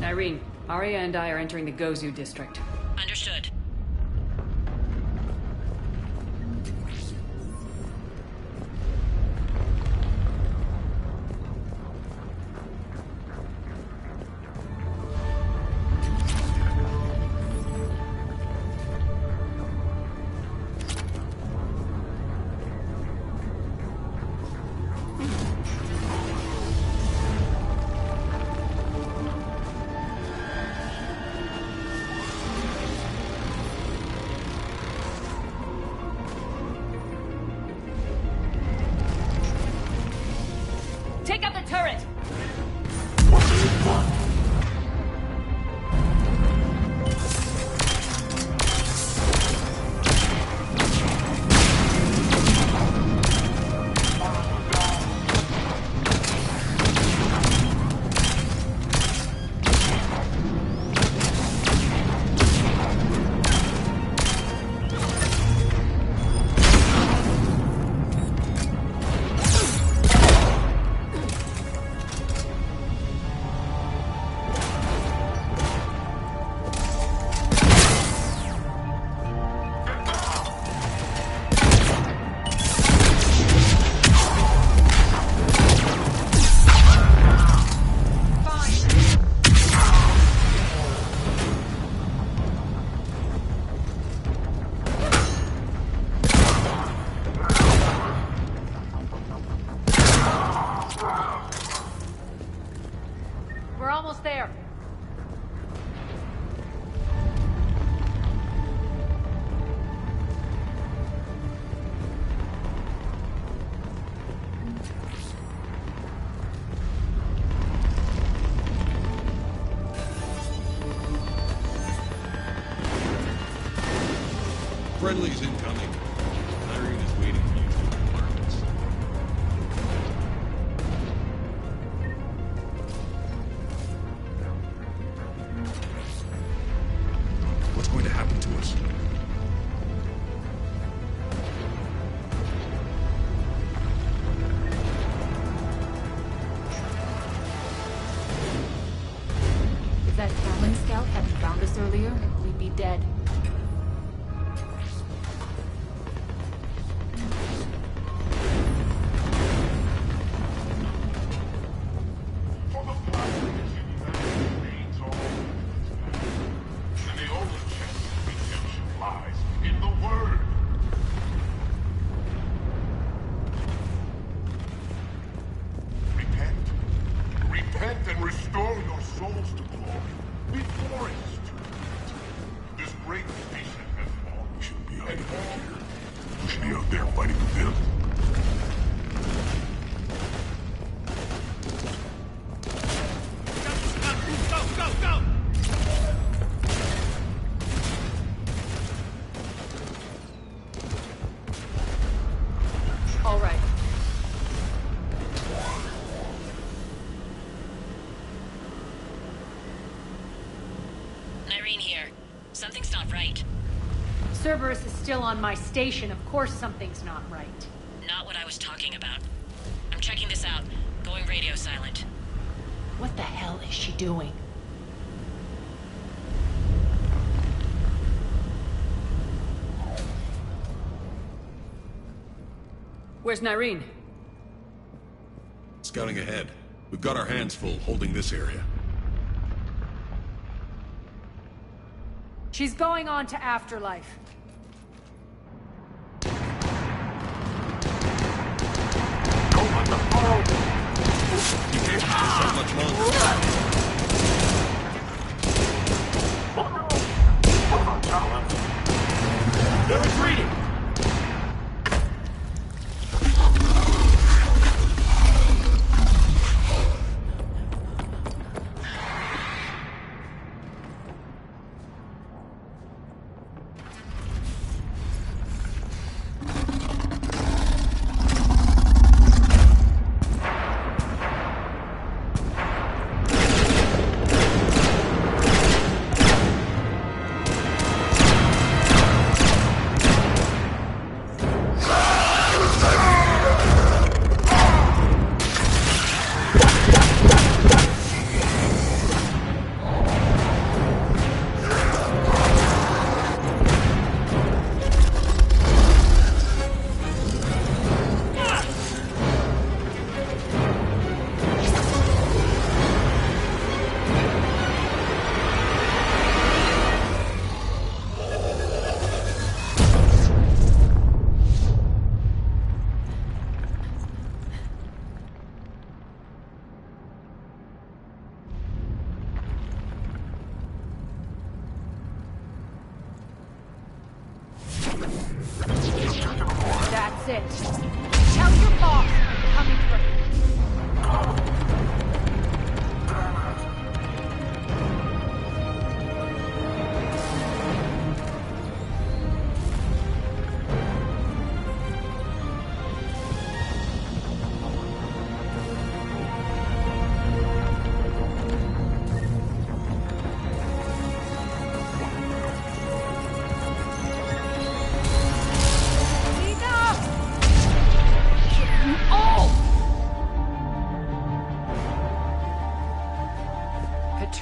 A: Irene, Arya and I are entering the Gozu district.
E: Understood.
A: Take out the turret!
O: We're almost there.
F: Friendly's incoming. Irene is waiting for you to the apartments. What's going to happen to us?
O: If that Talon scout hadn't found us earlier, we'd be dead.
Q: Repent and restore your souls to glory before it is too late. This great nation has fallen. You shouldn't be hiding back here. You should be out there fighting the villain.
O: All right.
E: Irene here. Something's not right.
O: Cerberus is still on my station. Of course something's not right.
E: Not what I was talking about. I'm checking this out. Going radio silent.
O: What the hell is she doing?
A: Where's Nyreen?
F: Scouting ahead. We've got our hands full holding this area.
O: She's going on to Afterlife.
F: You can't keep this up much longer.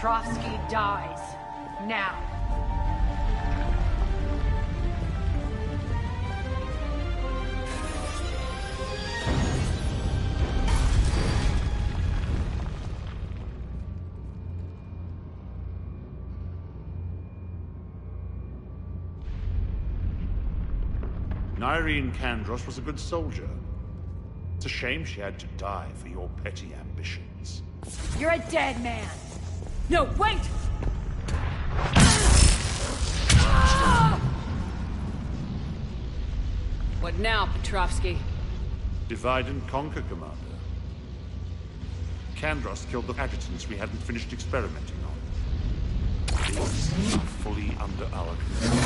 E: Petrovsky dies. Now.
S: Irene Kandros was a good soldier. It's a shame she had to die for your petty ambitions.
E: You're a dead man. No, wait!
A: What now, Petrovsky?
S: Divide and conquer, Commander. Kandros killed the adjutants we hadn't finished experimenting on. These are fully under our control.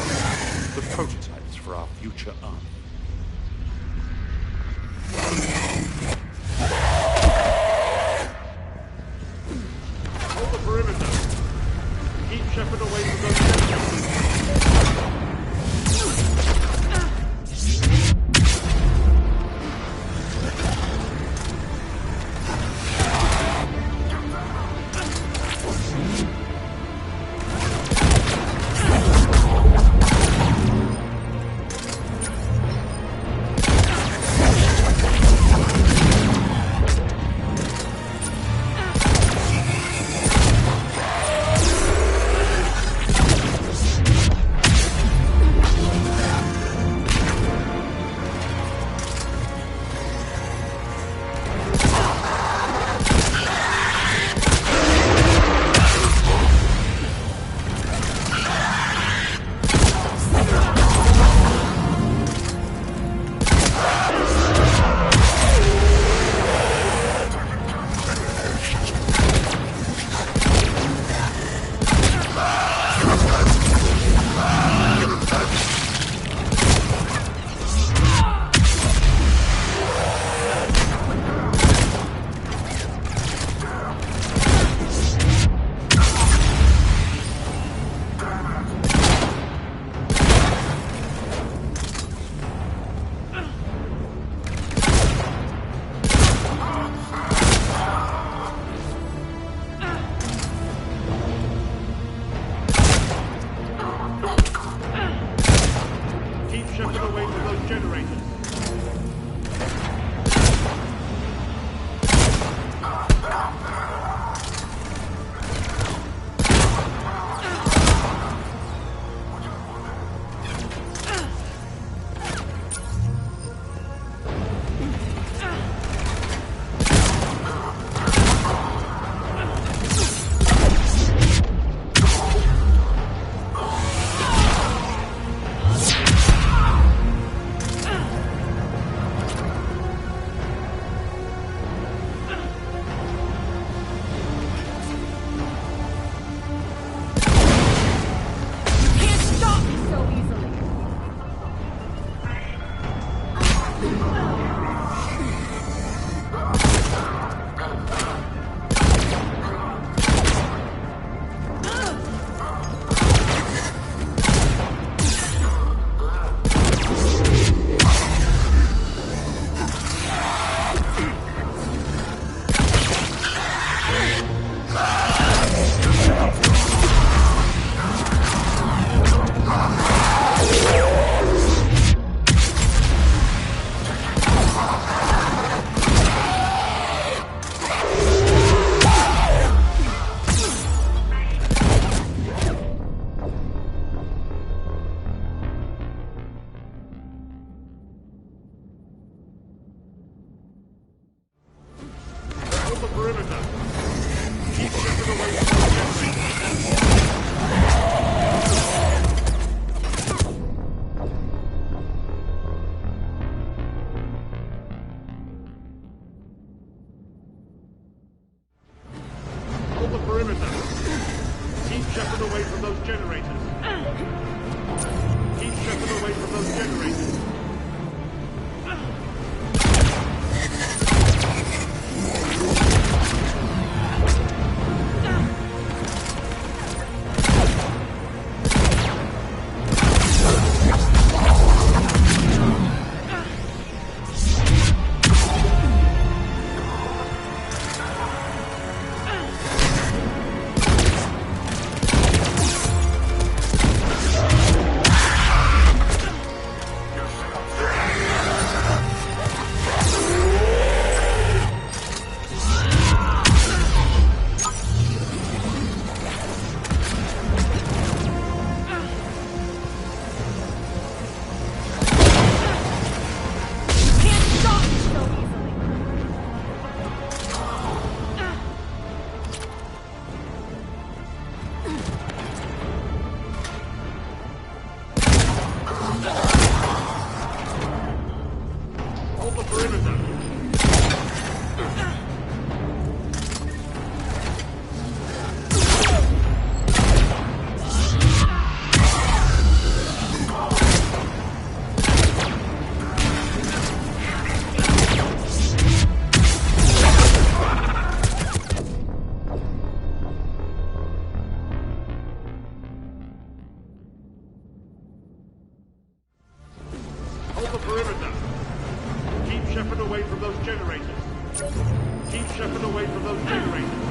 S: The prototypes for our future army. Hold the perimeter. Keep Shepard away from those enemies. Keep Shepard away from those generators.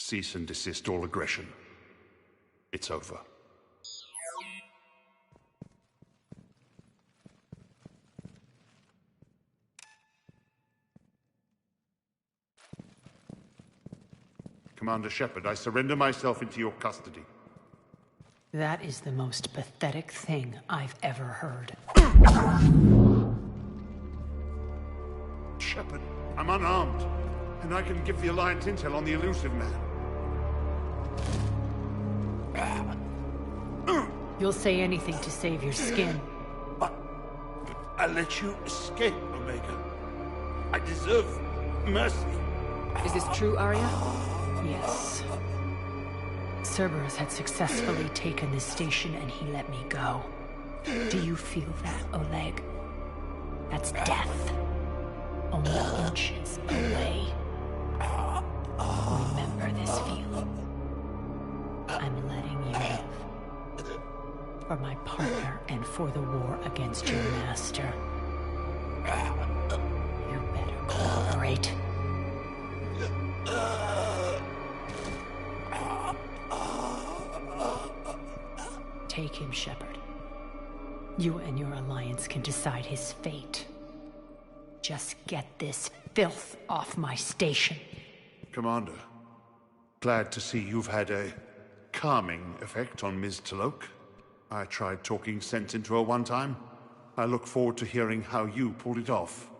S: Cease and desist all aggression. It's over. Commander Shepard, I surrender myself into your custody.
O: That is the most pathetic thing I've ever heard.
S: Shepard, I'm unarmed, and I can give the Alliance intel on the elusive man.
O: You'll say anything to save your skin.
S: I let you escape, Omega. I deserve mercy.
A: Is this true, Aria?
O: Yes. Cerberus had successfully taken this station and he let me go. Do you feel that, Oleg? That's death. Only inches away. Remember this feeling. I'm letting you live. For my partner and for the war against your master. You better cooperate. Take him, Shepard. You and your Alliance can decide his fate. Just get this filth off my station.
S: Commander, glad to see you've had a calming effect on Ms. T'Loak. I tried talking sense into her one time. I look forward to hearing how you pulled it off.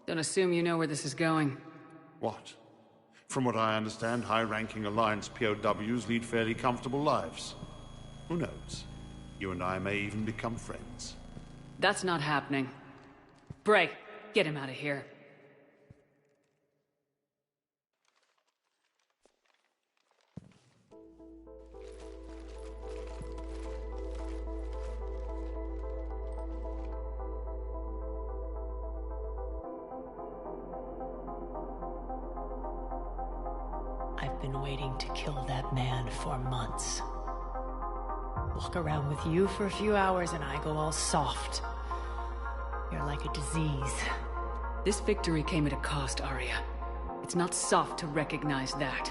A: Don't assume you know where this is going.
S: What? From what I understand, high-ranking Alliance POWs lead fairly comfortable lives. Who knows? You and I may even become friends.
A: That's not happening. Bray, get him out of here.
O: I've been waiting to kill that man for months. Walk around with you for a few hours and I go all soft. You're like a disease.
A: This victory came at a cost, Aria. It's not soft to recognize that.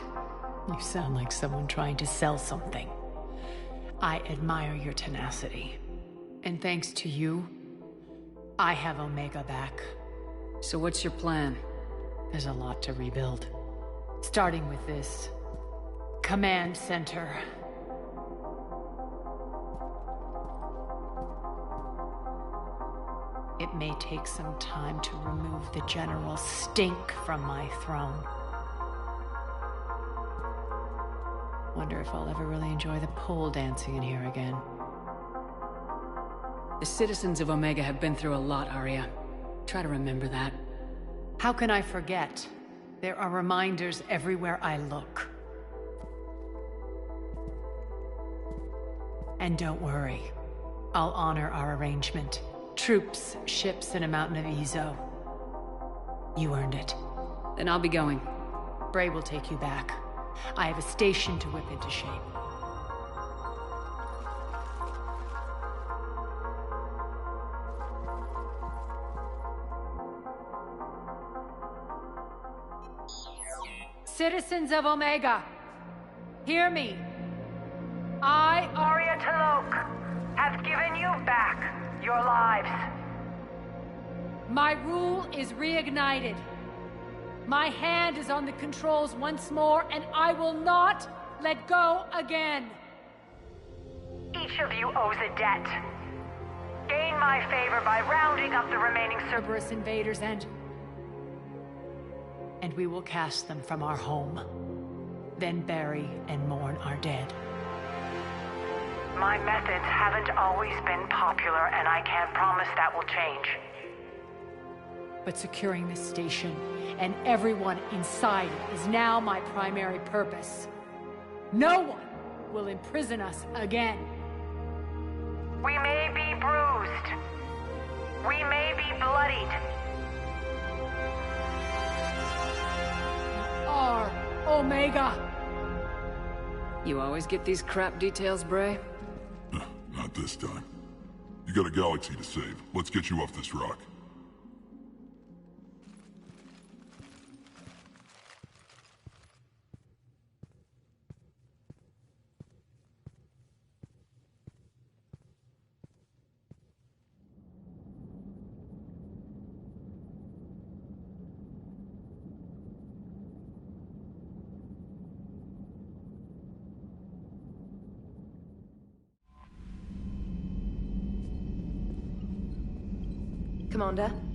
O: You sound like someone trying to sell something. I admire your tenacity. And thanks to you, I have Omega back.
A: So what's your plan?
O: There's a lot to rebuild. Starting with this command center. It may take some time to remove the general stink from my throne. Wonder if I'll ever really enjoy the pole dancing in here again.
A: The citizens of Omega have been through a lot, Aria. Try to remember that.
O: How can I forget? There are reminders everywhere I look. And don't worry. I'll honor our arrangement. Troops, ships, and a mountain of Ezo. You earned it.
A: Then I'll be going.
O: Bray will take you back. I have a station to whip into shape. Citizens of Omega, hear me. I,
I: Aria T'Loak, have given you back your lives.
O: My rule is reignited. My hand is on the controls once more, and I will not let go again.
I: Each of you owes a debt. Gain my favor by rounding up the remaining
O: Cerberus invaders and we will cast them from our home. Then bury and mourn our dead.
I: My methods haven't always been popular, and I can't promise that will change.
O: But securing this station and everyone inside it is now my primary purpose. No one will imprison us again.
I: We may be bruised. We may be bloodied.
O: Our Omega.
A: You always get these crap details, Bray?
Q: Not this time. You got a galaxy to save. Let's get you off this rock.
J: Commander.